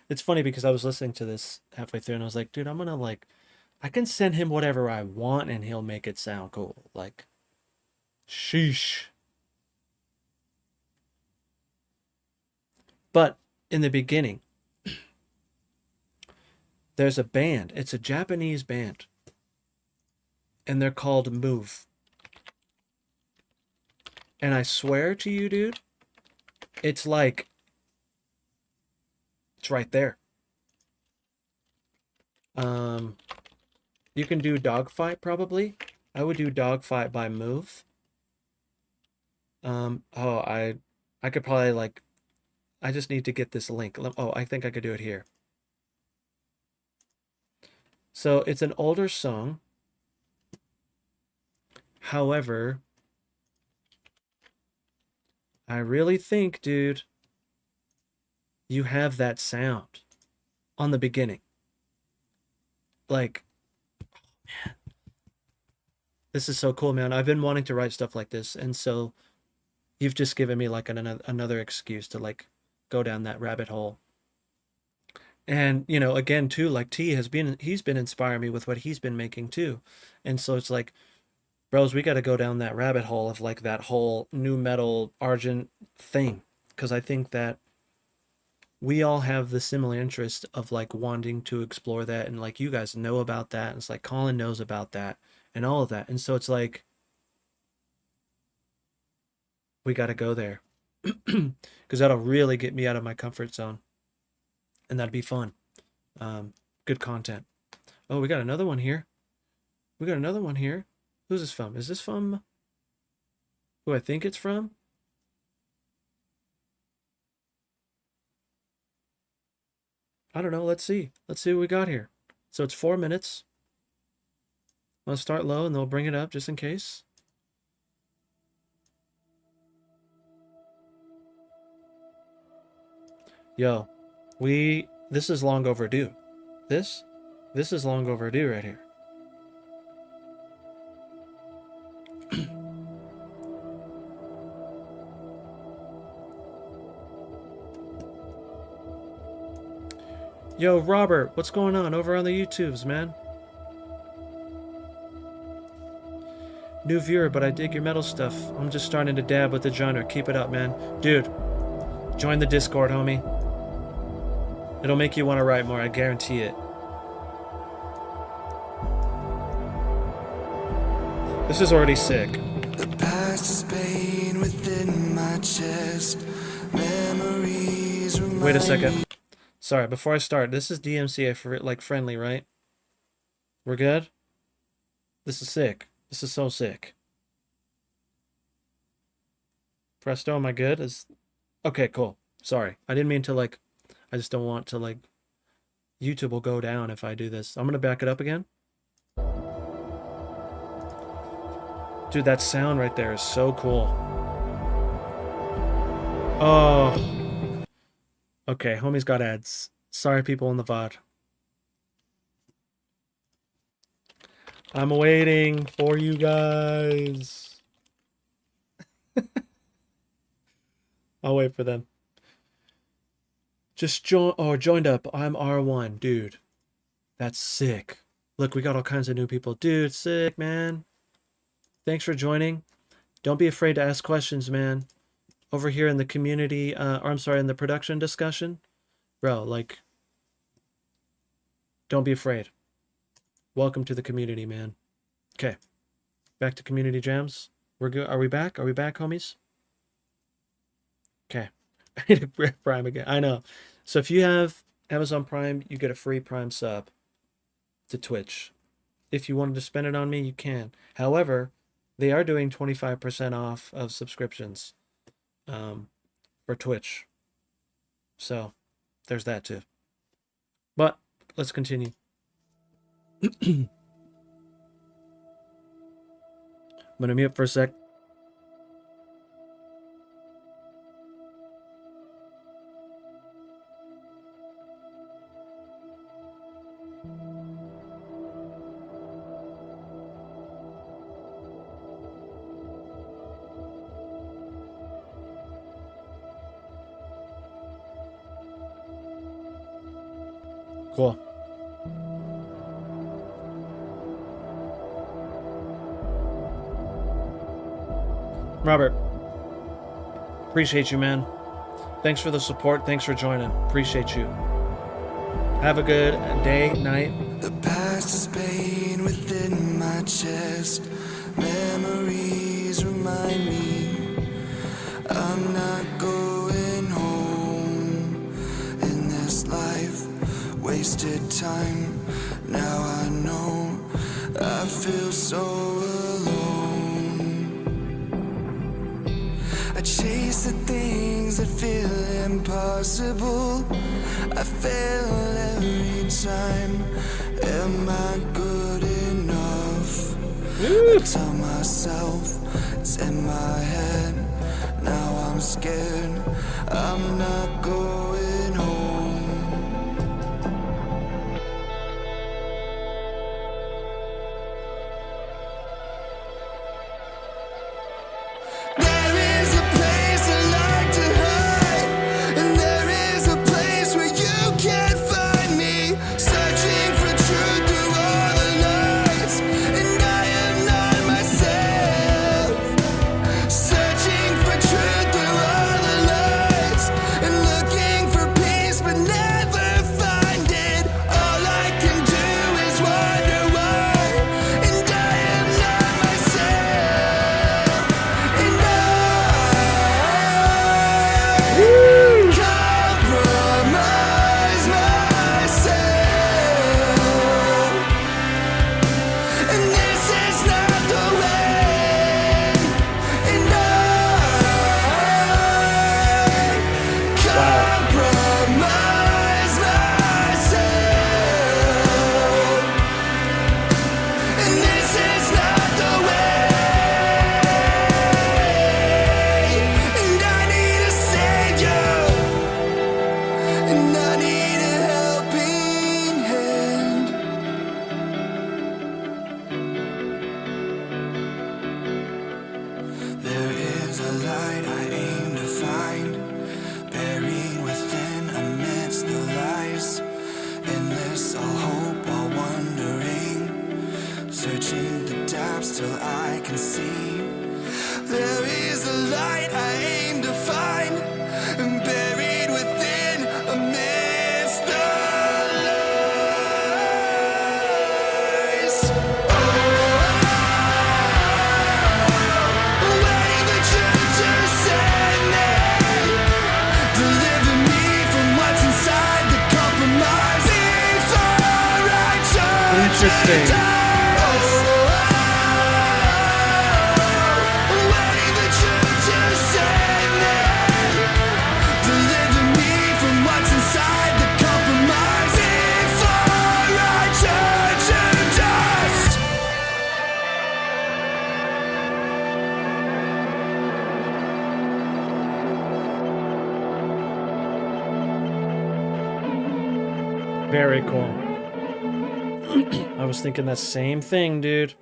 it's funny because I was listening to this halfway through and I was like, dude, I'm gonna like, I can send him whatever I want and he'll make it sound cool. Like, sheesh. But in the beginning, there's a band. It's a Japanese band. And they're called Move. And I swear to you, dude, it's like, it's right there. You can do Dogfight probably. I would do Dogfight by Move. I could probably like, I just need to get this link. Oh, I think I could do it here. So it's an older song. However, I really think, dude, you have that sound on the beginning. Like, man, this is so cool, man. I've been wanting to write stuff like this, and so you've just given me like another excuse to like go down that rabbit hole. And you know, again, too, like he's been inspiring me with what he's been making too, and so it's like, bros, we got to go down that rabbit hole of like that whole new metal Argent thing, because I think that we all have the similar interest of like wanting to explore that, and like you guys know about that, and it's like Colin knows about that and all of that, and so it's like we got to go there because that'll really get me out of my comfort zone, and that'd be fun. Good content. Oh, we got another one here. We got another one here. Who's this from? Is this from who I think it's from? I don't know. Let's see. Let's see what we got here. So it's 4 minutes. I'll start low and they'll bring it up just in case. Yo, this is long overdue. This is long overdue right here. Yo, Robert, what's going on over on the YouTubes, man? New viewer, but I dig your metal stuff. I'm just starting to dab with the genre. Keep it up, man. Dude, join the Discord, homie. It'll make you want to write more, I guarantee it. This is already sick.
The past is pain within my chest. Memories remind
Wait a second. Sorry, before I start, this is DMCA for like friendly, right? We're good? This is sick. This is so sick. Presto, am I good? Okay, cool. Sorry. I didn't mean to like, I just don't want to like, YouTube will go down if I do this. I'm gonna back it up again. Dude, that sound right there is so cool. Oh. Okay, homie's got ads. Sorry, people in the VOD. I'm waiting for you guys. I'll wait for them. Just joined up. I'm R1, dude. That's sick. Look, we got all kinds of new people. Dude, sick, man. Thanks for joining. Don't be afraid to ask questions, man. Over here in the community, or I'm sorry, in the production discussion. Bro, like, don't be afraid. Welcome to the community, man. Okay. Back to community jams. We're good. Are we back? Are we back, homies? Okay. I need to Prime again. I know. So if you have Amazon Prime, you get a free Prime sub to Twitch. If you wanted to spend it on me, you can. However, they are doing 25% off of subscriptions for Twitch. So there's that too. But let's continue. I'm gonna mute for a sec. Cool. Robert, appreciate you, man. Thanks for the support. Thanks for joining. Appreciate you. Have a good day, night.
The past is pain within my chest. Memories remind me I'm not going home in this life. Wasted time. Now I know I feel so alone. I chase the things that feel impossible. I fail every time. Am I good enough? I tell myself it's in my head. Now I'm scared. I'm not going home. There is a place I like to hide, and there is a place where you can't find me. Searching for truth through all the lies, and I am not myself. Searching for truth through all the lies, and looking
Interesting. Very cool. I was thinking that same thing, dude.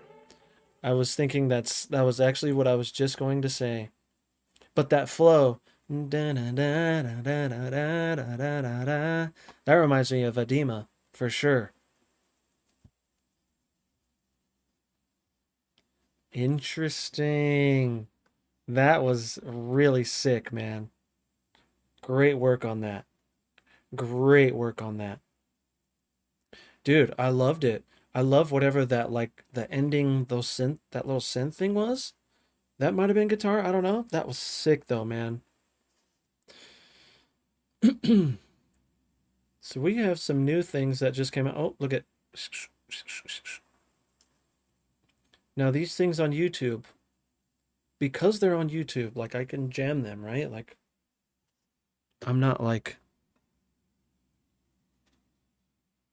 I was thinking that was actually what I was just going to say. But that flow, that reminds me of Adema, for sure. Interesting. That was really sick, man. Great work on that. Great work on that. Dude, I loved it. I love whatever that, like, the ending, that little synth thing was. That might have been guitar. I don't know. That was sick, though, man. So we have some new things that just came out. Oh, look at. Now, these things on YouTube, because they're on YouTube, like, I can jam them, right? Like, I'm not like.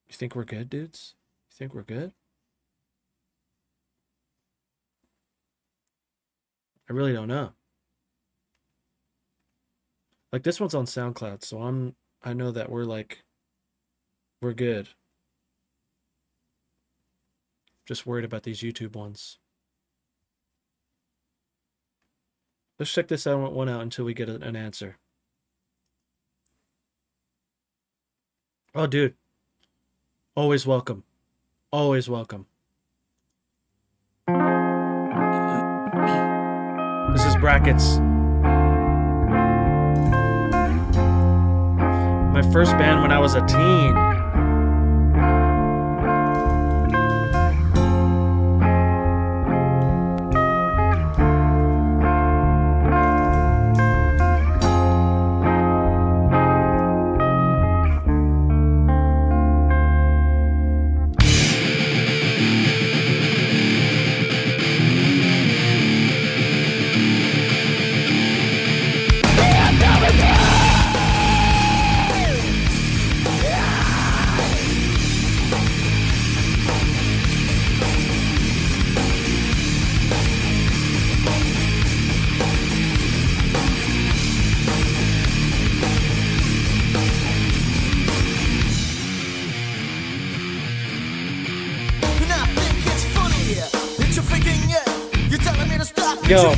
You think we're good, dudes? You think we're good? I really don't know. Like, this one's on SoundCloud, so I know that we're good. Just worried about these YouTube ones. Let's check this one out until we get an answer. Oh, dude. Always welcome. Always welcome. This is Brackets. My first band when I was a teen. Yo.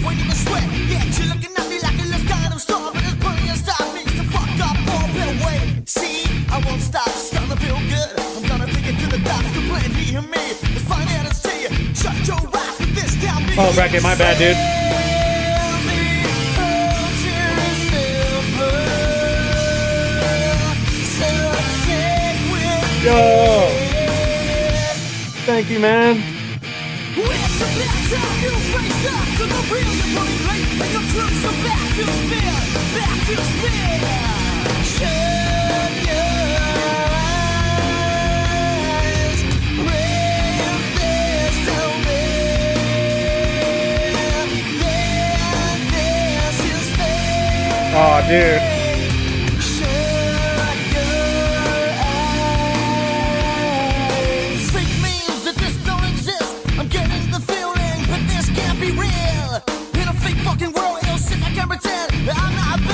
Oh, Bracket, my bad, dude. Yo. Thank you, man. Oh, dude.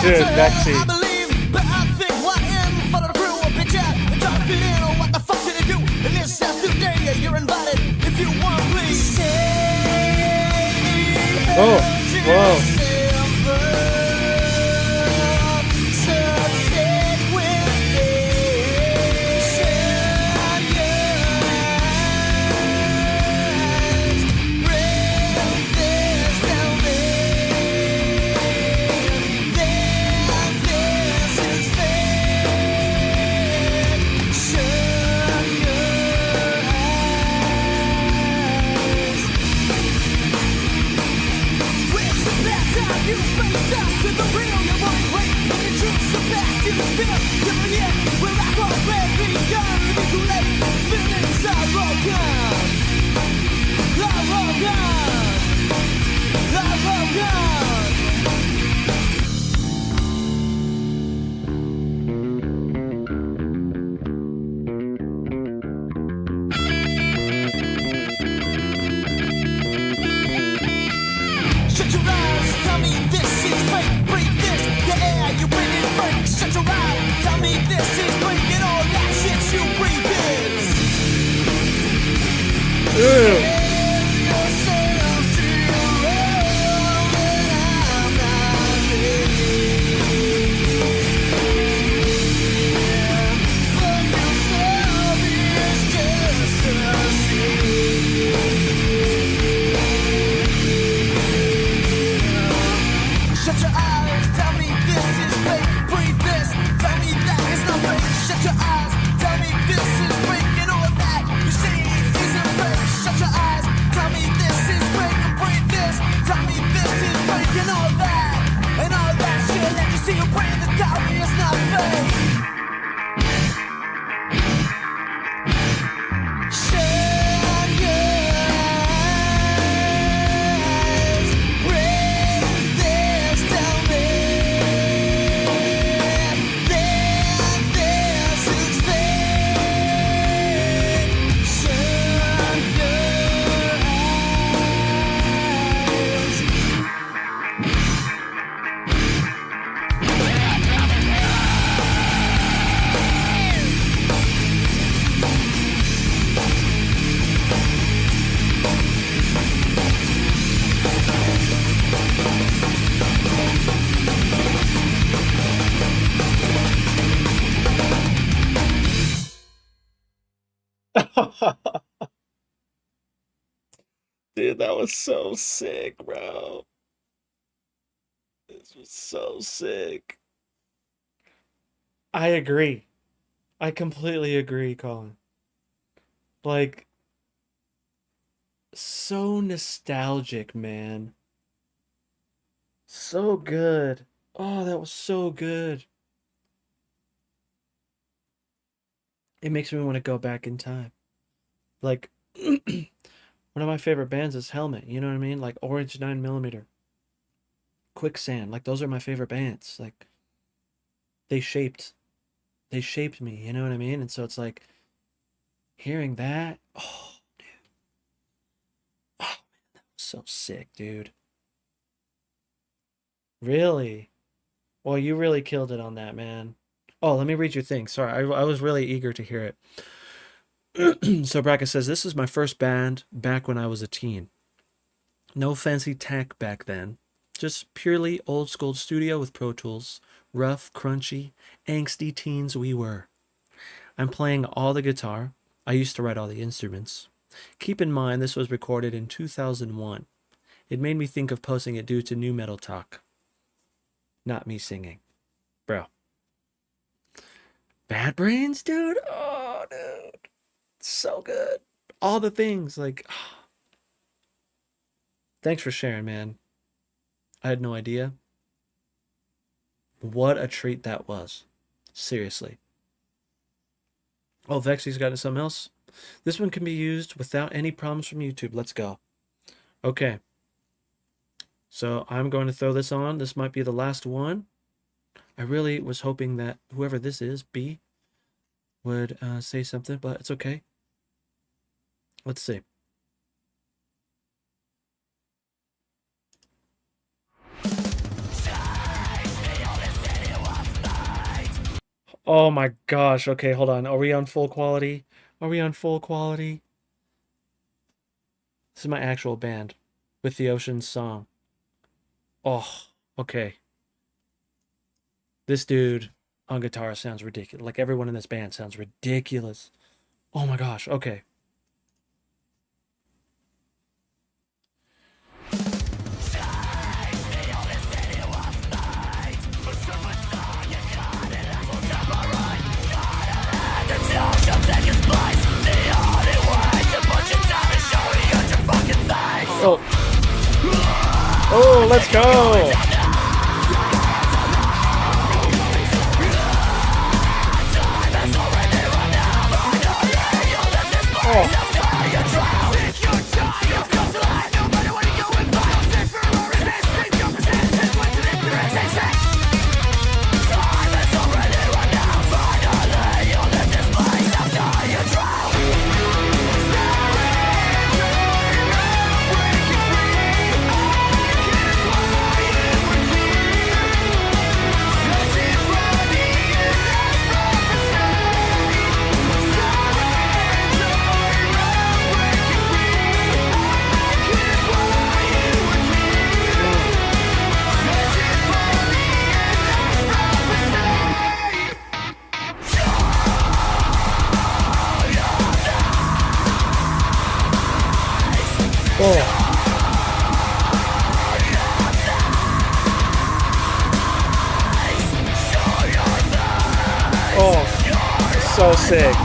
Dude, Bexy. I believe, but I think what in for the crew will pitch out and try to fit in. What the fuck should I do? And this says today you're invited if you want, please stay. Oh, whoa. We're not already young, it's too late, feelings are broken. Dude, that was so sick, bro. This was so sick. I agree. I completely agree, Colin. Like, so nostalgic, man. So good. Oh, that was so good. It makes me want to go back in time. Like, one of my favorite bands is Helmet. You know what I mean? Like Orange 9mm, Quicksand. Like those are my favorite bands. Like they shaped, they shaped me. You know what I mean? And so it's like hearing that. Oh, oh man, that was so sick, dude. Really? Well, you really killed it on that, man. Oh, let me read your thing. Sorry, I was really eager to hear it. So Brackett says, this is my first band back when I was a teen. No fancy tech back then. Just purely old school studio with Pro Tools. Rough, crunchy, angsty teens we were. I'm playing all the guitar. I used to write all the instruments. Keep in mind this was recorded in 2001. It made me think of posting it due to new metal talk. Not me singing. Bro. Bad Brains, dude? Oh, dude. So good. All the things, like... Thanks for sharing, man. I had no idea. What a treat that was. Seriously. Oh, Vexy's got something else. This one can be used without any problems from YouTube. Let's go. Okay. So I'm going to throw this on. This might be the last one. I really was hoping that whoever this is, B, would say something, but it's okay. Let's see. Oh my gosh. Okay, hold on. Are we on full quality? Are we on full quality? This is my actual band with the Ocean's song. Oh, okay. This dude on guitar sounds ridiculous. Like everyone in this band sounds ridiculous. Oh my gosh. Okay. Oh. Oh, let's go. Oh. Oh, so sick.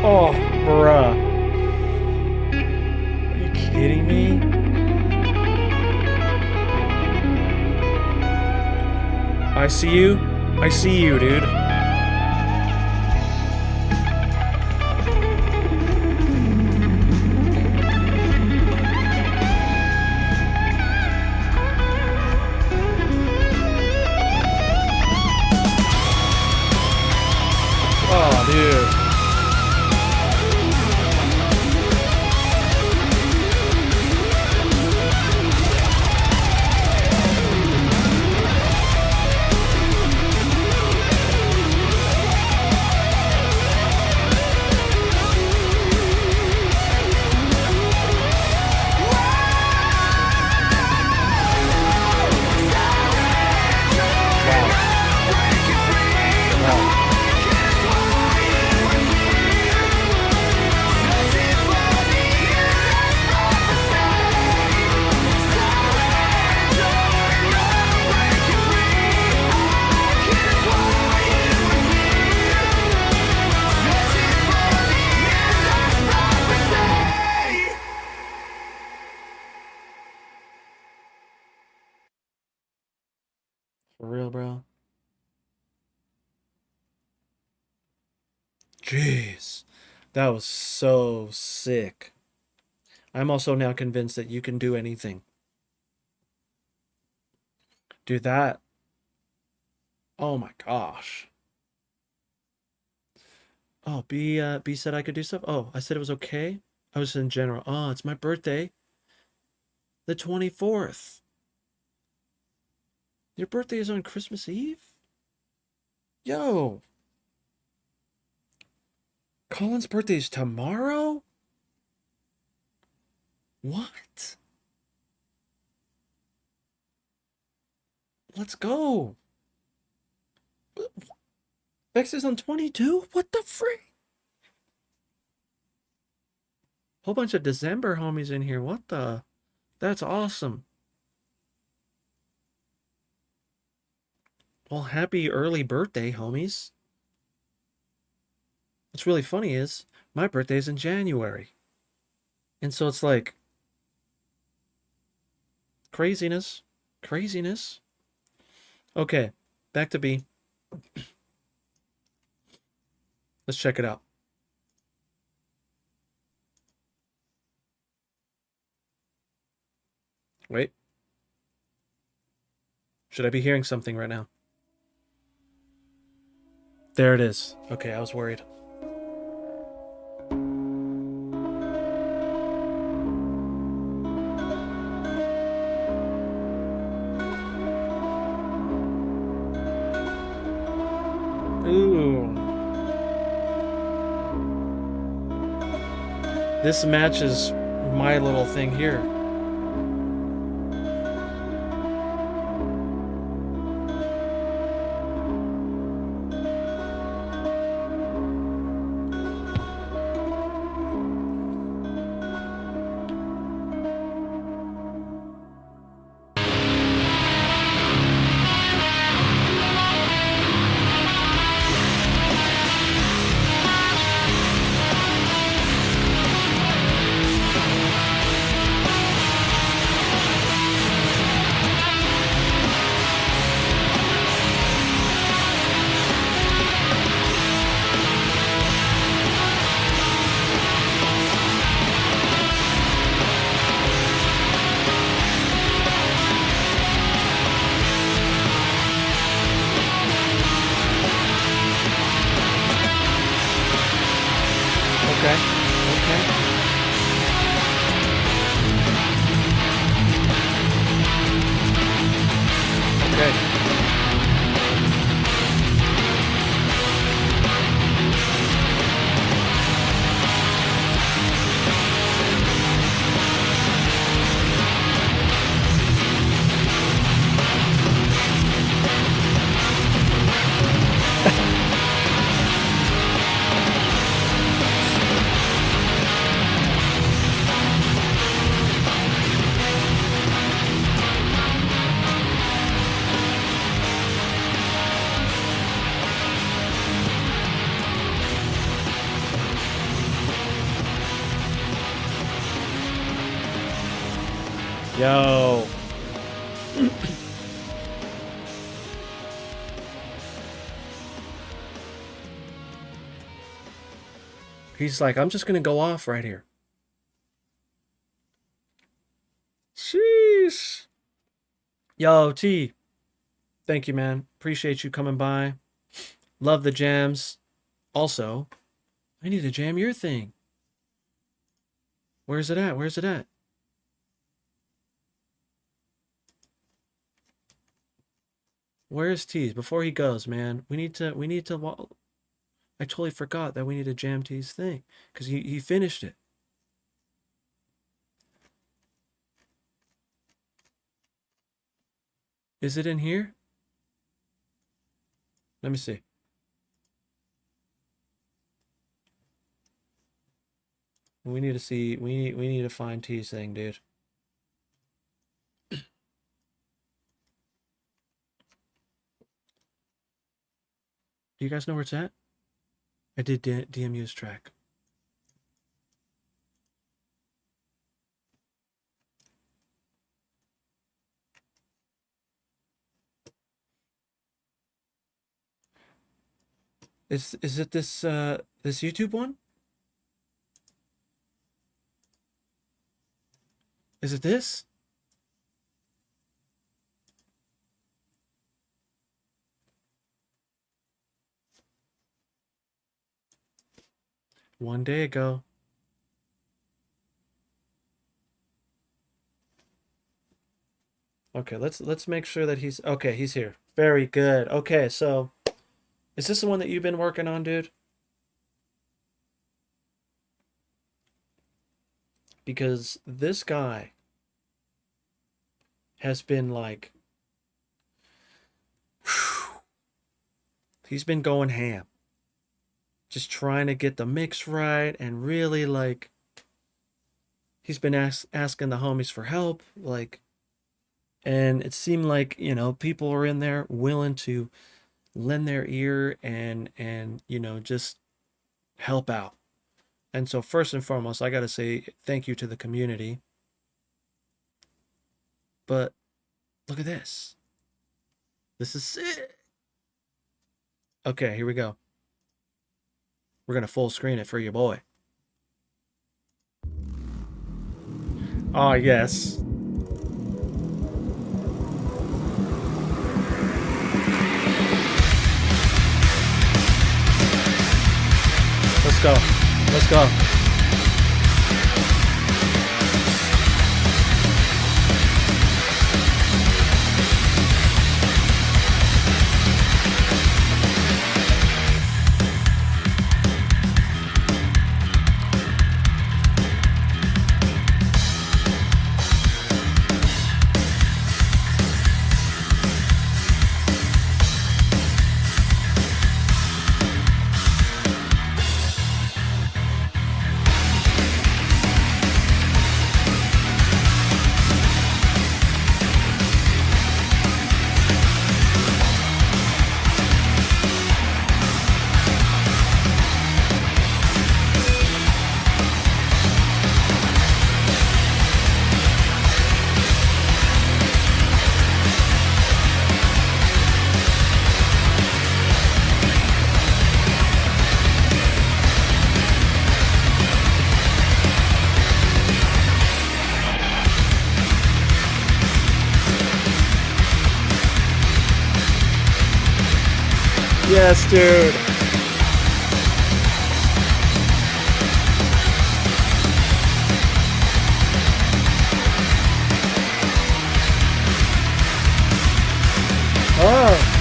Oh, bruh. Are you kidding me? I see you. I see you, dude. For real, bro. Jeez. That was so sick. I'm also now convinced that you can do anything. Do that. Oh my gosh. Oh, B said I could do stuff. Oh, I said it was okay. I was in general. Oh, it's my birthday, the 24th. Your birthday is on Christmas Eve? Yo, Colin's birthday is tomorrow? What? Let's go. Vex is on 22? What the freak? Whole bunch of December homies in here. What the? That's awesome. Well, happy early birthday, homies. What's really funny is my birthday's in January. And so it's like craziness. Craziness. Okay, back to B. Let's check it out. Wait. Should I be hearing something right now? There it is. Okay, I was worried. Ooh. This matches my little thing here. Okay. Okay. Okay. Yo. He's like, I'm just gonna go off right here. Sheesh. Yo, T. Thank you, man. Appreciate you coming by. Love the jams. Also, I need to jam your thing. Where's it at? Where's it at? Where's T's? Before he goes, man, we need to. I totally forgot that we need to jam T's thing because he finished it. Is it in here? Let me see. We need to see. We need to find T's thing, dude. Do you guys know where it's at? I did DMU's track. Is it this this YouTube one? Is it this? One day ago. Okay, let's make sure that he's okay, he's here. Very good. Okay, so is this the one that you've been working on, dude? Because this guy has been like he's been going ham. Just trying to get the mix right and really like he's been asking the homies for help like and it seemed like, you know, people were in there willing to lend their ear and you know, just help out. And so first and foremost, I got to say thank you to the community. But look at this. This is sick. Okay, here we go. We're going to full screen it for your boy. Oh, yes. Let's go. Let's go. Yes, dude. Oh.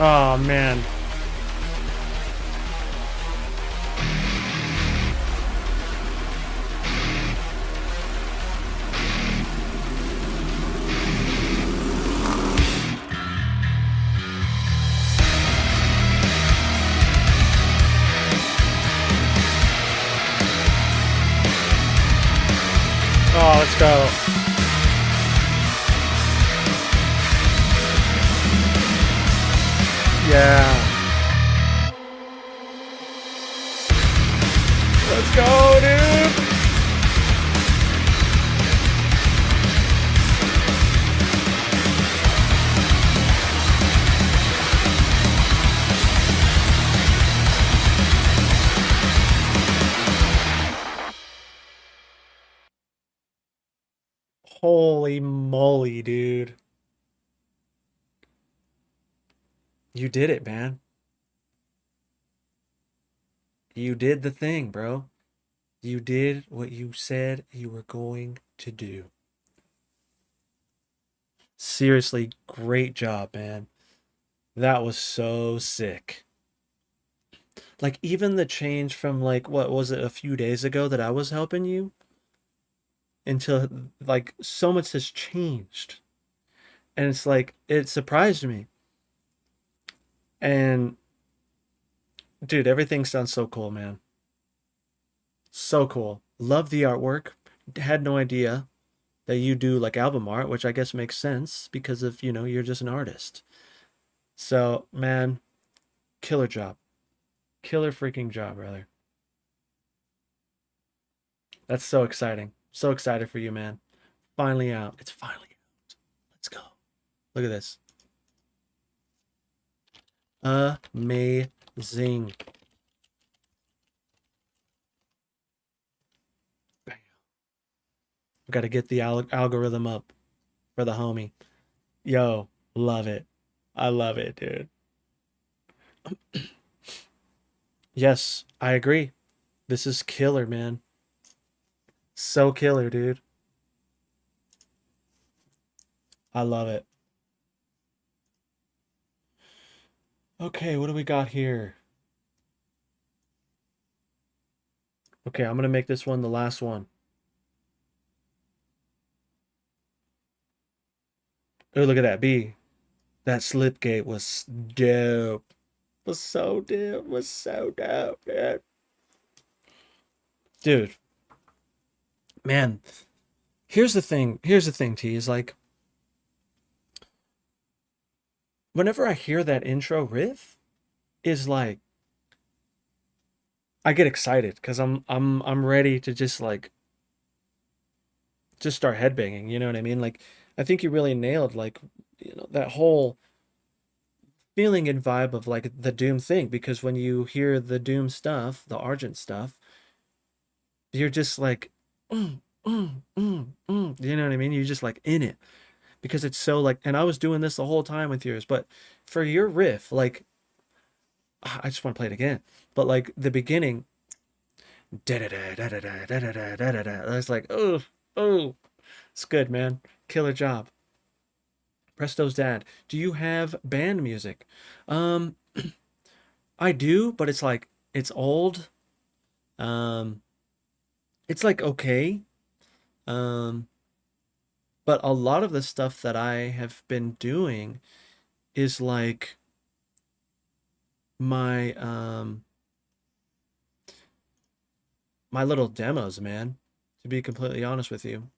Oh, man. Oh, let's go. Yeah. Let's go, dude. Holy moly, dude. You did it, man. You did the thing, bro. You did what you said you were going to do. Seriously, great job, man. That was so sick. Like, even the change from, like, what was it, a few days ago that I was helping you? Until, like, so much has changed. And it's like, it surprised me. And, dude, everything sounds so cool, man. So cool. Love the artwork. Had no idea that you do like album art, which I guess makes sense because of, you know, you're just an artist. So, man, Killer job. Killer freaking job, brother. That's so exciting. So excited for you, man. Finally out. It's finally out. Let's go. Look at this. Amazing. Bam. We got to get the algorithm up for the homie. Yo, love it. I love it, dude. Yes, I agree. This is killer, man. So killer, dude. I love it. Okay, what do we got here? Okay, I'm gonna make this one the last one. Oh, look at that B. That slip gate was dope. Was so dope. Was so dope, man. Dude, man. Here's the thing. Here's the thing, T, is like whenever I hear that intro riff, is like I get excited because I'm ready to just start headbanging, you know what I mean? Like I think you really nailed like that whole feeling and vibe of like the Doom thing because when you hear the Doom stuff, the Argent stuff, you're just like you know what I mean? You're just like in it because it's so like and I was doing this the whole time with yours, but for your riff, like I just want to play it again. But like the beginning da da da da da da da da da da da. I was like, oh, it's good, man. Killer job. Presto's dad. Do you have band music? Um, I do, but it's like it's old. Um, it's like okay. Um, but a lot of the stuff that I have been doing is like my my little demos, man. To be completely honest with you.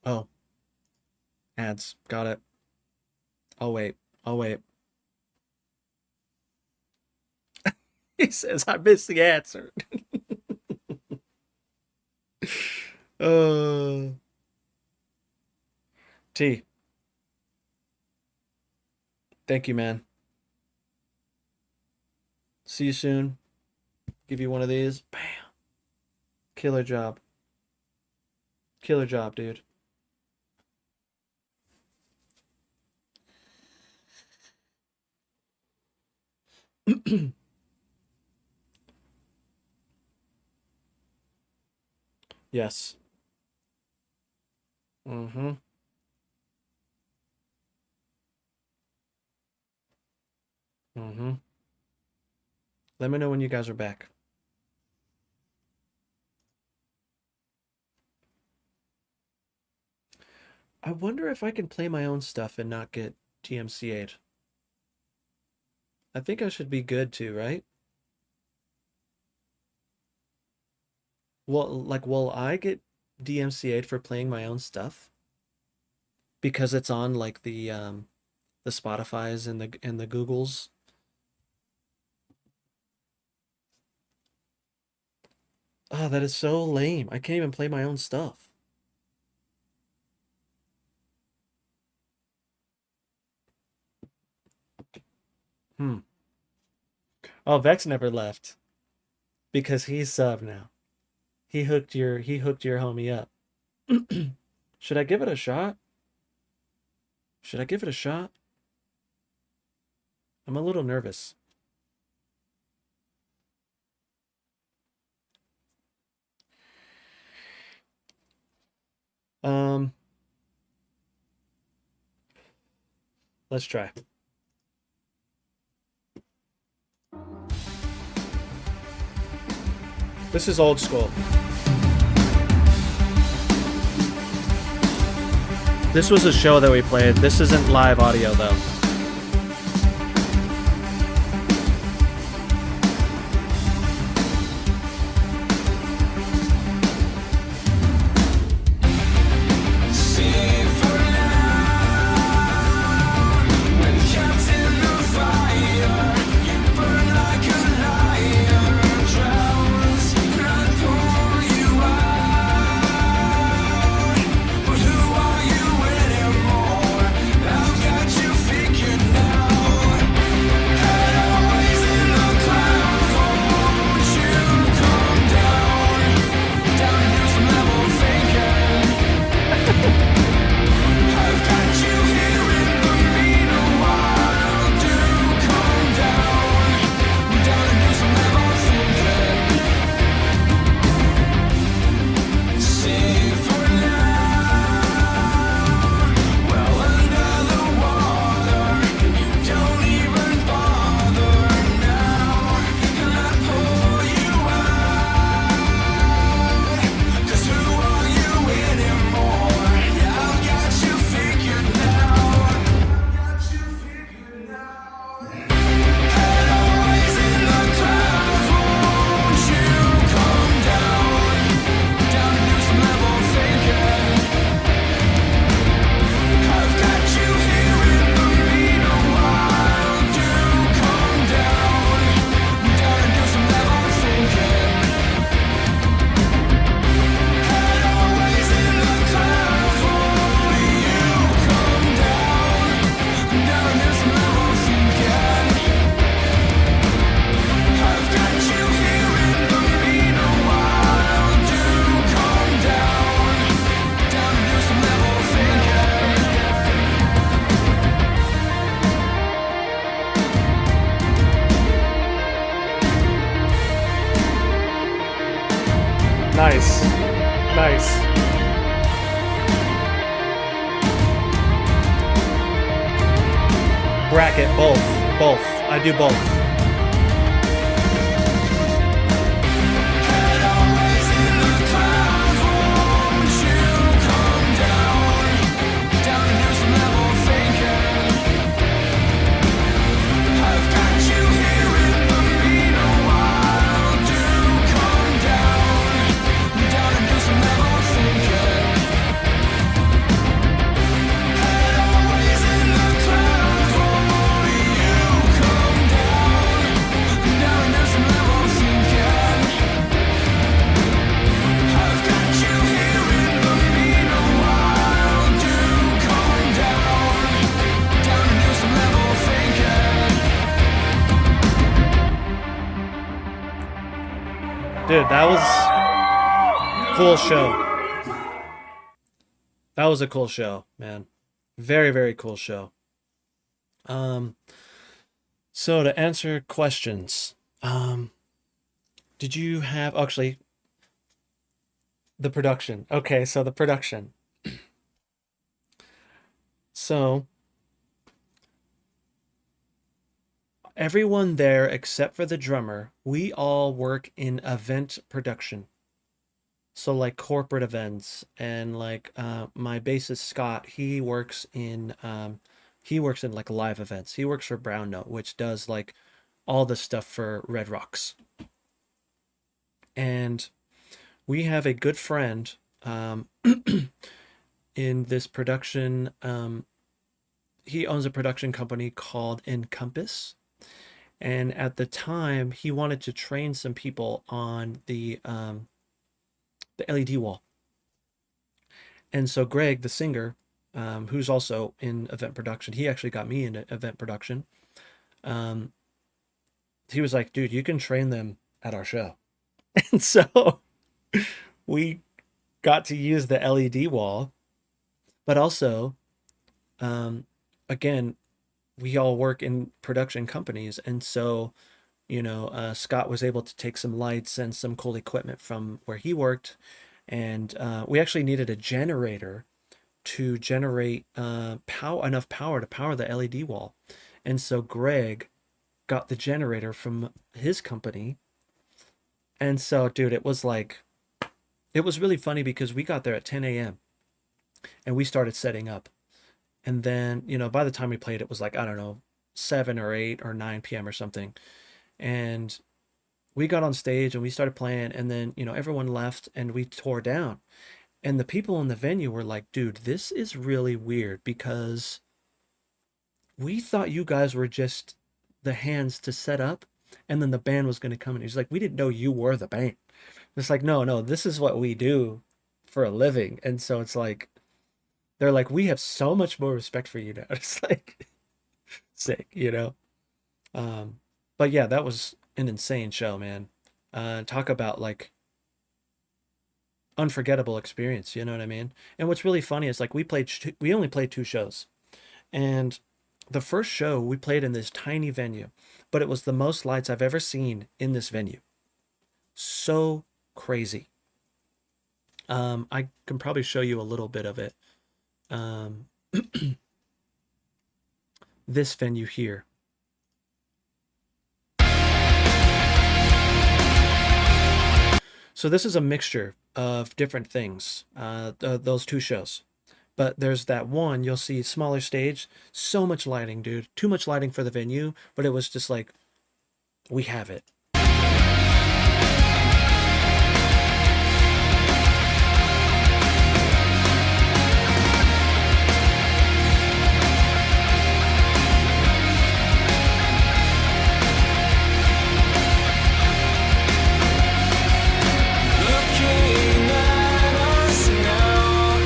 Oh, ads. Got it. I'll wait. I'll wait. He says I missed the answer. uh T, thank you, man. See you soon. Give you one of these. Bam. Killer job. Killer job, dude. Yes. Mm-hmm. Mm-hmm. Let me know when you guys are back. I wonder if I can play my own stuff and not get TMCA'd. I think I should be good too, right? Well, like, will I get DMCA'd for playing my own stuff? Because it's on like the Spotify's and the Googles. Oh, that is so lame. I can't even play my own stuff. Hmm. Oh, Vex never left because he's sub now. He hooked your homie up. Should I give it a shot? Should I give it a shot? I'm a little nervous. Um, let's try. This is old school. This was a show that we played. This isn't live audio though.
See
Nice. Nice. Bracket, both. Both. I do both.
Always in the clouds, won't you come down, down and do some level thinking? I've got you here in the meanwhile. Do come down and do some level thinking. Head always in the clouds, won't you come down and do some level thinking? I've got you here in the meanwhile. Do come down and do some level thinking.
Dude, that was cool show. That was a cool show, man. Very, very cool show. Um, so to answer questions, did you have actually the production? Okay, so the production. So everyone there except for the drummer, we all work in event production. So like corporate events and like my bassist Scott, he works in like live events. He works for Brown Note, which does like all the stuff for Red Rocks. And we have a good friend in this production. He owns a production company called Encompass. And at the time, he wanted to train some people on the LED wall. And so Greg, the singer, who's also in event production, he actually got me into event production. Um, he was like, dude, you can train them at our show. And so we got to use the LED wall, but also, um, again, we all work in production companies. And so, Scott was able to take some lights and some cool equipment from where he worked. And we actually needed a generator to generate enough power to power the LED wall. And so Greg got the generator from his company. And so, dude, it was really funny because we got there at 10 a.m. and we started setting up. And then, by the time we played, it was like, I don't know, 7 or 8 or 9 p.m. or something. And we got on stage and we started playing. And then, everyone left and we tore down. And the people in the venue were like, dude, this is really weird because we thought you guys were just the hands to set up and then the band was going to come in. He's like, we didn't know you were the band. It's like, no, this is what we do for a living. And so it's like, they're like, we have so much more respect for you now. It's like sick. But yeah, that was an insane show, man. Talk about like unforgettable experience, you know what I mean? And what's really funny is like we only played 2 shows. And the first show we played in this tiny venue, but it was the most lights I've ever seen in this venue. So crazy. I can probably show you a little bit of it. This venue here. So this is a mixture of different things, those 2 shows. But there's that one, you'll see smaller stage, so much lighting, dude. Too much lighting for the venue, but it was just like, we have it.
Looking at us now,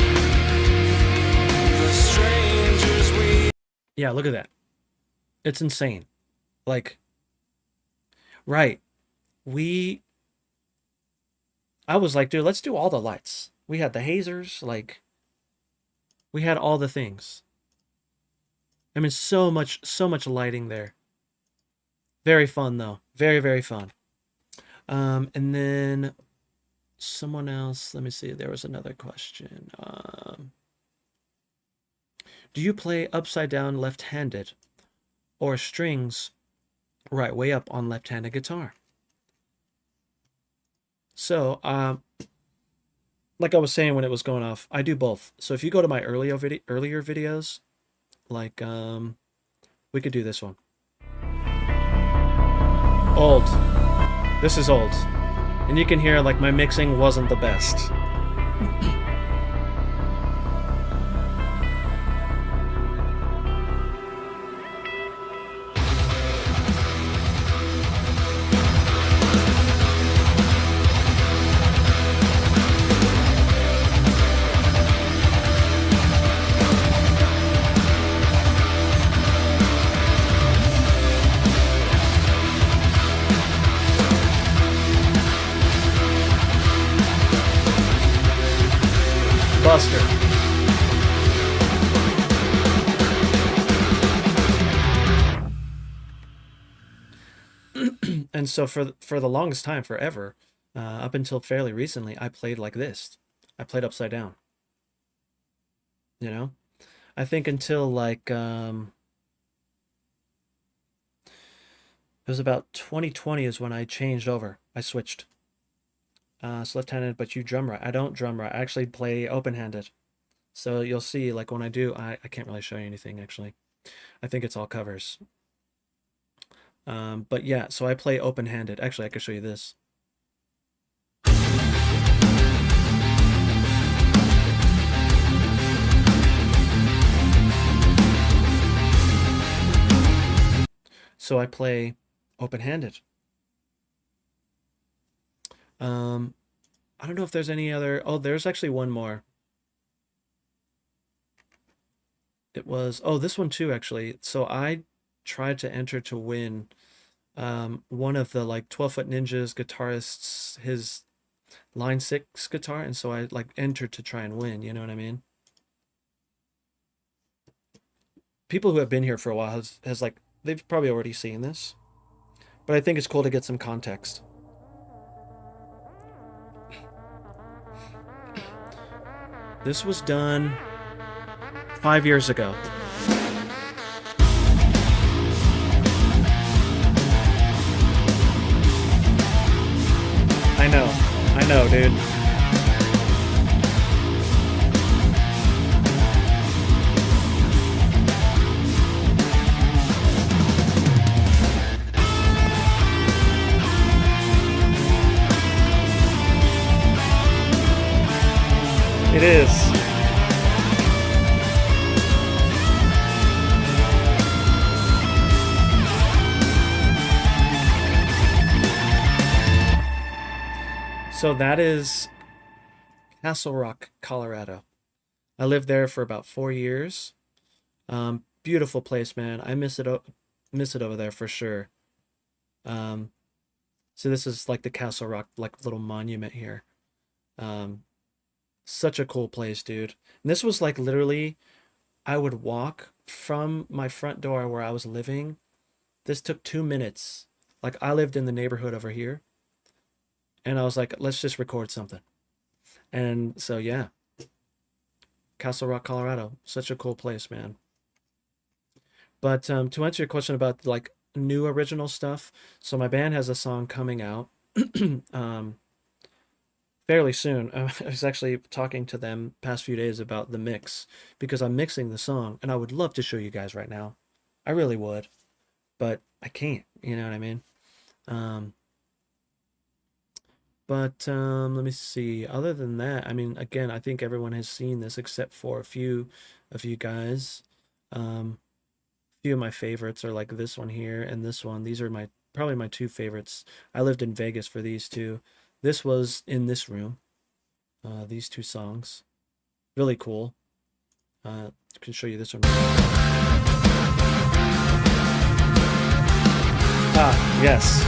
the strangers we
Yeah, look at that. It's insane. Like, right. We, I was like, dude, let's do all the lights. We had the hazers, like, we had all the things. I mean, so much lighting there. Very fun, though. Very, very fun. And then someone else. Let me see. There was another question. Do you play upside down left-handed or strings right way up on left-handed guitar? So, like I was saying when it was going off, I do both. So if you go to my earlier videos, like we could do this one. Old. This is old. And you can hear like my mixing wasn't the best. Buster. And so for the longest time, forever, up until fairly recently, I played like this. I played upside down. You know, I think until like it was about 2020 is when I changed over. I switched. So left-handed, but you drum right. I don't drum right. I actually play open-handed. So you'll see, like when I do, I can't really show you anything actually. I think it's all covers. But yeah, so I play open-handed. Actually, I could show you this. So I play open-handed. I don't know if there's any other. Oh, there's actually one more. It was, oh, this one too, actually. So I tried to enter to win one of the like 12-Foot Ninjas guitarists, his line 6 guitar, and so I like entered to try and win, you know what I mean? People who have been here for a while has like, they've probably already seen this, but I think it's cool to get some context. This was done 5 years ago. I know, dude. It is. So that is Castle Rock, Colorado. I lived there for about 4 years. Beautiful place, man. I miss it over there for sure. So this is like the Castle Rock, like little monument here. Such a cool place, dude. And this was like literally, I would walk from my front door where I was living. This took 2 minutes. Like I lived in the neighborhood over here. And I was like, let's just record something. And so, yeah. Castle Rock, Colorado. Such a cool place, man. But to answer your question about like new original stuff. So my band has a song coming out fairly soon. I was actually talking to them past few days about the mix because I'm mixing the song and I would love to show you guys right now. I really would, but I can't, you know what I mean? But let me see. Other than that, I mean, again, I think everyone has seen this except for a few of you guys. A few of my favorites are like this one here and this one. These are probably my 2 favorites. I lived in Vegas for these 2. This was in this room. These 2 songs. Really cool. I can show you this one. Ah, yes.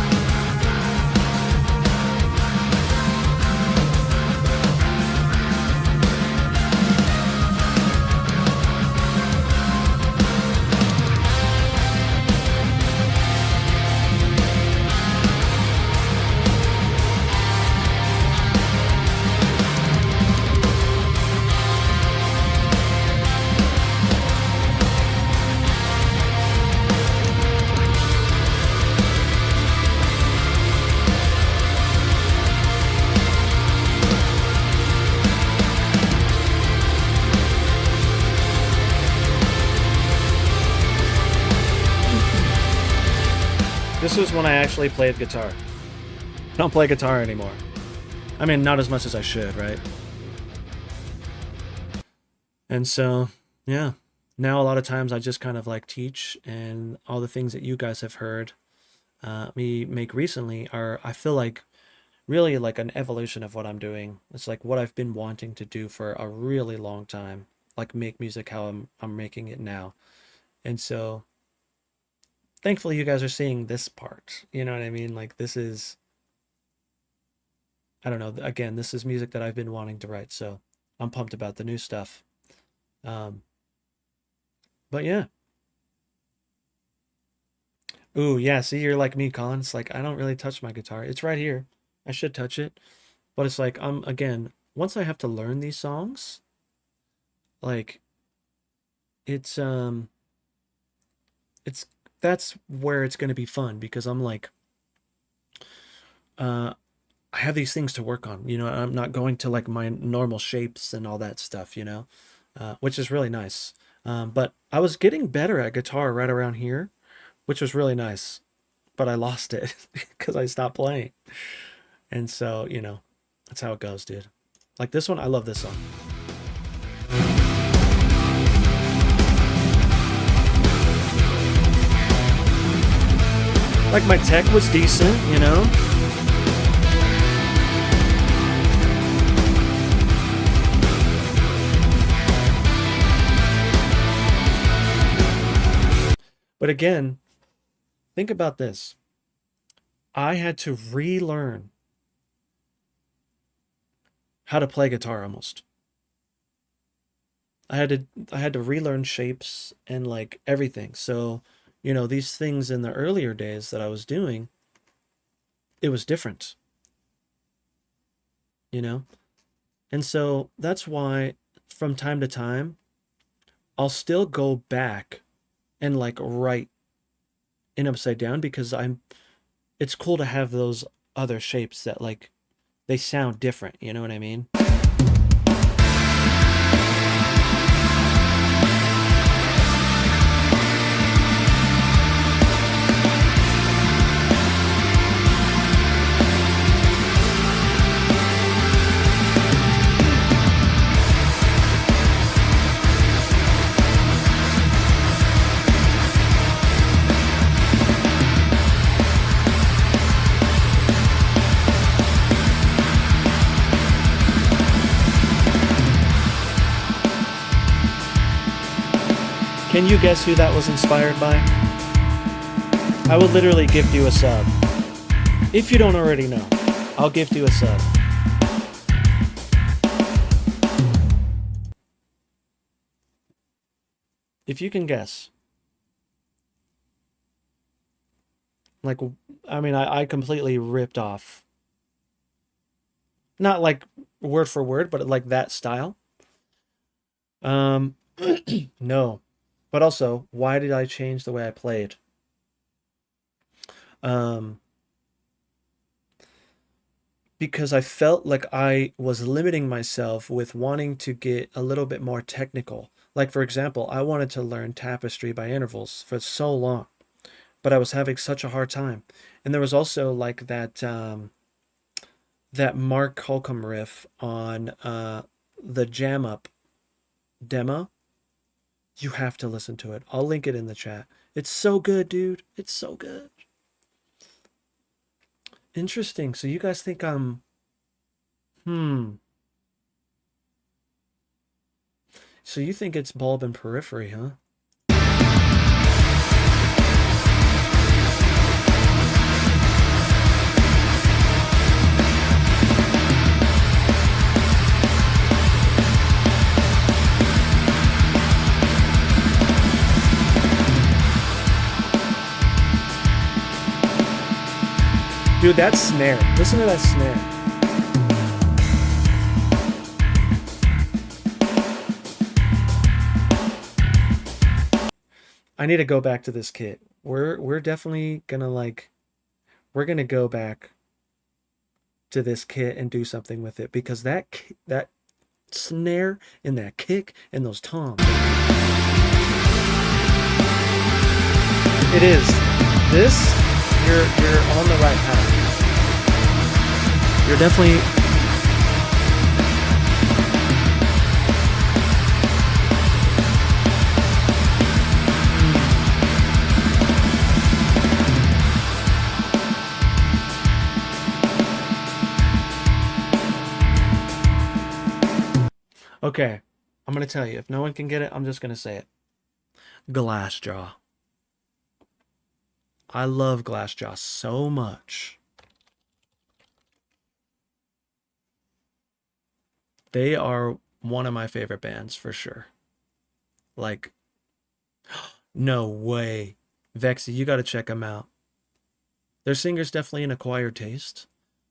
This was when I actually played guitar. I don't play guitar anymore. I mean, not as much as I should, right? And so, yeah. Now a lot of times I just kind of like teach, and all the things that you guys have heard me make recently are, I feel like, really like an evolution of what I'm doing. It's like what I've been wanting to do for a really long time, like make music how I'm making it now. And so thankfully you guys are seeing this part. You know what I mean? Like this is, I don't know, again, this is music that I've been wanting to write, so I'm pumped about the new stuff. Um, but yeah. Ooh, yeah, see, you're like me, Colin. It's like I don't really touch my guitar. It's right here. I should touch it. But it's like again, once I have to learn these songs, like it's it's that's where it's going to be fun, because I'm like uh I have these things to work on. I'm not going to like my normal shapes and all that stuff, which is really nice. But I was getting better at guitar right around here, which was really nice, but I lost it because I stopped playing. And so, that's how it goes, dude. Like this one, I love this song. Like my tech was decent, But again, think about this. I had to relearn how to play guitar almost. I had to relearn shapes and like everything. So, these things in the earlier days that I was doing, it was different, you know? And so that's why from time to time, I'll still go back and like write in upside down, because it's cool to have those other shapes that like they sound different, you know what I mean? Can you guess who that was inspired by? I will literally gift you a sub. If you don't already know, I'll gift you a sub. If you can guess. Like, I mean, I completely ripped off. Not like word for word, but like that style. No. But also, why did I change the way I played? Because I felt like I was limiting myself with wanting to get a little bit more technical. Like, for example, I wanted to learn Tapestry by intervals for so long, but I was having such a hard time. And there was also like that Mark Holcomb riff on the Jam Up demo. You have to listen to it. I'll link it in the chat. It's so good, dude. It's so good. Interesting. So you guys think I'm... So you think it's bulb and periphery, huh? Dude, that snare. Listen to that snare. I need to go back to this kit. We're definitely gonna we're gonna go back to this kit and do something with it, because that snare and that kick and those toms. It is. This you're on the right path. You're definitely. Okay, I'm gonna tell you. If no one can get it, I'm just gonna say it. Glassjaw. I love Glassjaw so much. They are one of my favorite bands for sure. Like, no way. Vexy, you gotta check them out. Their singer's definitely an acquired taste,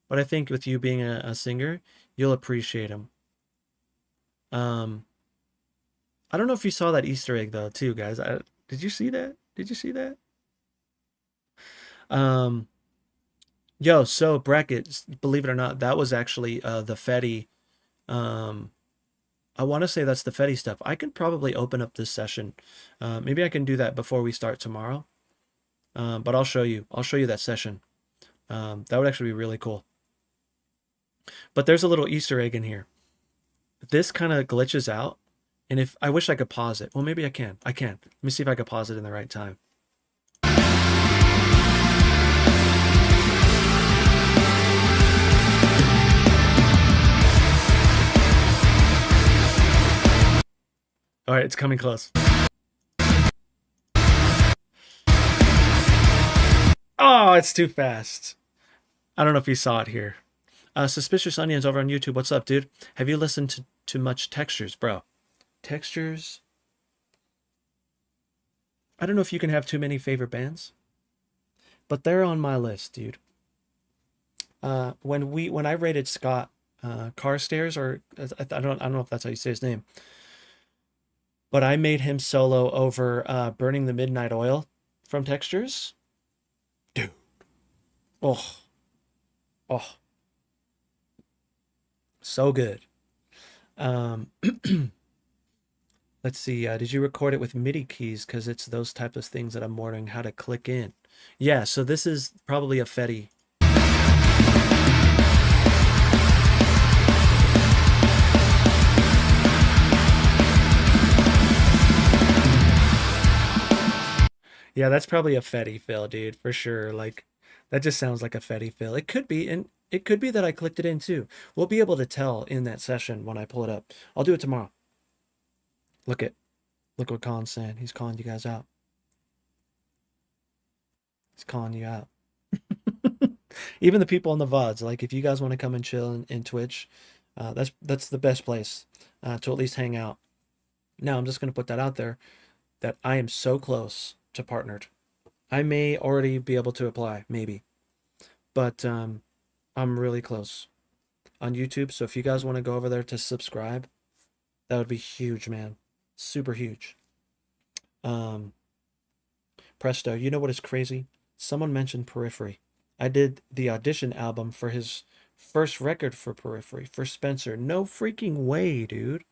but I think with you being a singer, you'll appreciate them. Um, I don't know if you saw that Easter egg though, too, guys. Did you see that? Did you see that? Um, Yo, so brackets, believe it or not, that was actually the Fetty. Um, I want to say that's the Fetty stuff. I can probably open up this session. Maybe I can do that before we start tomorrow. But I'll show you. I'll show you that session. That would actually be really cool. But there's a little Easter egg in here. This kind of glitches out, and if I wish I could pause it. Well, maybe I can. I can. Let me see if I could pause it in the right time. All right, it's coming close. Oh, it's too fast. I don't know if you saw it here. Suspicious Onions over on YouTube. What's up, dude? Have you listened to much Textures, bro? Textures. I don't know if you can have too many favorite bands, but they're on my list, dude. When I rated Scott Carstairs, or I don't know if that's how you say his name, but I made him solo over Burning the Midnight Oil from Textures. Dude. Oh, oh, so good. Um, let's see. Did you record it with MIDI keys? Because it's those types of things that I'm wondering how to click in. Yeah, so this is probably a Fetty. Yeah, that's probably a Fetty fill, dude, for sure. Like, that just sounds like a Fetty fill. It could be, and it could be that I clicked it in too. We'll be able to tell in that session when I pull it up. I'll do it tomorrow. Look what Colin's saying. He's calling you guys out. He's calling you out. Even the people in the VODs, like if you guys want to come and chill in Twitch, that's the best place to at least hang out. Now I'm just gonna put that out there that I am so close to partnered. I may already be able to apply, maybe, but I'm really close on YouTube. So if you guys want to go over there to subscribe, that would be huge, man. Super huge. Um, Presto, you know what is crazy? Someone mentioned Periphery. I did the audition album for his first record for Periphery, for Spencer. No freaking way, dude.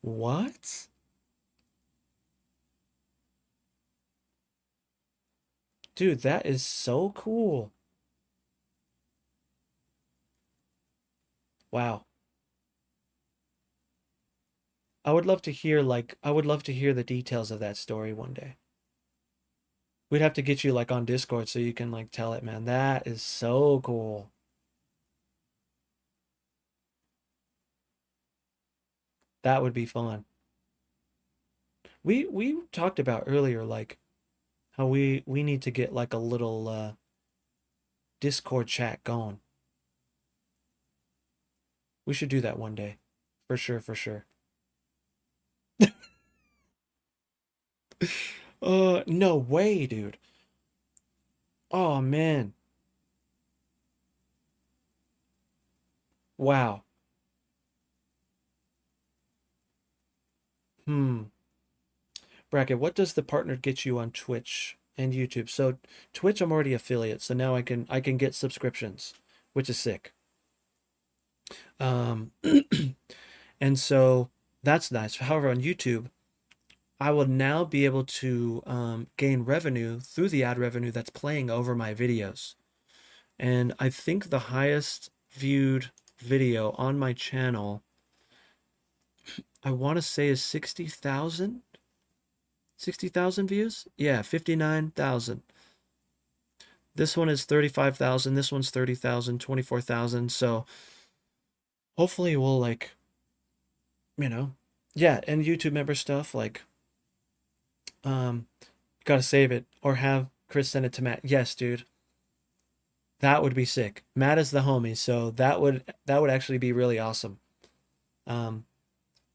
What? Dude, that is so cool. Wow. I would love to hear the details of that story one day. We'd have to get you like on Discord so you can like tell it, man. That is so cool. That would be fun. We talked about earlier like how we need to get like a little Discord chat going. We should do that one day. For sure, for sure. No way, dude. Oh man. Wow. Hmm. Bracket, what does the partner get you on Twitch and YouTube? So Twitch, I'm already affiliate, so now I can get subscriptions, which is sick. Um, and so that's nice. However, on YouTube, I will now be able to gain revenue through the ad revenue that's playing over my videos. And I think the highest viewed video on my channel, I want to say is 60,000. 60,000 views? Yeah, 59,000. This one is 35,000. This one's 30,000, 24,000. So hopefully we'll like, you know, yeah, and YouTube member stuff like, um, gotta save it or have Chris send it to Matt. Yes, dude, that would be sick. Matt is the homie, so that would actually be really awesome. Um,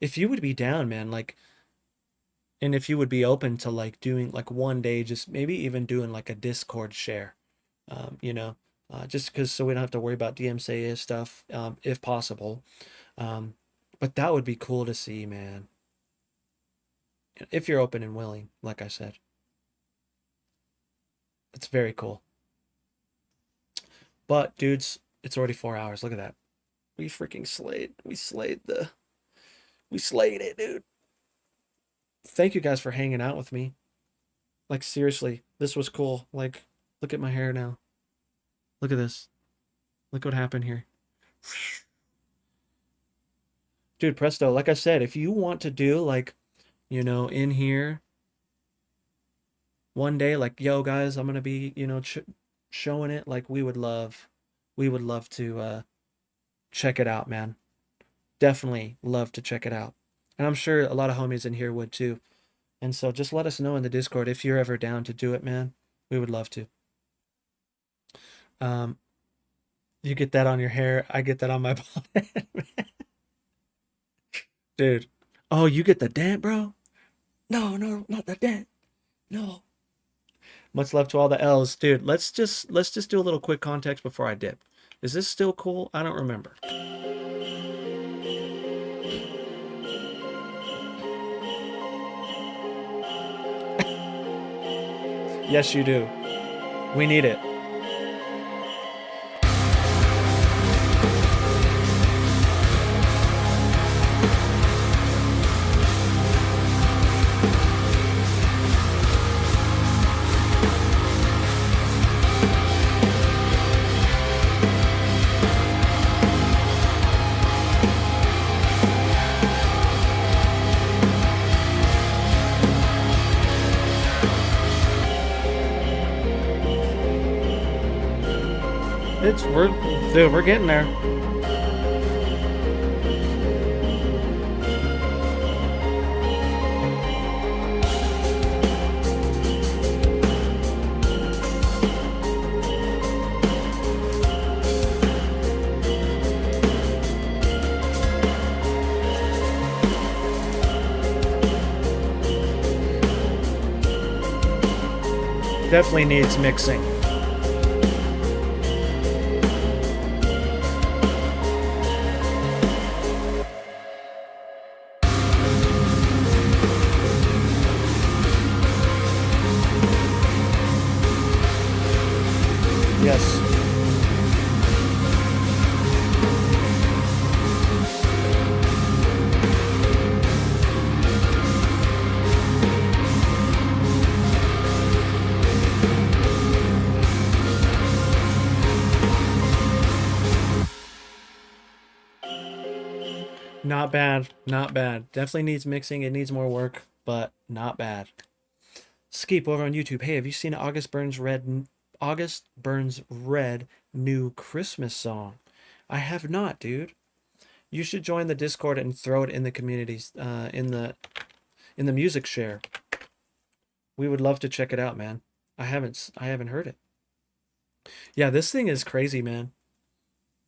if you would be down, man, like, and if you would be open to like doing like one day, just maybe even doing like a Discord share, you know, just because so we don't have to worry about DMCA stuff, if possible. Um, but that would be cool to see, man. If you're open and willing, like I said, it's very cool. But dudes, it's already 4 hours. Look at that. We freaking slayed. We slayed it, dude. Thank you guys for hanging out with me. Like seriously, this was cool. Like, look at my hair now. Look at this. Look what happened here. Dude, presto. Like I said, if you want to do like, in here one day, like, yo, guys, I'm gonna be, showing it. Like, we would love to check it out, man. Definitely love to check it out. And I'm sure a lot of homies in here would too. And so just let us know in the Discord if you're ever down to do it, man. We would love to. Um, you get that on your hair, I get that on my body. Dude. Oh, you get the dent, bro? No, no, not the dent. No. Much love to all the L's, dude. Let's just do a little quick context before I dip. Is this still cool? I don't remember. Yes, you do. We need it. We're getting there. Definitely needs mixing. Yes. Not bad. Not bad. Definitely needs mixing. It needs more work, but not bad. Skeep over on YouTube. Hey, have you seen August Burns Red new Christmas song? I have not, dude. You should join the Discord and throw it in the communities, in the music share. We would love to check it out, man. I haven't heard it. Yeah, this thing is crazy, man.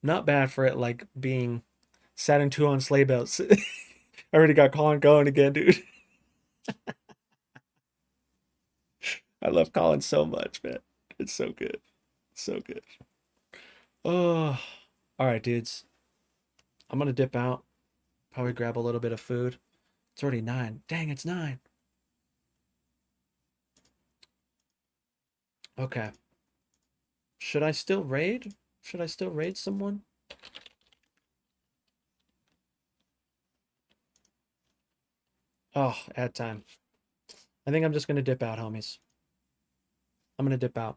Not bad for it like being Saturn 2 on sleigh bells. I already got Colin going again, dude. I love Colin so much, man. It's so good. So good. Oh, all right, dudes. I'm gonna dip out. Probably grab a little bit of food. It's already 9. Dang, it's 9. Okay. Should I still raid? Should I still raid someone? Oh, ad time. I think I'm just gonna dip out, homies. I'm gonna dip out.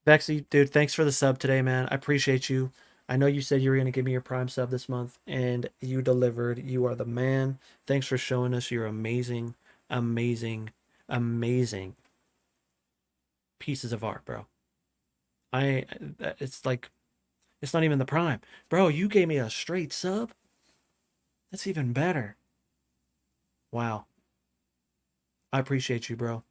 Vexy, dude, thanks for the sub today, man. I appreciate you. I know you said you were gonna give me your Prime sub this month, and you delivered. You are the man. Thanks for showing us your amazing, amazing, amazing pieces of art, bro. I it's like it's not even the Prime. Bro, you gave me a straight sub? That's even better. Wow. I appreciate you, bro.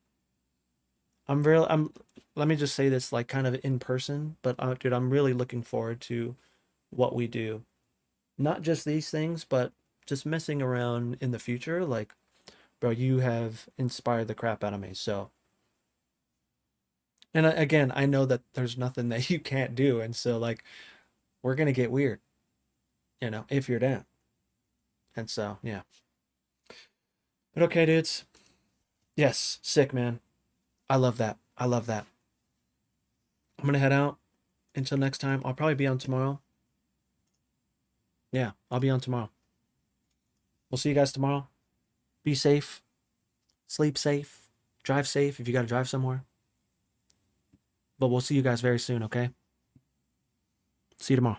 I'm let me just say this like kind of in person, but dude, I'm really looking forward to what we do. Not just these things, but just messing around in the future. Like, bro, you have inspired the crap out of me. So, and again, I know that there's nothing that you can't do, and so like we're gonna get weird, if you're down. And so, yeah. But okay, dudes. Yes, sick, man. I love that. I love that. I'm gonna head out. Until next time, I'll probably be on tomorrow. Yeah, I'll be on tomorrow. We'll see you guys tomorrow. Be safe, sleep safe, drive safe if you got to drive somewhere. But we'll see you guys very soon, okay? See you tomorrow.